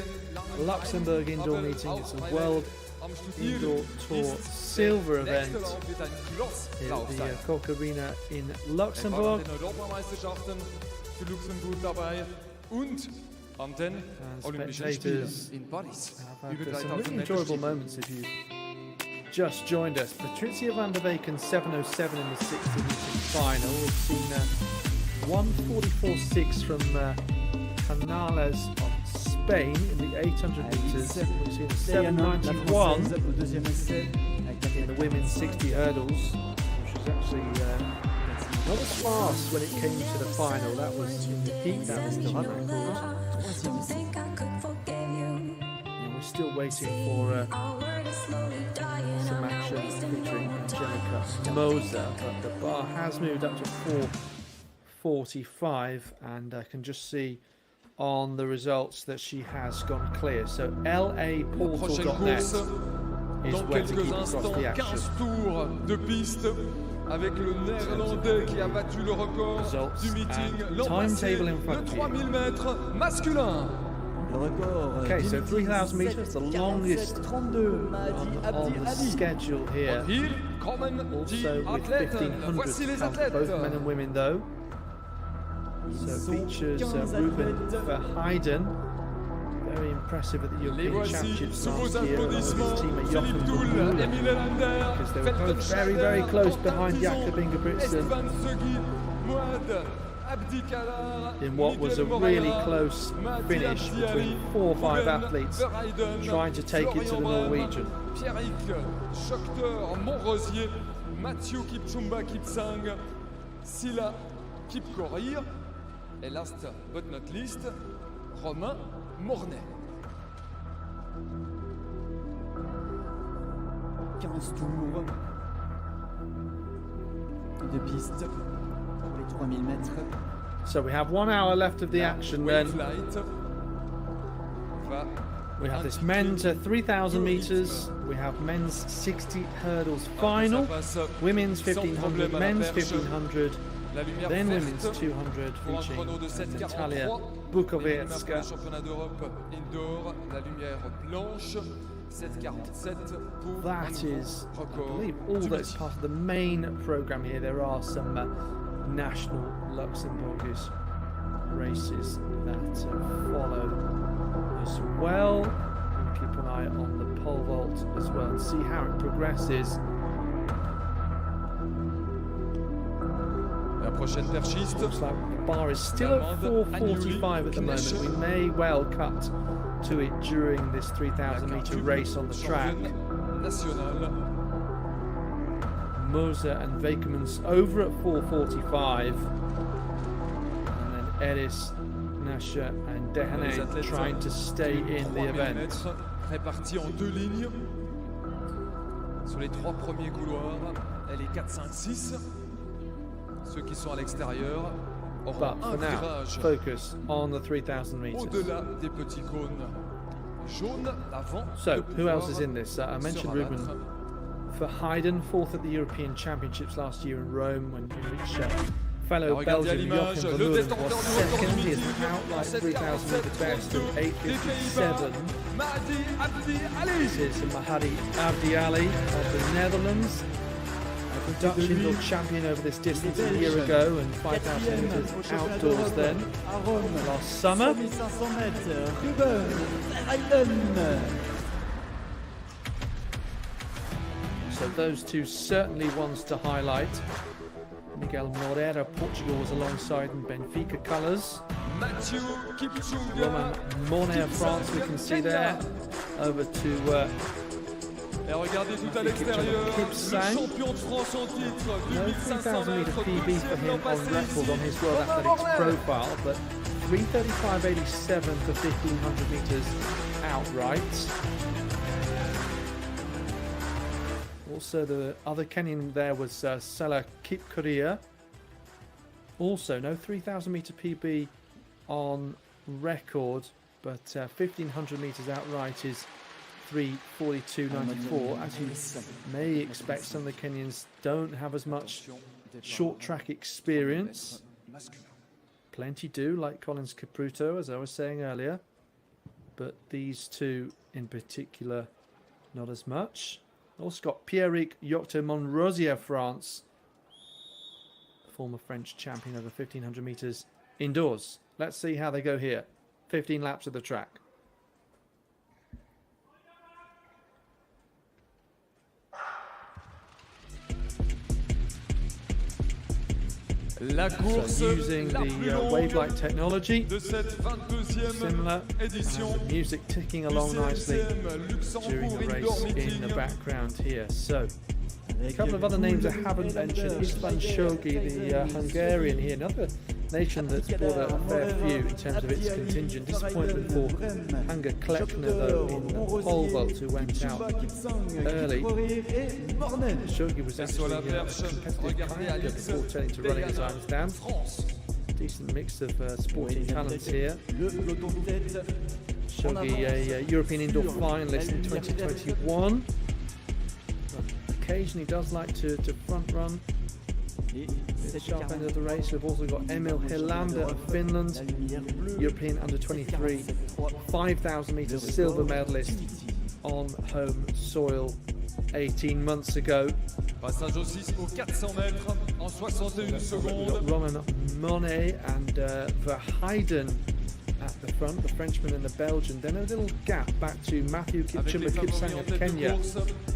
Luxembourg indoor meeting. It's a World Indoor Tour Silver event at the Koch Arena in Luxembourg. Für Luxemburg dabei und an den Olympischen Spielen in Paris. Über some really enjoyable moments if you just joined us. Patricia van der Weyken 7:07 in the 60-meter final. We've seen 1:44.6 from Canales of Spain in the 800 meters. We've seen a 7:91 in the women's 60 hurdles, which was actually not as fast when it came to the final. That was in the heat, that was the 100 record. And we're still waiting for some action featuring Angelica Moser, but the bar has moved up to 4:45, and I can just see on the results that she has gone clear. So laportal.net is dans where to quelques keep across instants, the action. 15 tours de piste avec le néerlandais qui a battu le record du meeting l'an passé, le 3000 mètres masculin. Okay, so 3,000 meters, the longest on the schedule here. Also with 1,500 both men and women though. So features Ruben Verheiden, very impressive at the European Championships last year with his teammate Jochen Vermeulen, because they were both very, very close behind Jakob Ingebrigtsen in what was a really close finish between 4 or 5 athletes trying to take it to the Norwegian. Pierrick Schochter, Montrosier, Mathieu Kipchumba Kipsang, Sila Kipkorir, et last but not least, Romain Mornay. 15 tours de piste pour les 3000 mètres. So we have 1 hour left of the action then. We have this men's 3,000 meters, we have men's 60 hurdles final, women's 1,500, men's 1,500, then women's 200 featuring Natalia Bukowiecka. Championnat d'Europe indoor, la lumière blanche, 7:47 pour That is, I believe, all that's part of the main programme here. There are some national Luxembourgish races that follow as well. We'll keep an eye on the pole vault as well and see how it progresses. La prochaine perchiste. Looks like the bar is still at 4:45 at the moment. We may well cut to it during this 3,000 meter race on the track. National. Moser and Wekemans over at 4:45, and then Ellis, Nasha and Dehaene trying to stay in the event. Répartis en 2 lignes. Sur les 3 premiers couloirs, elle est 4, 5, 6. Ceux qui sont à l'extérieur auront But un for now, virage focus on the 3,000 meters. au-delà des petits cônes jaunes d'avant. So, who else is in this? I mentioned Ruben Verheiden, 4th at the European Championships last year in Rome when he reached fellow Regardez à Belgian l'image, Joachim le Vermeulen détenteur was du record second. du He is meeting outright en 3,000 meter 7,47 best of des Pays-Bas, 8:57. Mahdi Abdi Ali. This is Mahdi Abdi Ali of the Netherlands, a Dutch indoor champion over this distance a year ago and 5,000 meters outdoors then last summer. 1500 mètres, Ruben Verheyden. So those two certainly ones to highlight. Miguel Moreira, Portugal, was alongside in Benfica colours. Romain Monet of France, we can see there. Over to Et regardez tout à l'extérieur, le champion de France en titre du no 1500 3,000 meter mètres, PB for him on record on his World Athletics profile, but 3:35.87 for 1500 meters outright. Also, the other Kenyan there was Salah Kipkorir. Also, no 3,000 meter PB on record, but 1500 meters outright is 3:42.94. As you may expect, some of the Kenyans don't have as much short track experience. Plenty do, like Collins Kipruto, as I was saying earlier, but these two in particular, not as much. Also got Pierrick Yocto-Monrosier, France, former French champion over 1500 meters indoors. Let's see how they go here. 15 laps of the track. La course so using the wave-like technology, de cette 22e similar, édition and the music ticking along nicely during the race in the background here. So a couple of other names I haven't mentioned. Istvan Shogi, the Hungarian here, another nation that's brought a fair few in terms of its contingent. Disappointment for Hanga Klekner though in pole vault, who went out early. Shogi was actually a competitive kayaker before turning to running, as I understand. Decent mix of sporting talents here. Shogi, a European indoor finalist in 2021. Occasionally does like to front run at the sharp end of the race. We've also got Emil Helander of Finland, European under 23, 5,000 meters silver medalist on home soil 18 months ago. Passage aussi aux 400 mètres en 61 secondes. We've got Romain Monet and Verheyden at the front, the Frenchman and the Belgian. Then a little gap back to Matthew Kipchumba Kipsang of Kenya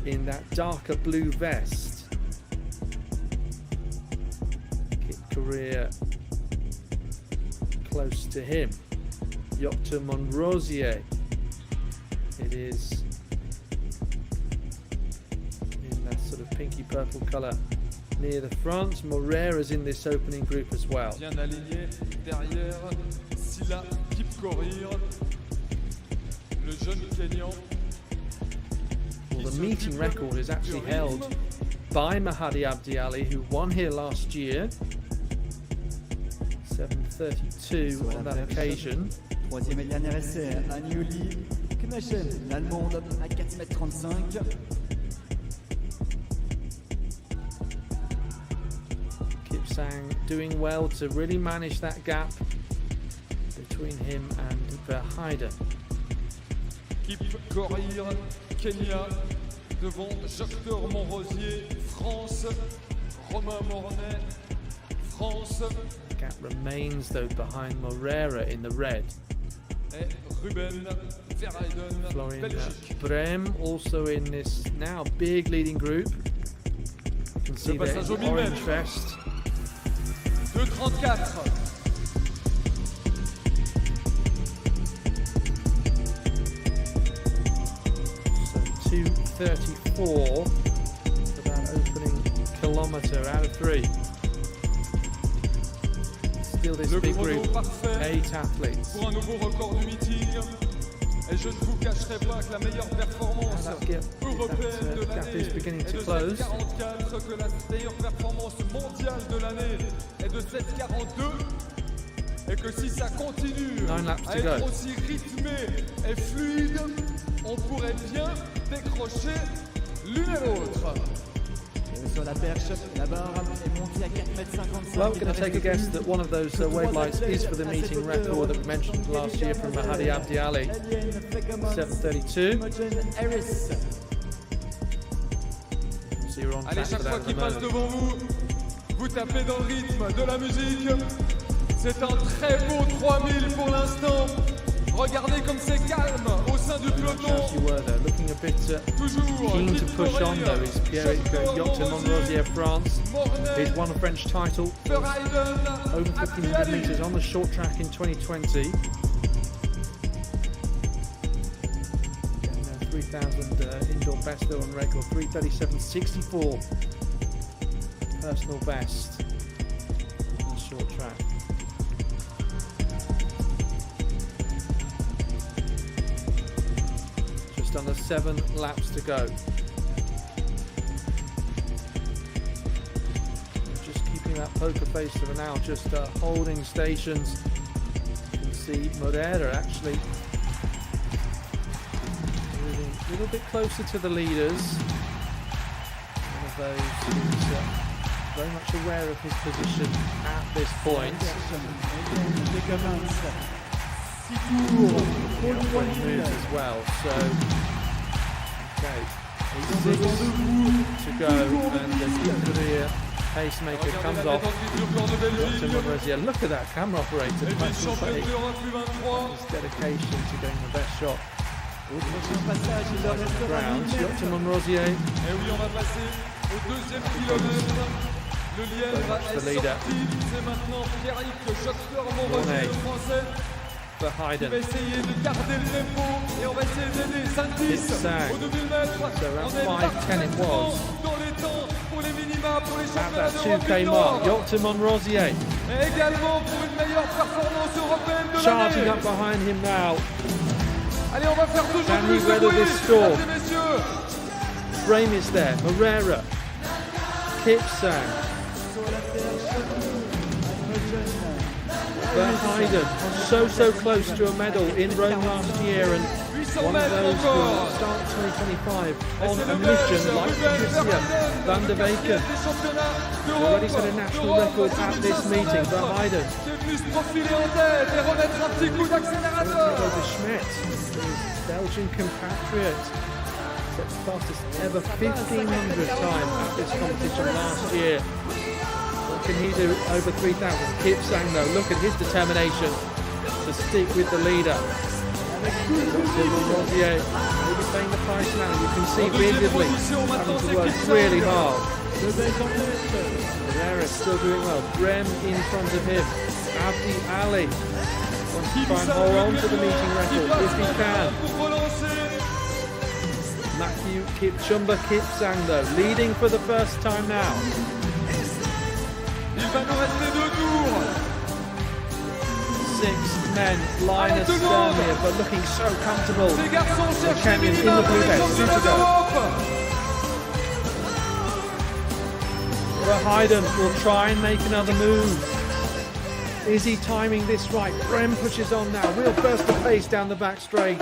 in that darker blue vest. Career close to him. Yocto-Monrosier. It is in that sort of pinky purple colour near the front. Moreira's in this opening group as well. Bien aligné derrière Sila Kipkorir, le jeune Kenyan. Well, the meeting record is actually held by Mahdi Abdi Ali, who won here last year. 7:32 on that occasion. Troisième et dernier essai, Anioli Kneschen, l'Allemande à 4,35 m. Kipsang doing well to really manage that gap between him and Verheyden. Kipkorir, Kenya, devant Yocto-Monrosier, France, Romain Monet, France. Gap remains though behind Moreira in the red. Et Ruben Verheyden, Florian Belgique. Brem also in this now big leading group. You can see there in the orange vest. 2:34. So 2:34 for that opening kilometre out of 3. Still this big group, 8 athletes. Pour un nouveau record du meeting. Et je ne vous cacherai pas que la meilleure performance européenne de l'année est de 7,44, que la meilleure performance mondiale de l'année est de 7,42, et que si ça continue à être aussi rythmé et fluide, on pourrait bien décrocher l'une et l'autre. Sur la perche, la barre est montée Well, we're going to take a guess that one of those wave lights is for the meeting record that we mentioned last year from Mahdi Abdi Ali, 7:32. Allez, chaque fois qu'il passe devant vous, vous tapez dans le rythme de la musique. C'est un très beau 3000 pour l'instant. Regardez comme c'est calme au sein du peloton. Looking a bit keen to push on though is Pierre Yocton Monrosier France. He's won a French title over 1500 metres on the short track in 2020. 3,000 indoor best though on record, 3:37.64 personal best on the short track. Just under 7 laps to go. Just keeping that poker face for now, just holding stations. You can see Moreira actually moving a little bit closer to the leaders. One of those who's very much aware of his position at this point. Moves as well, so okay, 6 to go, and the Couturier pacemaker comes off. Yocton Monrosier, look at that camera operator, his dedication to getting the best shot. Ground, Yocton Monrosier. Et oui, on va passer au 2e kilomètre. Le lièvre est sorti, c'est maintenant Pierrick Monrosier, le français. For Hayden. On va essayer de garder le tempo et on va essayer d'aider Saint-Denis au 2000 mètres. So around 5:10 it was. Dans les temps pour les minima, pour les championnats At that d'Europe 2K mark, Yocton Monrosier. Et également pour une meilleure performance européenne de Charging l'année. up behind him now. Allez, on va faire toujours Can plus he de weather bruit, this storm? mesdames et messieurs. Brame is there, Moreira, Kipsang, Verheiden, so close to a medal in Rome last year, and one of those who start 2025 on a mission like Patricia Van der Weyken. Already set a national record at this meeting, Verheiden. Schmidt, his Belgian compatriot, set the fastest ever 1500 time at this competition last year. What can he do over 3,000? Kipsang though, look at his determination to stick with the leader. Monrosier maybe paying the price now. You can see visibly having to work really hard. Moreira still doing well. Brem in front of him. Abdi Ali wants to try and hold on to the meeting record if he can. Matthew Kipchumba Kipsang though, leading for the first time now. Il va nous rester 2 tours. 6 men, Linus Sturmir, but looking so comfortable. The champion in the blue vest, 2 to go. Verheiden will try and make another move. Is he timing this right? Brem pushes on now, real burst of pace down the back straight.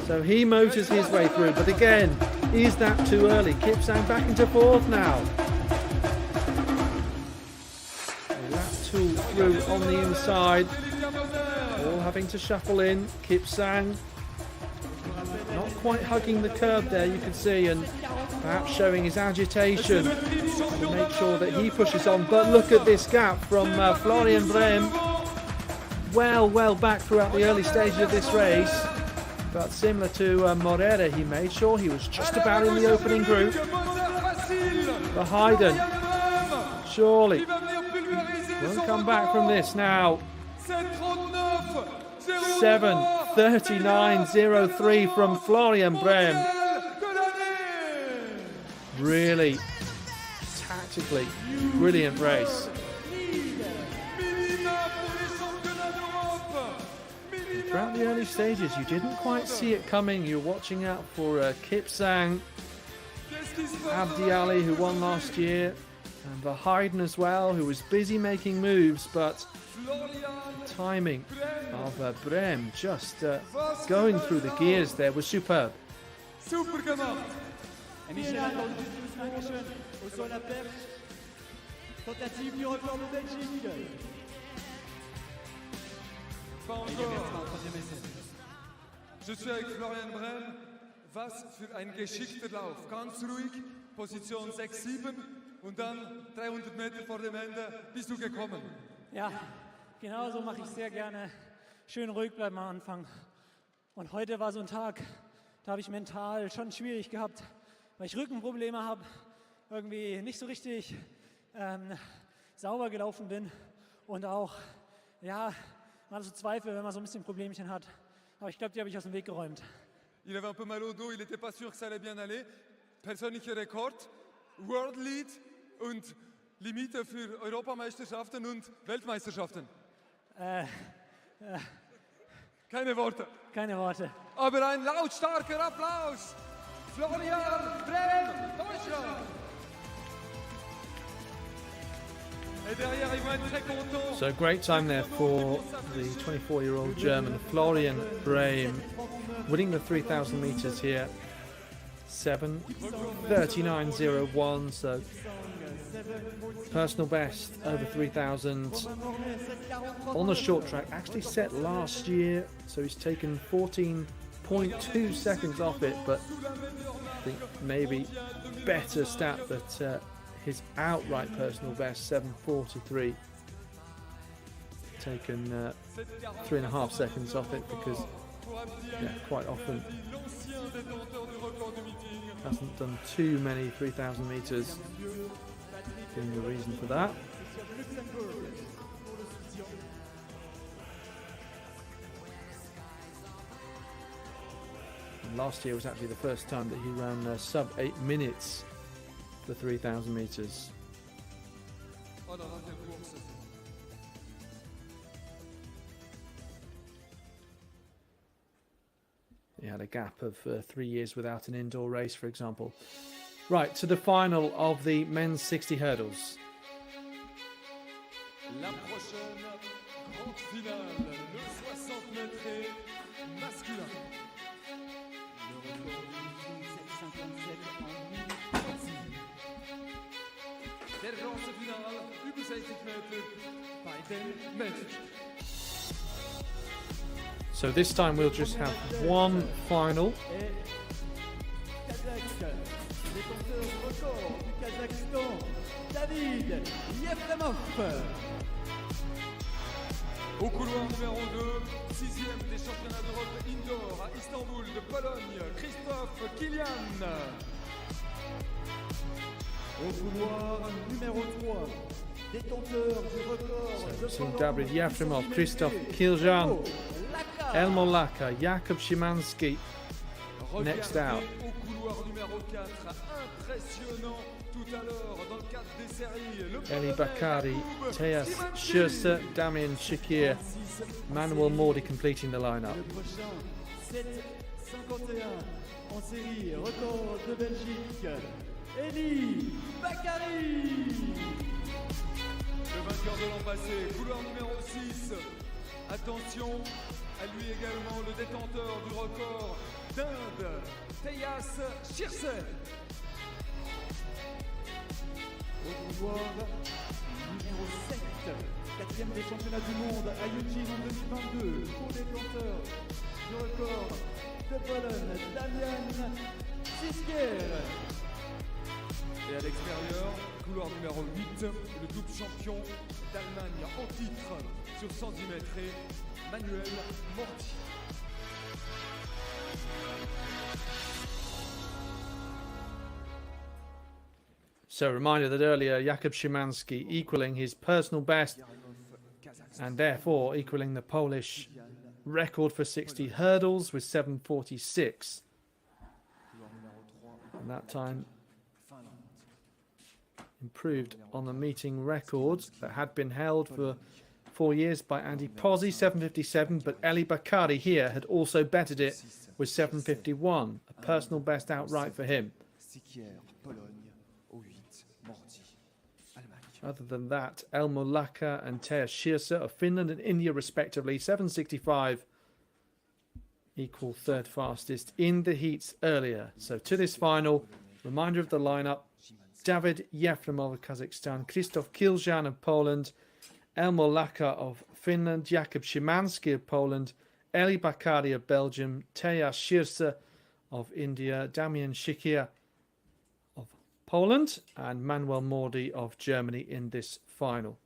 So he motors his way through, but again, is that too early? Kipsang back into 4th now. Lap 2 through on the inside. All having to shuffle in. Kipsang not quite hugging the curb there, you can see, and perhaps showing his agitation to make sure that he pushes on. But look at this gap from Florian Brem. Well back throughout the early stages of this race. But similar to Moreira, he made sure he was just about in the opening group. Verheiden surely won't come back from this now. 7:39.03 from Florian Brem. Really tactically brilliant race. Throughout the early stages, you didn't quite see it coming. You're watching out for Kipsang, Abdi Ali, who won last year, and Verheiden as well, who was busy making moves, but the timing of Brem just going through the gears there was superb. Et Michel attendu doucement au sol à perche. Tentative du record de Belgique. Pas Et il est encore. en troisième essai. Je suis avec Florian Brem. Was für ein geschickter Lauf. Ganz ruhig, Position 6, 7 und dann 300 Meter vor dem Ende bist du gekommen. Ja, genau so mache ich sehr gerne. Schön ruhig bleiben am Anfang. Und heute war so ein Tag, da habe ich mental schon schwierig gehabt, weil ich Rückenprobleme habe, irgendwie nicht so richtig sauber gelaufen bin und auch, ja, mal so Zweifel, wenn man so ein bisschen Problemchen hat. Aber ich glaube, die habe ich aus dem Weg geräumt. Il avait un peu mal au dos, il n'était pas sûr que ça allait bien aller. Persönlicher Rekord, World Lead und Limite für Europameisterschaften und Weltmeisterschaften. Keine Worte. Keine Worte. Aber ein lautstarker Applaus. Florian Brem, Deutschland. Et derrière, ils vont être très contents. So great time there for the 24-year-old German Florian Brem, winning the 3,000 meters here. 7:39.01, so personal best over 3,000 on the short track, actually set last year, so he's taken 14.2 seconds off it, but I think maybe better stat that his outright personal best 7:43, taken 3.5 seconds off it, because quite often hasn't done too many 3,000 meters, being the reason for that. And last year was actually the first time that he ran sub 8 minutes for 3,000 meters. He had a gap of 3 years without an indoor race, for example. Right, to the final of the men's 60 hurdles. La prochaine grande finale, le 60 mètres masculin. Le record du 7,57 en 1036. Der große Finale, über 60 Meter, bei den Männern. So this time we'll just have one final. Et Kazakh, détenteur du record du Kazakhstan, David Yefremov. Au couloir numéro 2, 6e des championnats d'Europe indoor à Istanbul de Pologne, Christophe Kilian. Au couloir numéro 3, détenteur du record de So Pologne, David Yefremov, Christoph Kiljan, Elmo Laka, Jakub Szymanski next out. Au couloir numéro 4, impressionnant tout à l'heure dans le cadre des séries. Eli Bakari, Teas Schurser, Damien Shakir, Manuel Mordi completing the lineup. Le prochain, 7,51 en série, record de Belgique, Eli Bakari. Le vainqueur de l'an passé, couloir numéro 6. Attention, à lui également le détenteur du record d'Inde, Teas Schurser. Au couloir numéro 7, 4e des championnats du monde à Eugene en 2022, co-détenteur du record de Pologne, Damian Siskier. Et à l'extérieur, couloir numéro 8, le double champion d'Allemagne en titre sur 110 mètres, Manuel Mordi. So a reminder that earlier Jakub Szymanski equaling his personal best and therefore equaling the Polish record for 60 hurdles with 7:46. And that time improved on the meeting record that had been held for 4 years by Andy Pozzi, 7:57, but Eli Bakari here had also bettered it with 7:51, a personal best outright for him. Other than that, Elmo Laka and Teas Schurser of Finland and India respectively, 7:65, equal third fastest in the heats earlier. So to this final, Reminder of the lineup: David Yefremov of Kazakhstan, Krzysztof Kiljan of Poland, Elmar Laka of Finland, Jakub Szymanski of Poland, Eli Bakari of Belgium, Teja Shirsa of India, Damian Shikir of Poland, and Manuel Mordi of Germany in this final.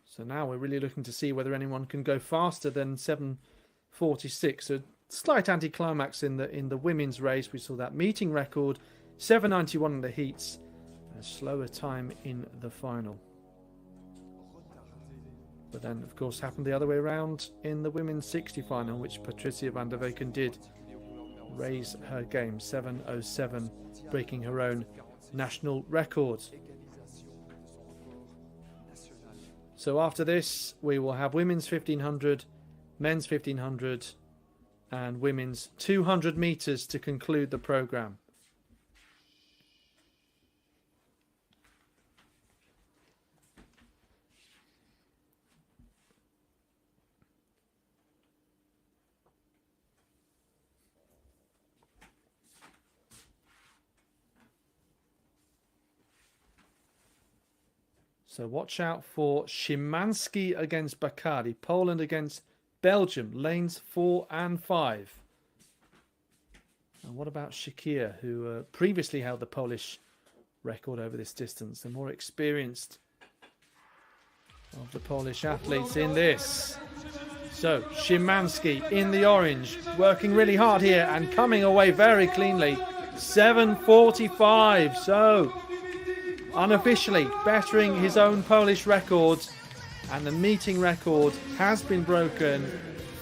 So now we're really looking to see whether anyone can go faster than 7:46. A slight anticlimax in the women's race. We saw that meeting record, 7:91 in the heats, a slower time in the final. But then, of course, happened the other way around in the women's 60 final, which Patricia van der Weken did raise her game, 7:07, breaking her own national record. So after this, we will have women's 1500, men's 1500, and women's 200 meters to conclude the program. So watch out for Szymanski against Bakari. Poland against Belgium, lanes 4 and 5. And what about Shakir, who previously held the Polish record over this distance, the more experienced of the Polish athletes in this. So Szymanski in the orange, working really hard here and coming away very cleanly. 7:45. So unofficially bettering his own Polish record, and the meeting record has been broken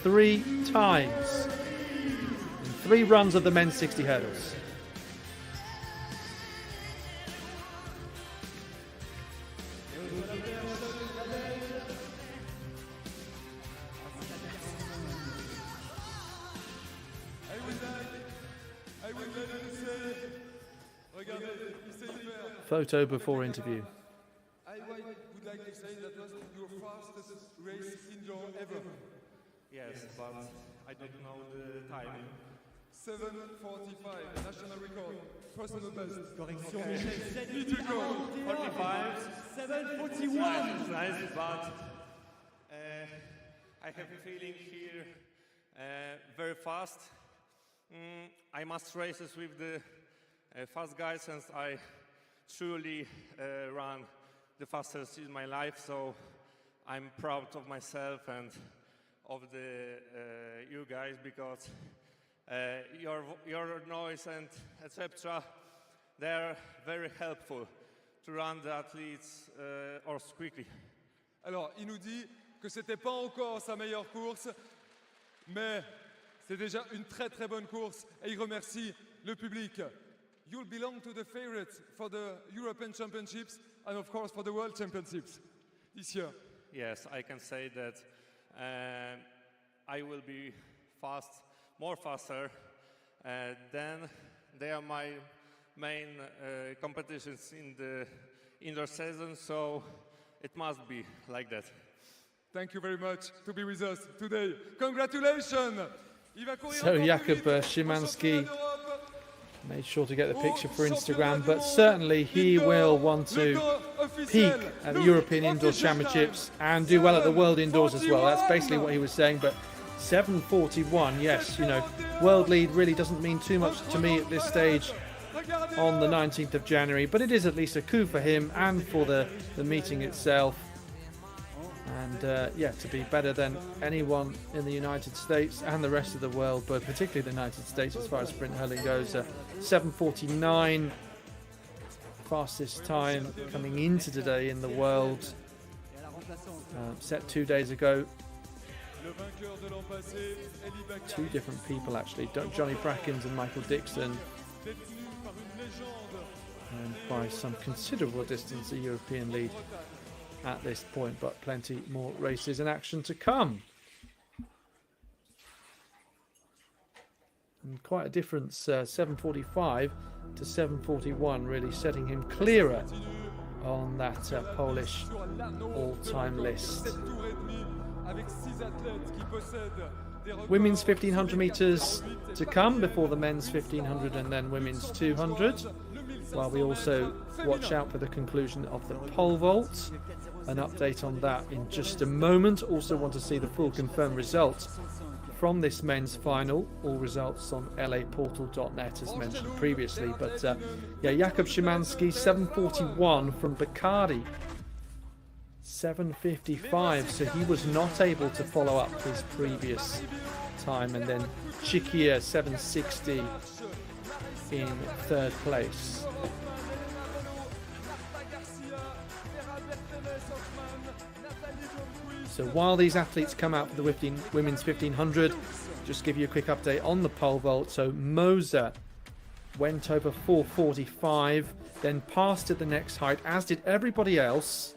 3 times in 3 runs of the men's 60 hurdles. Photo before interview. I would like to say that was your fastest race indoor ever. Yes, but I don't know the time. 7:45, national record, personal best. Correction, Okay. Michel, Need to go. 45. 7:41. It's nice, but I have a feeling here very fast. I must races with the fast guys, and I truly run the fastest in my life, so I'm proud of myself and of the you guys, because your noise and etc. they're very helpful to run the athletes horse quickly. Alors, il nous dit que c'était pas encore sa meilleure course, mais c'est déjà une très très bonne course, et il remercie le public. You'll belong to the favorites for the European Championships and of course for the World Championships this year. Yes, I can say that I will be more faster than they are my main competitions in the indoor season, so it must be like that. Thank you very much to be with us today. Congratulations! So Jakub Szymanski made sure to get the picture for Instagram, but certainly he will want to peak at the European Indoor Championships and do well at the World Indoors as well. That's basically what he was saying. But 7:41, yes, you know, world lead really doesn't mean too much to me at this stage on the 19th of January, but it is at least a coup for him and for the meeting itself. And yeah, to be better than anyone in the United States and the rest of the world, but particularly the United States as far as sprint hurling goes. 7:49, fastest time coming into today in the world, set 2 days ago. 2 different people actually, Johnny Brackens and Michael Dixon, and by some considerable distance a European lead at this point, but plenty more races in action to come. And quite a difference, 7:45 to 7:41, really setting him clearer on that Polish all-time list. Women's 1500 meters to come before the men's 1500 and then women's 200. While we also watch out for the conclusion of the pole vault. An update on that in just a moment. Also want to see the full confirmed results from this men's final. All results on laportal.net as mentioned previously. But yeah, Jakub Szymanski 7:41 from Bacardi 7:55. So he was not able to follow up his previous time. And then Chikia 7:60 in third place. So while these athletes come out for the women's 1500, just give you a quick update on the pole vault. So Moser went over 4:45, then passed at the next height, as did everybody else.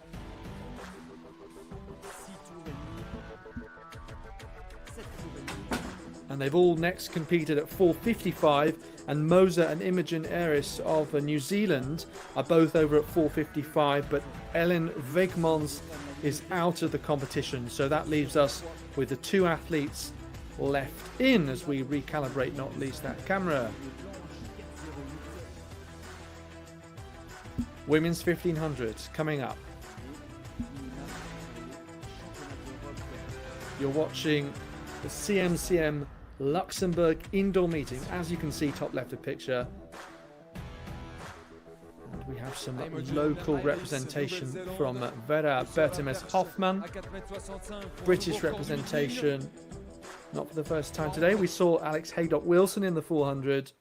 And they've all next competed at 4:55, and Moser and Imogen Eris of New Zealand are both over at 4:55, but Ellen Wegmans is out of the competition, so that leaves us with the two athletes left in as we recalibrate not least that camera. Women's 1500 coming up. You're watching the CMCM Luxembourg indoor meeting, as you can see top left of picture. And we have some local representation from Vera Bertemes-Hoffmann. British representation, not for the first time today. We saw Alex Haydock-Wilson in the 400.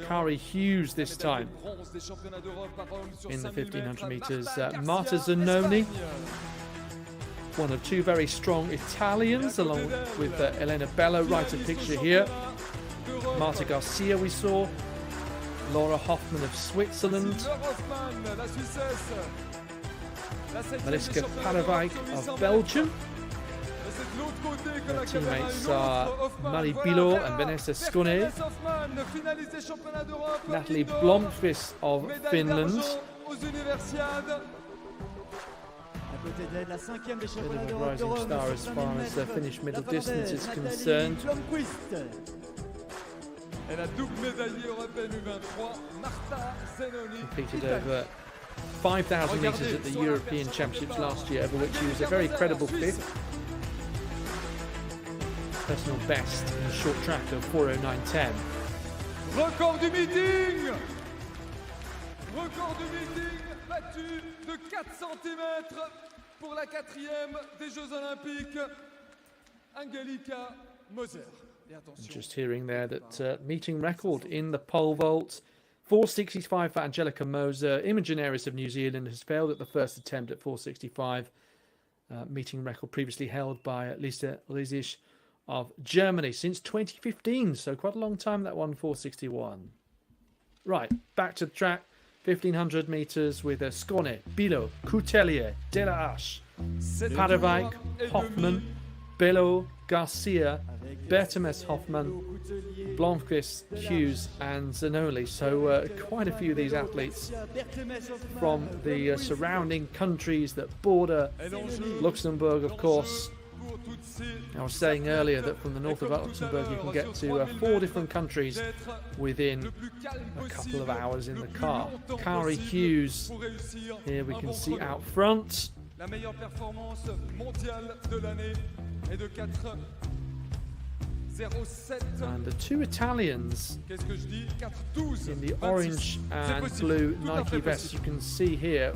Kari Hughes this time in the 1500 meters. Marta Zanoni, one of two very strong Italians, along with Elena Bello, right of picture here. Marta Garcia we saw, Laura Hoffman of Switzerland, Mariska Paravijk of Belgium. Their teammates are Marie Bilot and Vanessa Skone, Natalie Blomqvist of Finland. Bit of a rising star as far as the Finnish middle distance is concerned. Competed over 5,000 metres at the European Championships last year, over which he was a very credible fifth. Personal best in the short track of 4:09.10. Record du meeting! Record du meeting battu de 4 cm pour la 4e des Jeux Olympiques, Angelika Moser. Just hearing there that meeting record in the pole vault. 4:65 for Angelika Moser. Imogen Eris of New Zealand has failed at the first attempt at 4:65. Meeting record previously held by Lisa Lisisch of Germany since 2015. So quite a long time that one, 4:61. Right, back to the track. 1500 metres with Skone, Bilot, Coutelier, Delahache, Paravijk, Hoffman, Bello, Garcia, Bertemes-Hoffmann, Blomqvist, Hughes and Zanoli. So quite a few of these athletes from the surrounding countries that border Luxembourg, of course. I was saying earlier that from the north of Luxembourg you can get to 4 different countries within a couple of hours in the car. Kari Hughes, here we can see out front. And the two Italians in the orange and blue Nike vests you can see here,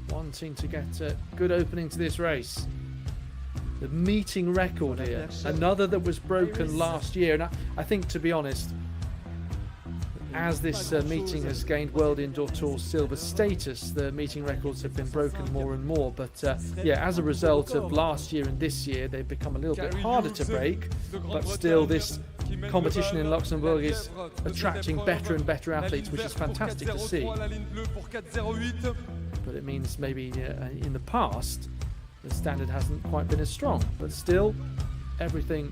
wanting to get a good opening to this race. The meeting record here, another that was broken last year. And I think, to be honest, as this meeting has gained World Indoor Tour silver status, the meeting records have been broken more and more. But yeah, as a result of last year and this year, they've become a little bit harder to break. But still, this competition in Luxembourg is attracting better and better athletes, which is fantastic to see. But it means maybe in the past, the standard hasn't quite been as strong, but still everything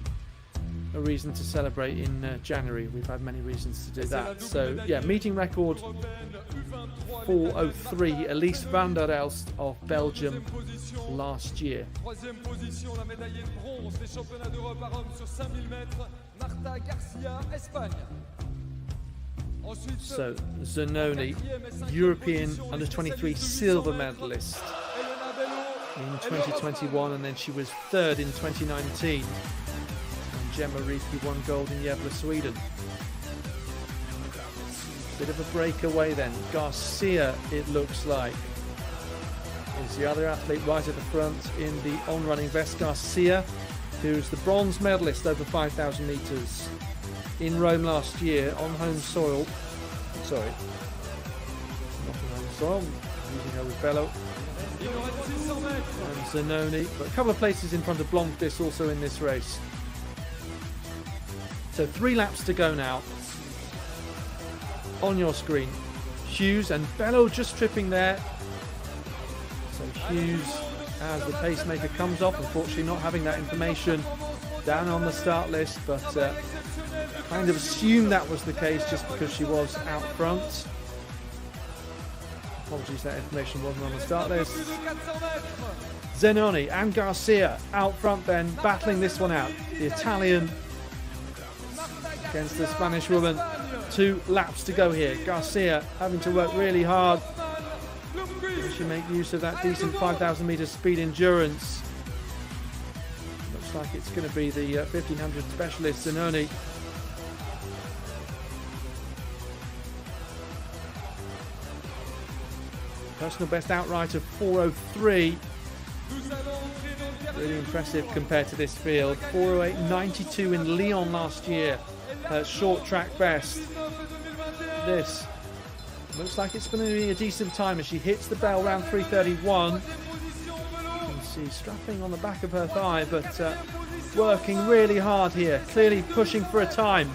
a reason to celebrate in January. We've had many reasons to do that. So yeah, meeting record 4:03. Elise van der Elst of Belgium last year. Troisième position, la médaillée de bronze des championnats d'Europe par hommes sur 5000 mètres, Marta Garcia, Espagne. So Zanoni, European Under-23 silver medalist in 2021, and then she was third in 2019. And Gemma Riepe won gold in Gävle, Sweden. Bit of a breakaway then. Garcia, it looks like, is the other athlete right at the front in the on-running vest. Garcia, who's the bronze medalist over 5,000 metres in Rome last year on home soil. Sorry, not on home soil. I'm using her with Bello. And Zanoni, but a couple of places in front of Blomqvist also in this race. So 3 laps to go now. On your screen, Hughes and Bello just tripping there. So Hughes, as the pacemaker comes off, unfortunately not having that information down on the start list, but kind of assumed that was the case just because she was out front. Apologies, that information wasn't on the start list. Zanoni and Garcia out front then, battling this one out. The Italian against the Spanish woman. 2 laps to go here. Garcia having to work really hard. She make use of that decent 5,000 meter speed endurance. Looks like it's going to be the 1500 specialist Zanoni. Personal best outright of 4:03. Really impressive compared to this field. 4:08.92 in Lyon last year. Short track best. This looks like it's going to be a decent time as she hits the bell round 3:31. You can see strapping on the back of her thigh, but working really hard here. Clearly pushing for a time.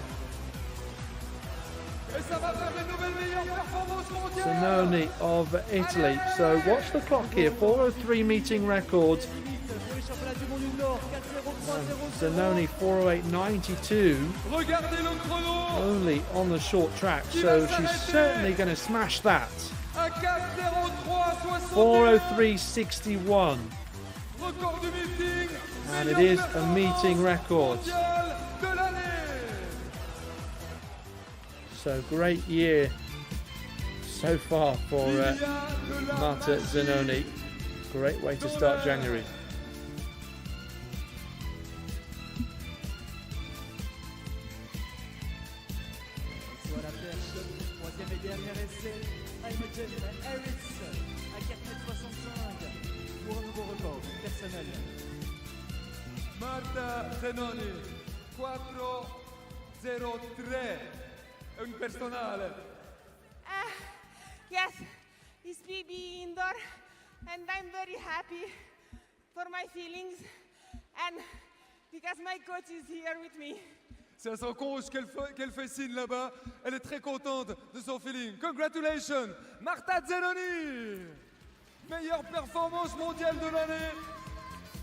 Zanoni of Italy. So watch the clock here. 4:03 meeting record. Zanoni 4:08.92. Only on the short track, so she's certainly going to smash that. 4:03.61. And it is a meeting record. So great year so far for Marta Zanoni. Great way to start January. Sur la perche, troisième et dernier essai, Imogen Harris à 4,65 m pour un nouveau record personnel. Marta Zanoni, 4:03, un personale. Yes, it's PB indoor, and I'm very happy for my feelings and because my coach is here with me. C'est à son coach qu'elle fait signe là-bas. Elle est très contente de son feeling. Congratulations, Marta Zanoni. Meilleure performance mondiale de l'année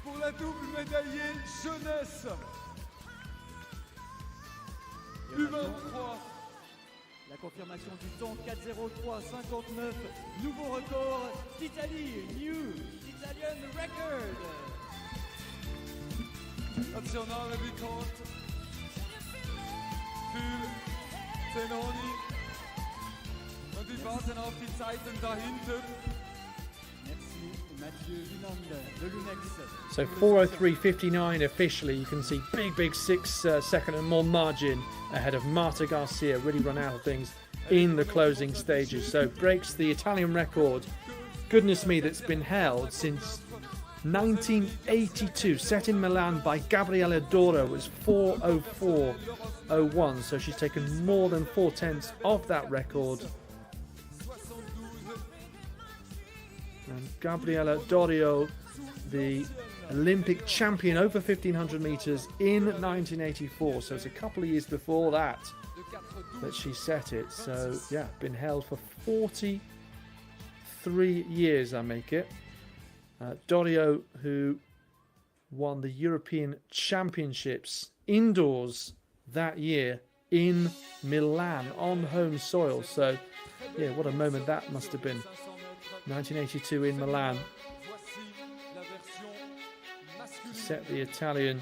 pour la double médaillée jeunesse. U23. La confirmation du temps 4:03.59, nouveau record d'Italie, new Italian record. Nationale Rekord für Zanoni. Und wir warten auf die Zeiten dahinter. Merci Mathieu Lunande de l'UNEX. So 4:03.59 officially. You can see big 6-second and more margin ahead of Marta Garcia. Really run out of things in the closing stages. So breaks the Italian record. Goodness me, that's been held since 1982. Set in Milan by Gabriella Doro. It was 4:04.01. So she's taken more than 4/10 of that record. And Gabriella Dorio, the Olympic champion over 1500 meters in 1984. So it's a couple of years before that she set it. So yeah, been held for 43 years, I make it. Dorio, who won the European Championships indoors that year in Milan on home soil. So, yeah, what a moment that must have been. 1982 in Milan. Set the Italian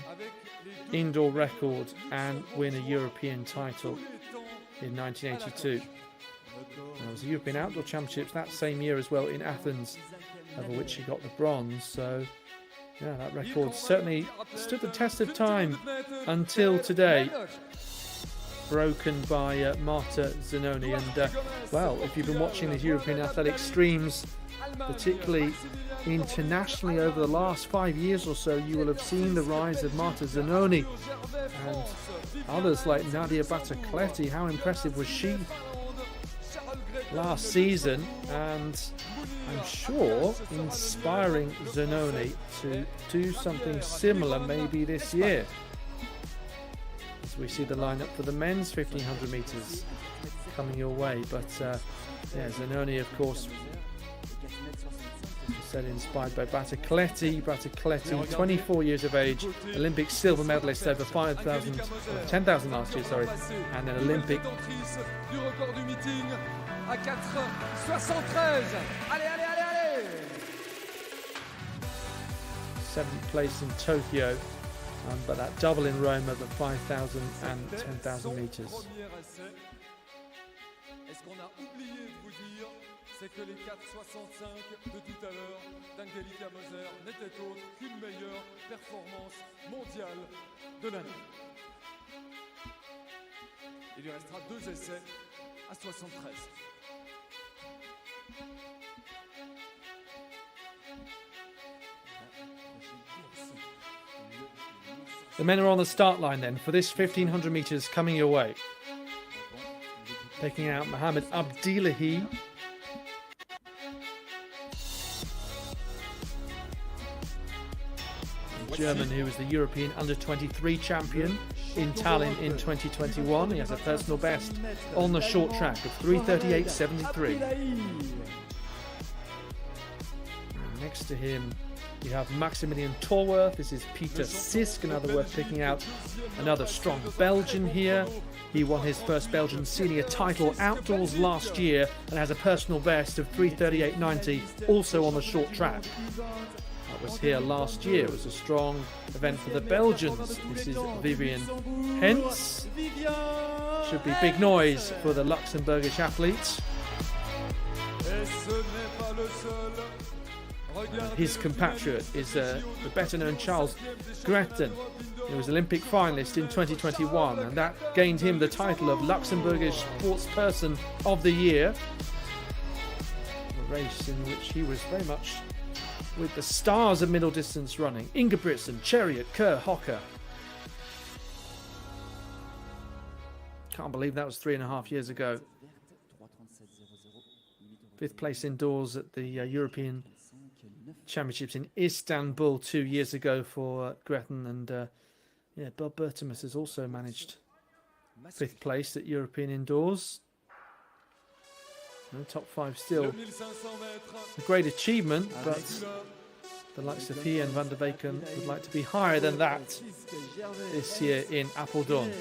indoor record and win a European title in 1982. There was the European Outdoor Championships that same year as well in Athens, over which he got the bronze. So, yeah, that record certainly stood the test of time until today. Broken by Marta Zanoni. And, well, if you've been watching these European athletic streams, particularly internationally over the last 5 years or so, you will have seen the rise of Marta Zanoni and others like Nadia Battacletti. How impressive was she last season, and I'm sure inspiring Zanoni to do something similar maybe this year. As we see the lineup for the men's 1500 meters coming your way, but yeah, Zanoni, of course, said inspired by Battacletti. Battacletti, 24 years of age, Olympic silver medalist over 5,000, 10,000 last year, sorry, and an Olympic. Seventh place in Tokyo, but that double in Rome over 5,000 and 10,000 meters. C'est que les 4,65 de tout à l'heure d'Angelika Moser n'étaient autre qu'une meilleure performance mondiale de l'année. Il lui restera 2 essais à 73. The men are on the start line then for this 1500 meters coming your way. Taking out Mohamed Abdillahi. German, who was the European Under-23 champion in Tallinn in 2021. He has a personal best on the short track of 3:38.73. Next to him, you have Maximilian Torworth. This is Peter Sisk, another worth picking out. Another strong Belgian here. He won his first Belgian senior title outdoors last year and has a personal best of 3:38.90, also on the short track. Was here last year. It was a strong event for the Belgians. This is Vivian Hentz. Should be big noise for the Luxembourgish athletes. His compatriot is the better known Charles Gretten, who was Olympic finalist in 2021, and that gained him the title of Luxembourgish Sportsperson of the Year. A race in which he was very much with the stars of middle distance running: Ingebrigtsen, Chariot, Kerr, Hocker. Can't believe that was 3.5 years ago. 5th place indoors at the European Championships in Istanbul 2 years ago for Gretten, and yeah, Bob Bertemus has also managed 5th place at European indoors. No, top 5 still a great achievement, but the likes of he and Van der Beken would like to be higher than that this year in Apeldoorn.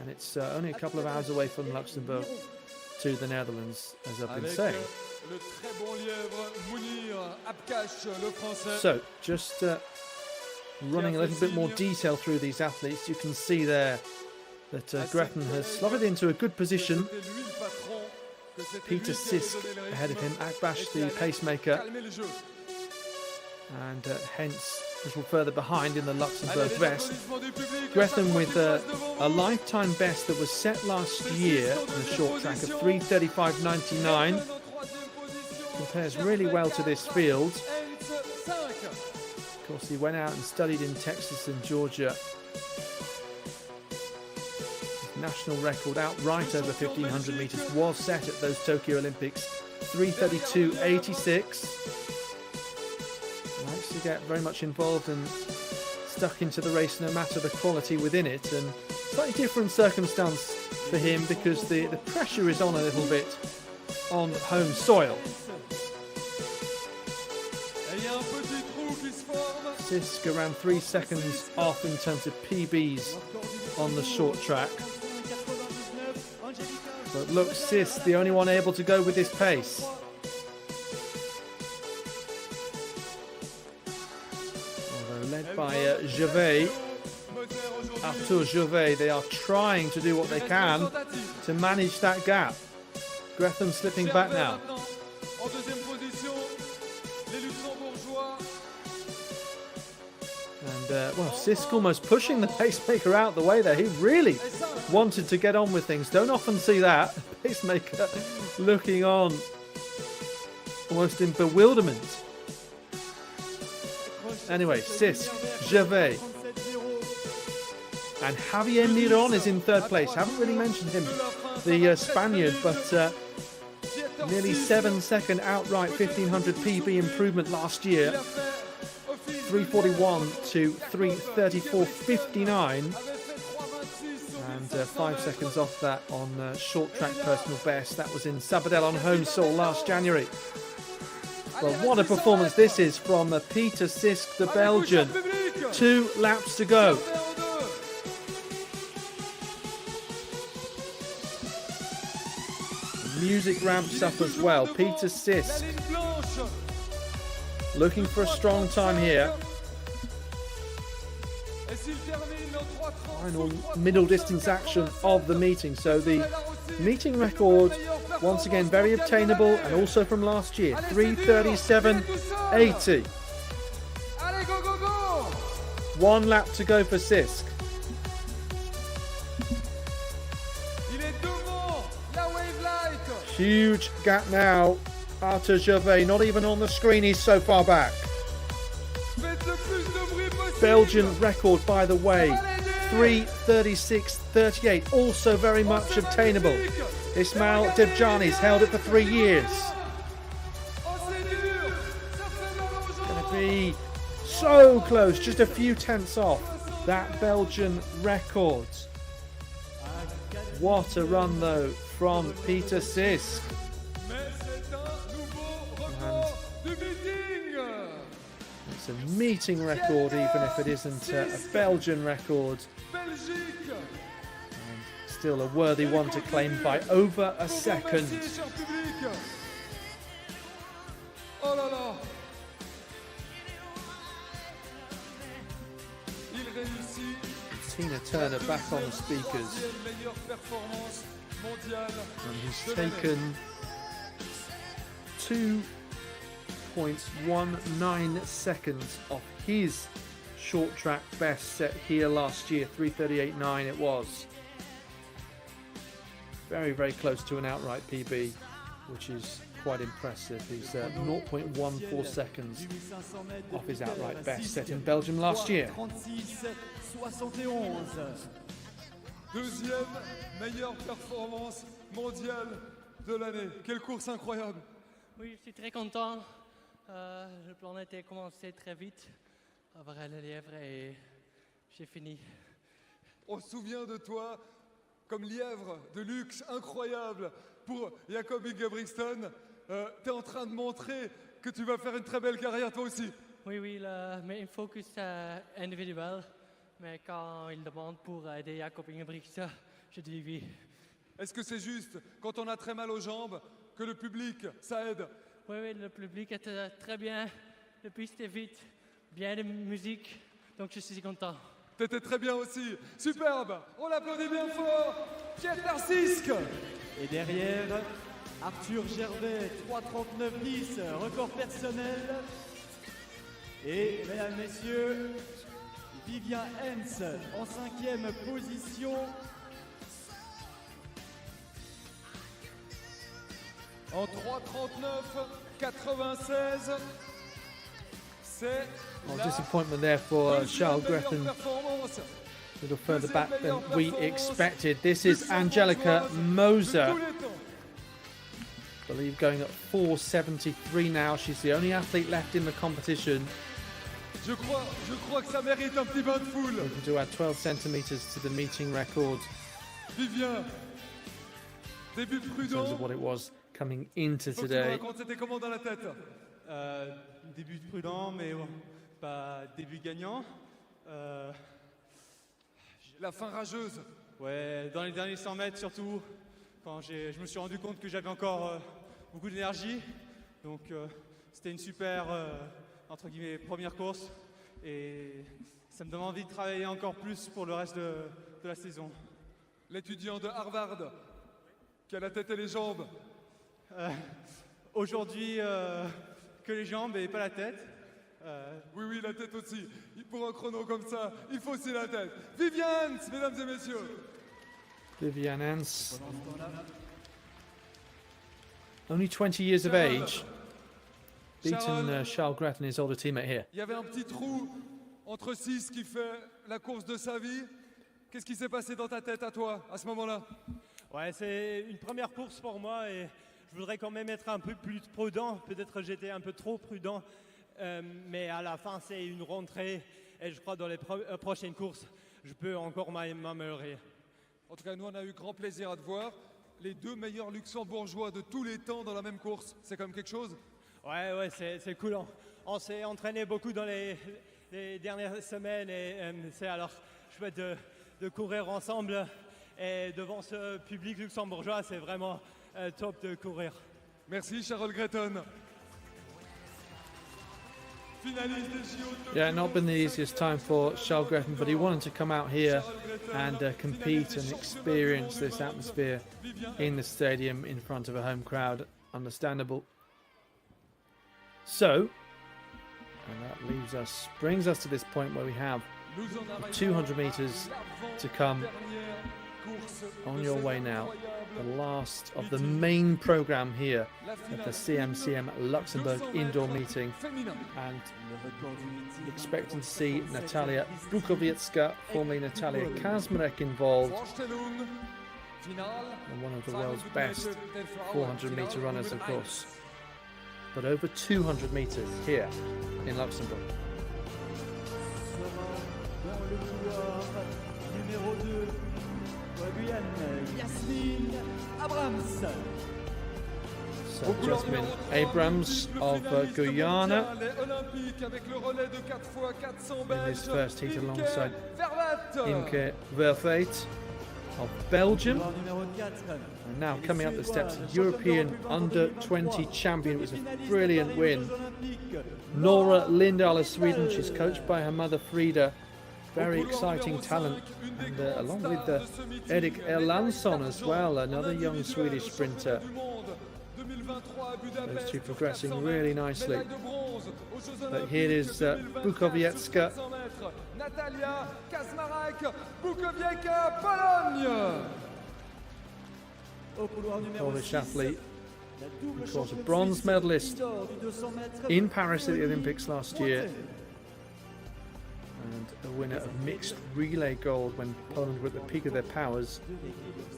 And it's only a couple of hours away from Luxembourg to the Netherlands, as I've been saying. So, just running a little bit more detail through these athletes, you can see there that Gretten has slotted into a good position. Peter Sisk ahead of him, Akbash the pacemaker, and Hentz a little further behind in the Luxembourg vest. Gretten with a lifetime best that was set last year in the short track of 3:35.99. Compares really well to this field. Of course, he went out and studied in Texas and Georgia. National record outright over 1500 meters was set at those Tokyo Olympics, 3:32.86. Likes to get very much involved and stuck into the race no matter the quality within it, and slightly different circumstance for him because the pressure is on a little bit on home soil. Sisk around 3 seconds off in terms of PBs on the short track. But look, Sisk, the only one able to go with this pace. Although led by Gervais, Arthur Gervais, they are trying to do what they can to manage that gap. Gretham slipping back now. En deuxième position, les Luxembourgeois. And, well, Sisk almost pushing the pacemaker out the way there. He really wanted to get on with things. Don't often see that. Pacemaker looking on almost in bewilderment. Anyway, Sisk, Gervais, and Javier Miron is in third place. Haven't really mentioned him, the Spaniard, but nearly 7-second outright 1500 PB improvement last year. 341 to 334.59, and 5 seconds off that on short track personal best. That was in Sabadell on home soil last January. Well, what a performance this is from Peter Sisk, the Belgian. 2 laps to go. Music ramps up as well. Peter Sisk looking for a strong time here. Final middle distance action of the meeting. So the meeting record, once again, very obtainable, and also from last year, 3:37.80. 1 lap to go for Sisk. Huge gap now. Arthur Gervais, not even on the screen, he's so far back. Belgian record, by the way, 3:36.38, also very much obtainable. Ismail Debjani's held it for 3 years. Going to be so close, just a few tenths off that Belgian record. What a run though from Peter Sisk. It's a meeting record, even if it isn't a Belgian record. And still a worthy one to claim by over a second. Tina Turner back on the speakers. And he's taken 2.19 seconds off his short track best set here last year. 3:38.9 it was. Very, very close to an outright PB, which is quite impressive. He's 0.14 seconds off his outright best set in Belgium last year. Deuxième meilleure performance mondiale de l'année. Quelle course incroyable! Oui, je suis très content. Le plan était commencé très vite après la lièvre et j'ai fini. On se souvient de toi comme lièvre de luxe incroyable pour Jacob Ingebrigtsen. Tu es en train de montrer que tu vas faire une très belle carrière toi aussi. Oui, mais focus individuel. Mais quand il demande pour aider Jacob Ingebrigtsen, je dis oui. Est-ce que c'est juste quand on a très mal aux jambes que le public, ça aide? Oui, le public était très bien. La piste est vite, bien de musique, donc je suis content. T'étais très bien aussi, superbe. On l'applaudit bien fort. Pieter Sisk. Et derrière, Arthur Gervais, 3:39.10, record personnel. Et mesdames, messieurs, Vivien Hens en 5e position. En 3:39.96. C'est disappointment there for Charles Gretham. A little further back than we expected. This is Angelica Moser. I believe going at 4:73 now. She's the only athlete left in the competition. Je crois que ça mérite un petit bain de foule. We can do add 12 centimeters to the meeting record. Vivien, début In prudent. terms of what it was coming into today. C'était comment dans la tête? Début prudent, mais bon, pas début gagnant. La fin rageuse. Ouais, dans les derniers 100 mètres surtout, quand je me suis rendu compte que j'avais encore beaucoup d'énergie. Donc c'était une super, entre guillemets, première course. Et ça me donne envie de travailler encore plus pour le reste de la saison. L'étudiant de Harvard, qui a la tête et les jambes. Aujourd'hui, que les jambes et pas la tête. Oui, la tête aussi. Pour un chrono comme ça, il faut aussi la tête. Viviane, mesdames et messieurs. Viviane Hans. Only 20 years of age. Beaten Charles Gretton, his older teammate here. Il y avait un petit trou entre 6 qui fait la course de sa vie. Qu'est-ce qui s'est passé dans ta tête à toi, à ce moment-là? Ouais, c'est une première course pour moi et je voudrais quand même être un peu plus prudent. Peut-être j'étais un peu trop prudent, mais à la fin, c'est une rentrée et je crois dans les prochaines courses, je peux encore m'améliorer. En tout cas, nous, on a eu grand plaisir à te voir. Les 2 meilleurs luxembourgeois de tous les temps dans la même course, c'est quand même quelque chose? Ouais, c'est cool. On s'est entraîné beaucoup dans les dernières semaines et c'est alors chouette de courir ensemble. Et devant ce public luxembourgeois, c'est vraiment top de courir. Merci, Charles Gretton. Yeah, not been the easiest time for Charles Gretton, but he wanted to come out here and compete and experience this atmosphere in the stadium in front of a home crowd. Understandable. So, and that brings us to this point where we have 200 meters to come. On your way now, the last of the main program here at the CMCM Luxembourg indoor meeting, and expecting to see Natalia Bukowiecka, formerly Natalia Kazmarek, involved, and one of the world's best 400-meter runners, of course, but over 200 meters here in Luxembourg. So Jasmine Abrams of Guyana in this first heat alongside Imke Vervaet of Belgium. And now coming up the steps, European Under-20 champion. It was a brilliant win. Nora Lindahl of Sweden. She's coached by her mother Frida. Very exciting talent, and along with Erik Erlandsson as well, another young Swedish sprinter. Those two progressing really nicely. But here is Bukowiecka. Natalia Kazmarek, Bukowiecka, Pologne. Polish athlete, of course, a bronze medalist in Paris at the Olympics last year, and a winner of mixed relay gold when Poland were at the peak of their powers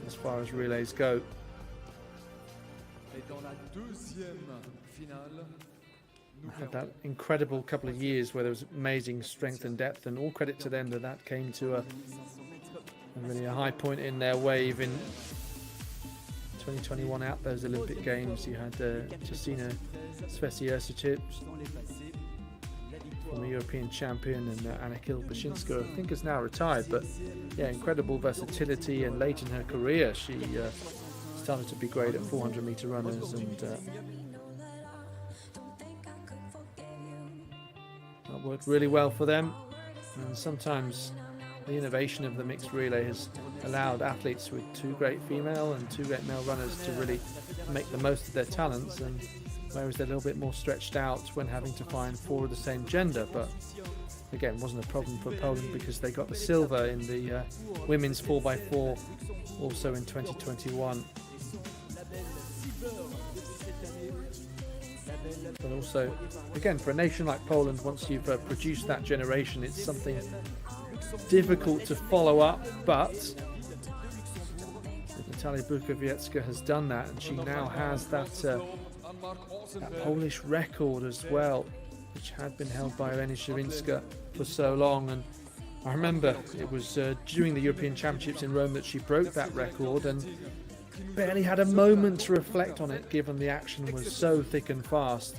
as far as relays go. Had that incredible couple of years where there was amazing strength and depth, and all credit to them that came to a really a high point in their wave in 2021 at those Olympic Games. You had Justina Svesiusic, former European champion, and Anna Kilpashinska, I think, is now retired, but yeah, incredible versatility, and late in her career she started to be great at 400-meter runners, and that worked really well for them. And sometimes the innovation of the mixed relay has allowed athletes with 2 great female and 2 great male runners to really make the most of their talents, and whereas they're a little bit more stretched out when having to find 4 of the same gender. But again, wasn't a problem for Poland because they got the silver in the women's 4x4 also in 2021. But also, again, for a nation like Poland, once you've produced that generation, it's something difficult to follow up, but Natalia Bukowiecka has done that, and she now has that Polish record as well, which had been held by Elena Szawinska for so long. And I remember it was during the European Championships in Rome that she broke that record, and barely had a moment to reflect on it, given the action was so thick and fast.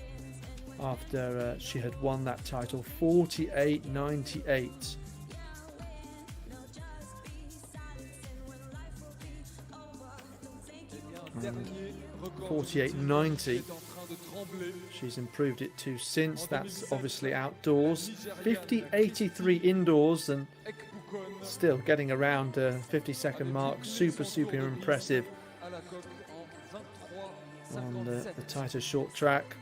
after she had won that title, 48.98. 48.90. She's improved it to since. That's obviously outdoors. 50.83 indoors, and still getting around a 50-second mark. Super impressive on the tighter short track.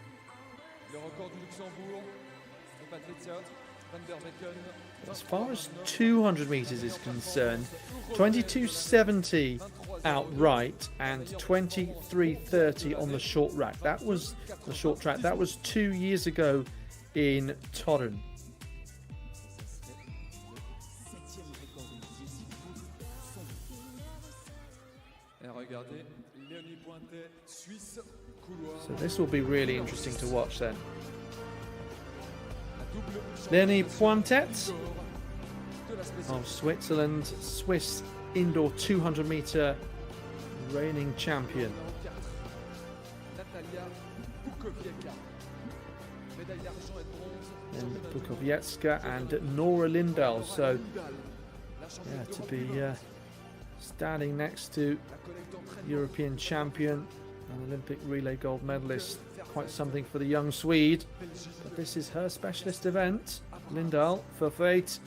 As far as 200 meters is concerned, 22.70 outright and 23.30 on the short track. That was the short track. That was 2 years ago in Torun. So this will be really interesting to watch then. Leonie Pointet of Switzerland, Swiss indoor 200 meter reigning champion. And Bukowiecka and Nora Lindahl. So yeah, to be standing next to European champion and Olympic relay gold medalist, quite something for the young Swede. But this is her specialist event. Lindahl, Verveit,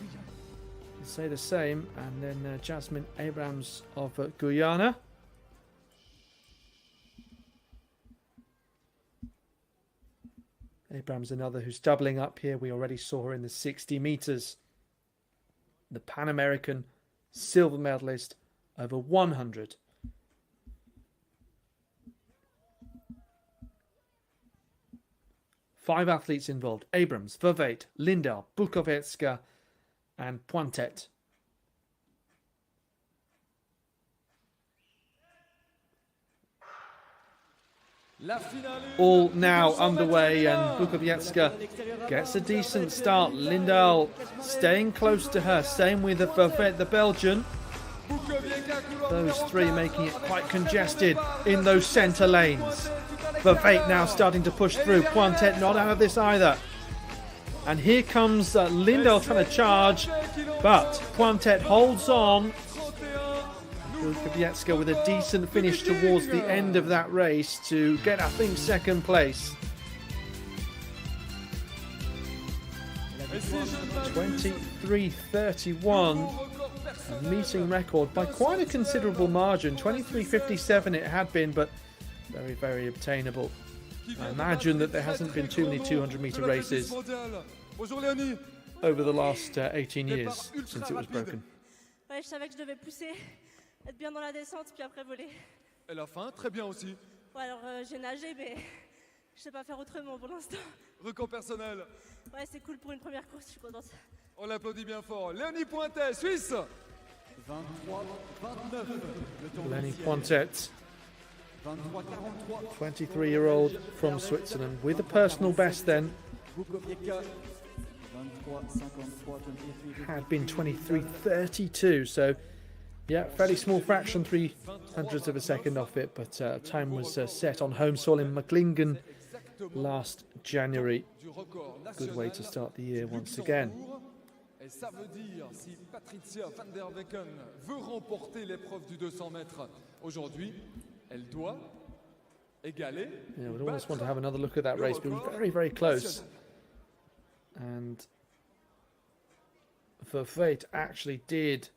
say the same, and then Jasmine Abrams of Guyana. Abrams, another who's doubling up here. We already saw her in the 60 meters. The Pan American silver medalist over 100. Five athletes involved: Abrams, Verveit, Lindahl, Bukowiecka and Pointet. All now underway, and Bukowiecka gets a decent start. Lindahl staying close to her, same with Verveit, the Belgian. Those three making it quite congested in those centre lanes. Verveit now starting to push through. Pointet not out of this either. And here comes Lindahl trying to charge, but Pointet holds on. Bukowiecka with a decent finish towards the end of that race to get, I think, second place. 23.31, a meeting record by quite a considerable margin. 23.57 it had been, but very obtainable. I imagine that there hasn't been too many 200-meter races over the last 18 years since it was broken. Ouais, je savais que je devais pousser, être bien dans la descente, puis après voler. Et la fin, très bien aussi. Ouais, alors j'ai nagé, mais je sais pas faire autrement pour l'instant. Record personnel. Ouais, c'est cool pour une première course, je suis contente. On l'applaudit bien fort. Leonie Pointet, Suisse. 23-29. Leonie Pointet, 23-year-old from Switzerland, with a personal best then. Had been 23.32, so yeah, fairly small fraction, 0.03 of a second off it, but time was set on home soil in Macklingen last January. Good way to start the year once again. Et ça veut dire, si Patricia van der Wecken veut remporter l'épreuve du 200 mètres aujourd'hui, elle doit égaler. Yeah, we'd almost want to have another look at that race, but it was very close. And Verveit actually did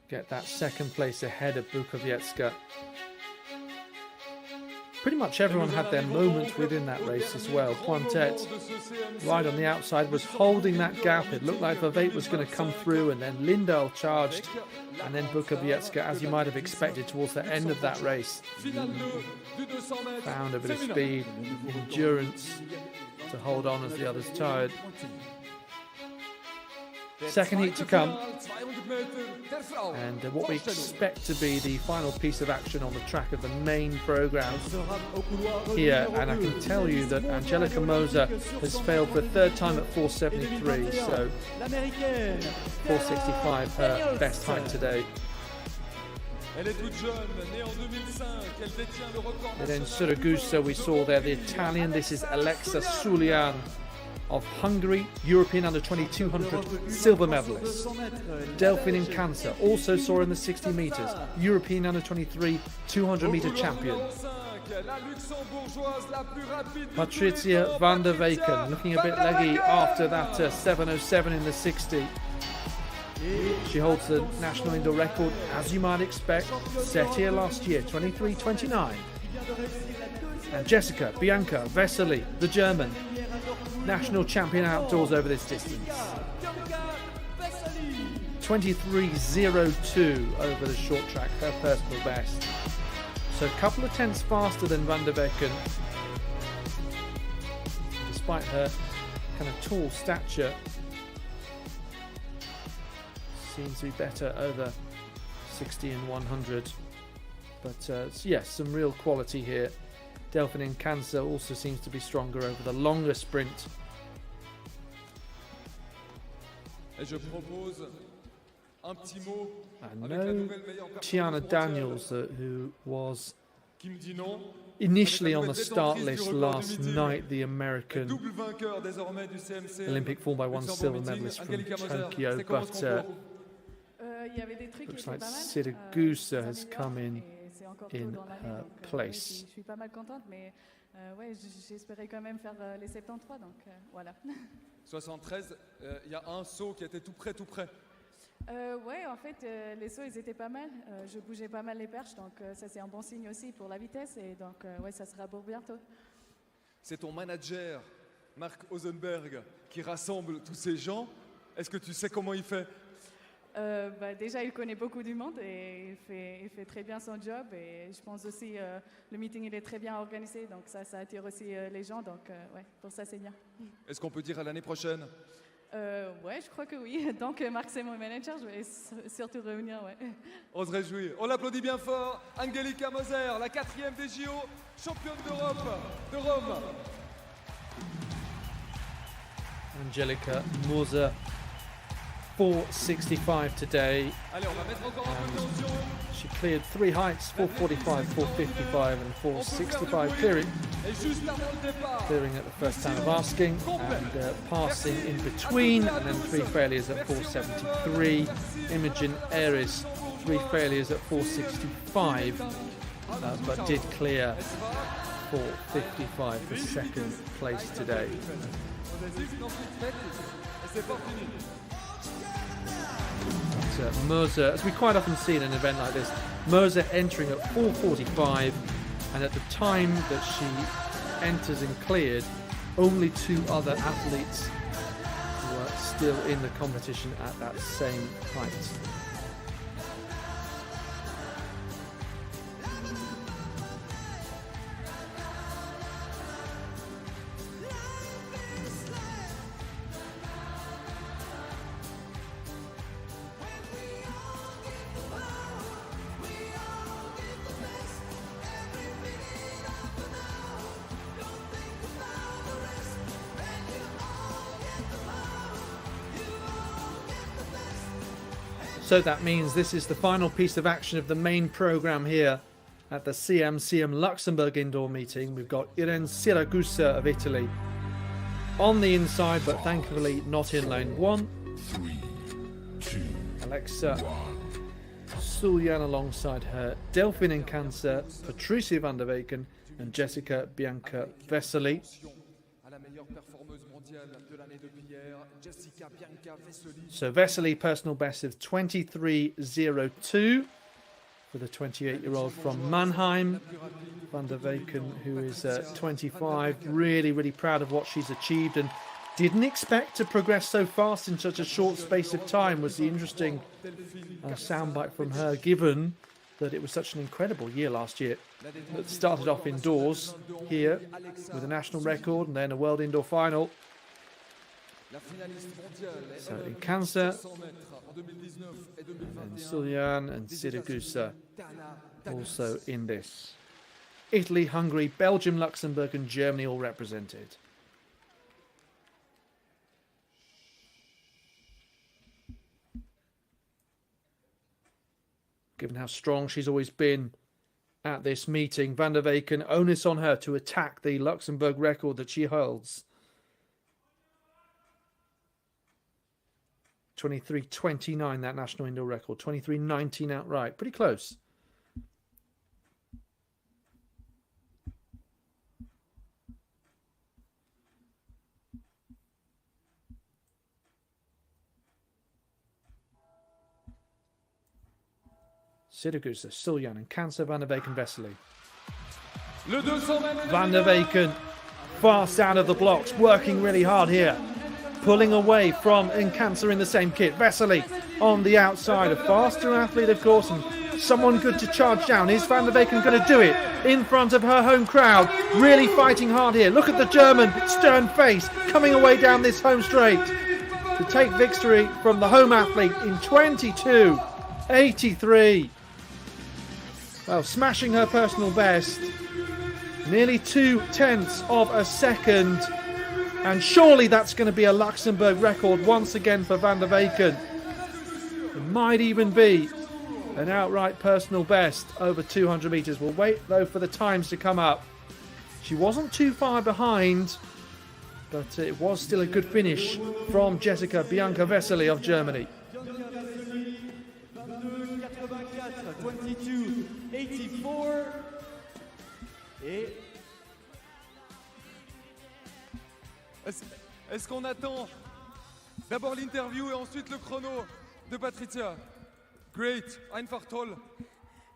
get that second place ahead of Bukowiecka. Pretty much everyone had their moment within that race as well. Pointet, right on the outside, was holding that gap. It looked like Verveit was going to come through, and then Lindahl charged, and then Bukowiecka, as you might have expected, towards the end of that race, found a bit of speed, endurance to hold on as the others tired. Second heat to come, and what we expect to be the final piece of action on the track of the main programme here. And I can tell you that Angelica Moser has failed for a third time at 4.73, so 4.65 her best height today. Elle est toute jeune, née en 2005. Elle détient le record And then national. Siragusa, we saw there the Italian. This is Alexa Soulian of Hungary, European under-20 200 silver medalist. Delphine in Cancer, also saw in the 60 meters, European under-23 200-meter champion. La luxembourgeoise la plus rapide de Patricia van der Weyken, looking a bit leggy after that 7:07 in the 60. She holds the national indoor record, as you might expect, set here last year, 23:29. And Jessica Bianca Vesely, the German, national champion outdoors over this distance. 23:02 over the short track, her personal best. So a couple of tenths faster than Van der Weyken, despite her kind of tall stature. Seems to be better over 60 and 100. But yes, some real quality here. Delphine in Cancer also seems to be stronger over the longer sprint. Et je propose un petit mot I avec la know nouvelle meilleure Tiana performance Daniels, who was qui me dit non. initially Avec on la the nouvelle start détentrice list du record last du meeting, night, the American double vainqueur désormais du CMCM Olympic 4x1 Luxembourg silver meeting, medalist from Angelica Moser. Tokyo, C'est comment but ce concours? Il y avait des trucs qui looks étaient like pas mal. Siragusa has come in C'est encore tôt in dans l'année, her donc, ouais, place. je suis pas mal contente, mais ouais, j'espérais quand même faire les 73, donc voilà. 73, il y a un saut qui était tout près, tout près. Ouais, en fait, les sauts, ils étaient pas mal. Je bougeais pas mal les perches, donc ça, c'est un bon signe aussi pour la vitesse. Et donc, ouais, ça sera pour bientôt. C'est ton manager, Marc Ozenberg, qui rassemble tous ces gens. Est-ce que tu sais comment il fait? Bah, déjà, il connaît beaucoup du monde et il fait très bien son job. Et je pense aussi le meeting, il est très bien organisé. Donc, ça attire aussi les gens. Donc, ouais, pour ça, c'est bien. Est-ce qu'on peut dire à l'année prochaine? Ouais, je crois que oui. Donc, Marc, c'est mon manager. Je vais surtout revenir, ouais. On se réjouit. On l'applaudit bien fort. Angelica Moser, la 4e des JO, championne d'Europe de Rome. Angelica Moser, 4:65 today. Allez, on va mettre encore un peu de tension. She cleared 3 heights, 4:45, 4:55 and 4:65, clearing Et juste avant le départ, at the first time of asking and passing in between, and then 3 failures at 4:73. Imogen Aries, 3 failures at 4:65, but did clear 4:55 for second place today. But Moser, as we quite often see in an event like this, Moser entering at 4:45, and at the time that she enters and cleared, only 2 other athletes were still in the competition at that same height. So that means this is the final piece of action of the main programme here at the CMCM Luxembourg indoor meeting. We've got Irene Siragusa of Italy on the inside, but thankfully not in lane 1. 3, 2, Alexa Soulian alongside her, Delphine in Cancer, Patricia van der Weyken and Jessica Bianca Vesely. So Vesely, personal best of 23:02 for the 28-year-old from Mannheim. Van der Weyken, who is 25, really proud of what she's achieved and didn't expect to progress so fast in such a short space of time, was the interesting soundbite from her, given that it was such an incredible year last year. It started off indoors here with a national record and then a world indoor final. So in Cancer, and Soulian and Siragusa also in this. Italy, Hungary, Belgium, Luxembourg and Germany all represented. given how strong she's always been at this meeting. Van der Weyken, onus on her to attack the Luxembourg record that she holds. 23.29, that national indoor record. 23.19 outright. Pretty close. Siragusa, Suljan and Cancer, Van der Weyken, Vesely. Van der Weyken fast out of the blocks, working really hard here. Pulling away from Cancer in the same kit. Vesely on the outside, a faster athlete, of course, and someone good to charge down. Is Van der Weyken going to do it in front of her home crowd? Really fighting hard here. Look at the German stern face coming away down this home straight to take victory from the home athlete in 22.83. Well, smashing her personal best, nearly 0.2 of a second, and surely that's going to be a Luxembourg record once again for Van der Weyken. It might even be an outright personal best over 200 metres. We'll wait though for the times to come up. She wasn't too far behind, but it was still a good finish from Jessica Bianca Vesely of Germany. 22.84 et Est-ce qu'on attend d'abord l'interview et ensuite le chrono de Patricia? Great, einfach toll.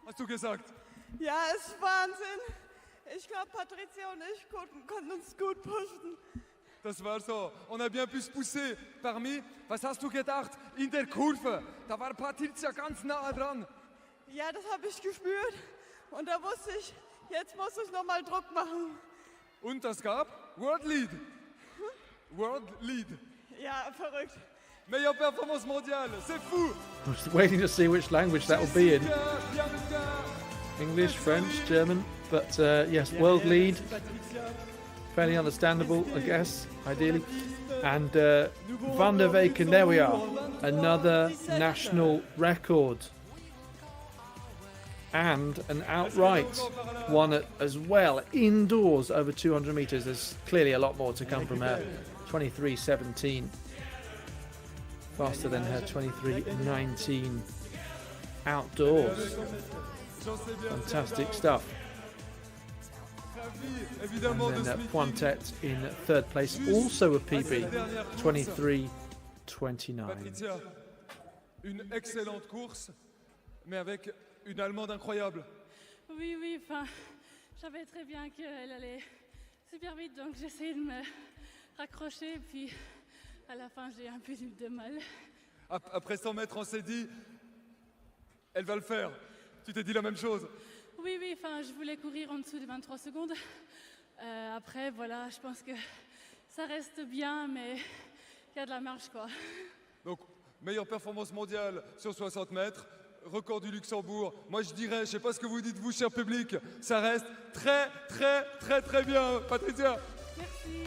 Hast du gesagt? Ja, ist Wahnsinn. Ich glaube, Patricia und ich konnten uns gut pushen. Das war so. On a bien pu se pousser. Parmi, was hast du gedacht? In der Kurve, da war Patricia ganz nah dran. Ja, das habe ich gespürt. Und da wusste ich, jetzt muss ich nochmal Druck machen. Und das gab World Lead. World Lead. Ja, verrückt. Meilleure performance mondiale, c'est fou. I'm just waiting to see which language that will be in. English, French, German, but yes, world lead. Fairly understandable, I guess, ideally. And Van der Weyken, there we are. Another national record. And an outright one as well, indoors over 200 metres. There's clearly a lot more to come from her. 23.17. Faster than her 23.19 outdoors. Fantastic stuff. And then Pointet in third place, also a PB, 23.29. Patricia, une excellente course, mais avec une Allemande incroyable. Oui, enfin, je savais très bien qu'elle allait super vite, donc j'essayais de me raccrocher, puis à la fin j'ai un peu eu de mal. Après 100 mètres, on s'est dit, elle va le faire. Tu t'es dit la même chose? Oui, enfin, je voulais courir en dessous de 23 secondes. Après, voilà, je pense que ça reste bien, mais il y a de la marge, quoi. Donc, meilleure performance mondiale sur 60 mètres, record du Luxembourg. Moi, je dirais, je sais pas ce que vous dites, vous, cher public, ça reste très bien, Patricia. Merci.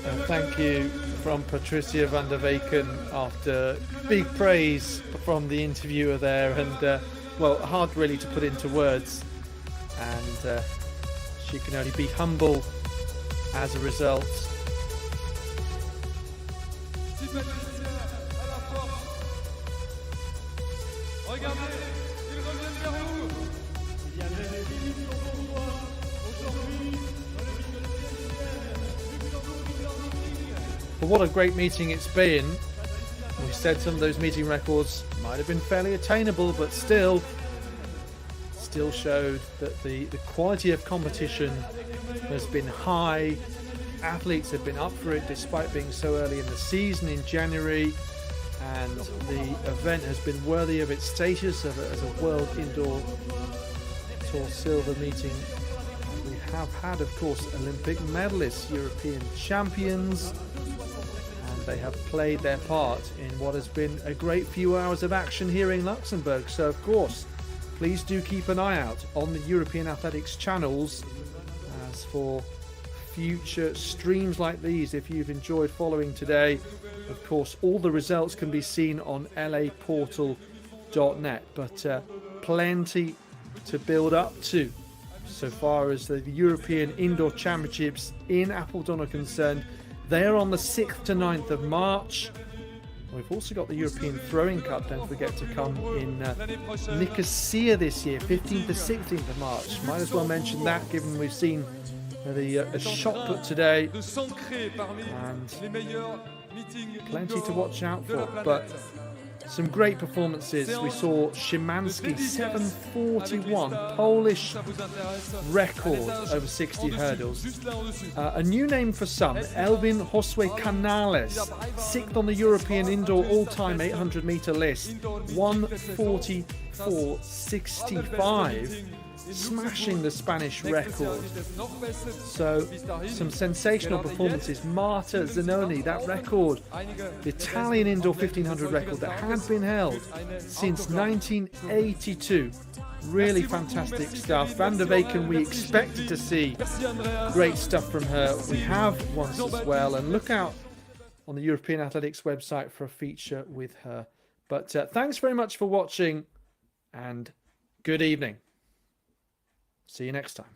And thank you from Patricia Van der Weyken after big praise from the interviewer there, and well, hard really to put into words, and she can only be humble as a result. But what a great meeting it's been. We said some of those meeting records might have been fairly attainable, but still showed that the quality of competition has been high. Athletes have been up for it despite being so early in the season in January, and the event has been worthy of its status as a World Indoor Tour Silver meeting. We have had, of course, Olympic medalists, European champions, and they have played their part in what has been a great few hours of action here in Luxembourg. So, of course, please do keep an eye out on the European Athletics channels as for future streams like these if you've enjoyed following today. Of course, all the results can be seen on laportal.net, but plenty to build up to so far as the European Indoor Championships in Apeldoorn are concerned. They are on the 6th to 9th of March. We've also got the European Throwing Cup, don't forget, to come in Nicosia this year, 15th to 16th of March. Might as well mention that, given we've seen a shot put today, and plenty to watch out for. But some great performances. We saw Szymanski 7:41, Polish record over 60 hurdles. A new name for some, Elvin Josue Canales, 6th on the European Indoor all-time 800-meter list, 1:44.65. Smashing the Spanish record. So some sensational performances. Marta Zanoni, that record, the Italian indoor 1500 record that had been held since 1982. Really fantastic stuff. Van der Weyken, we expected to see great stuff from her. We have once as well, and look out on the European Athletics website for a feature with her. But thanks very much for watching, and good evening. See you next time.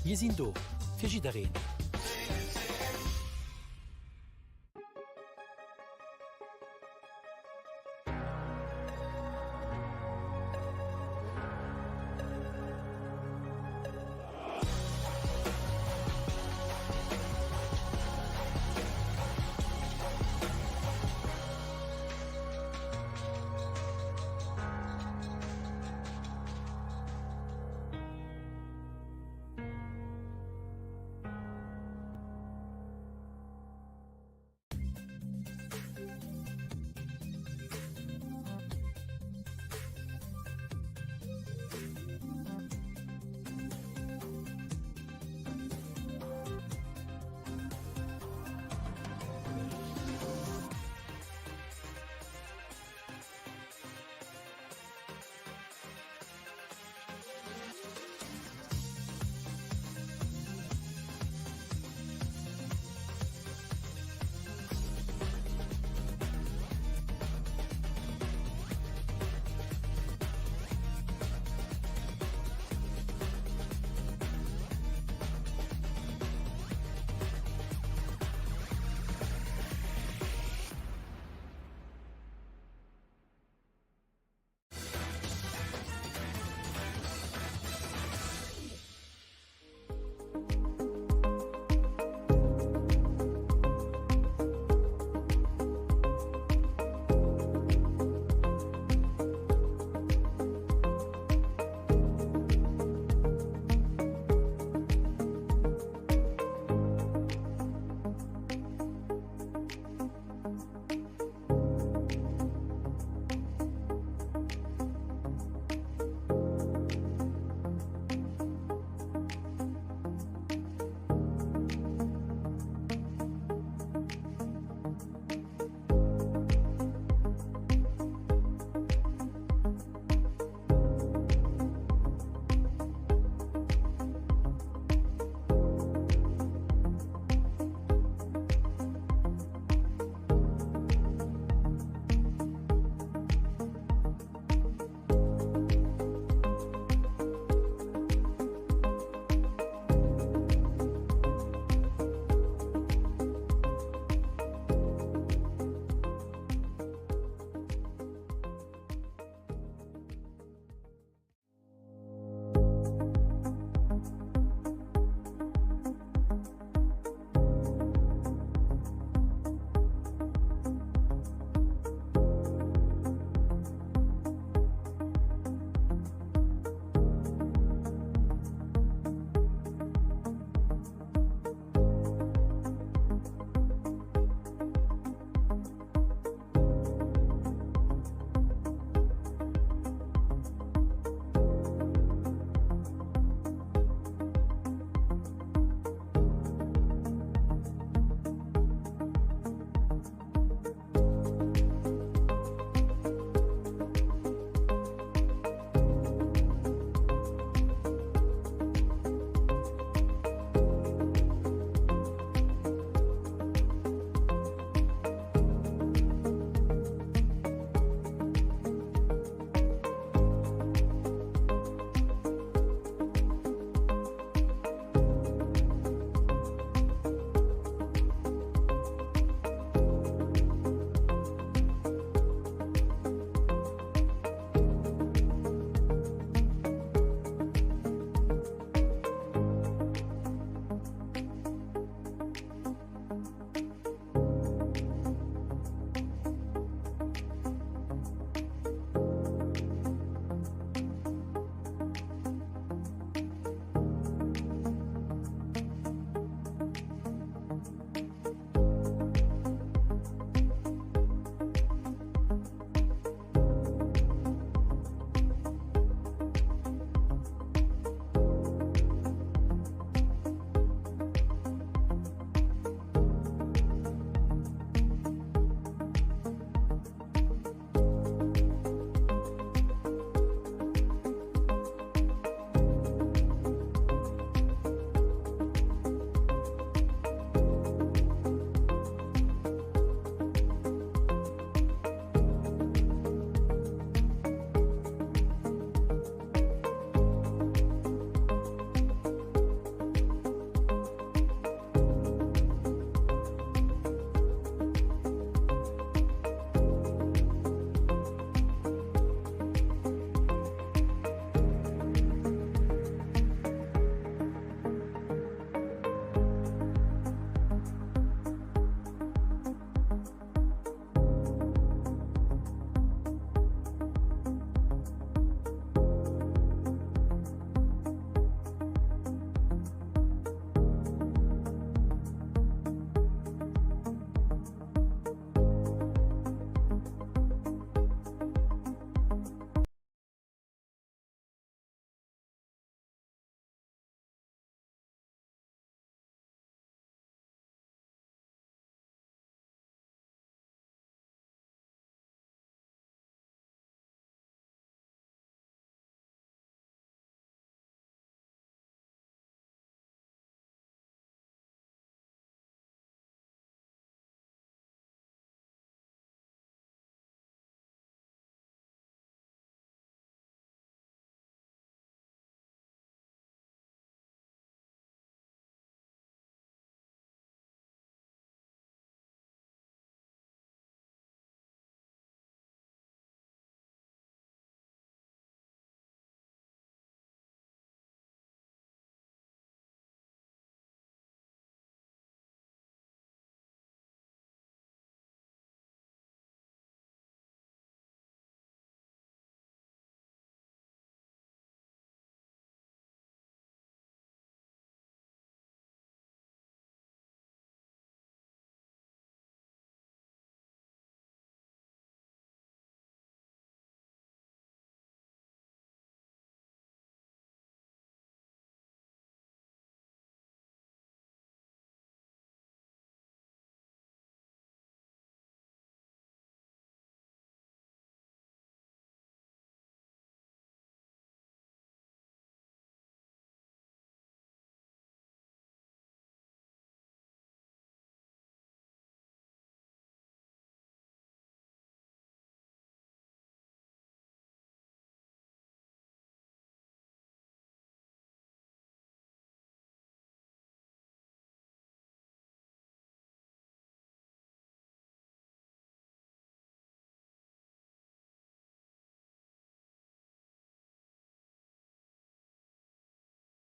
Wir sind da. Für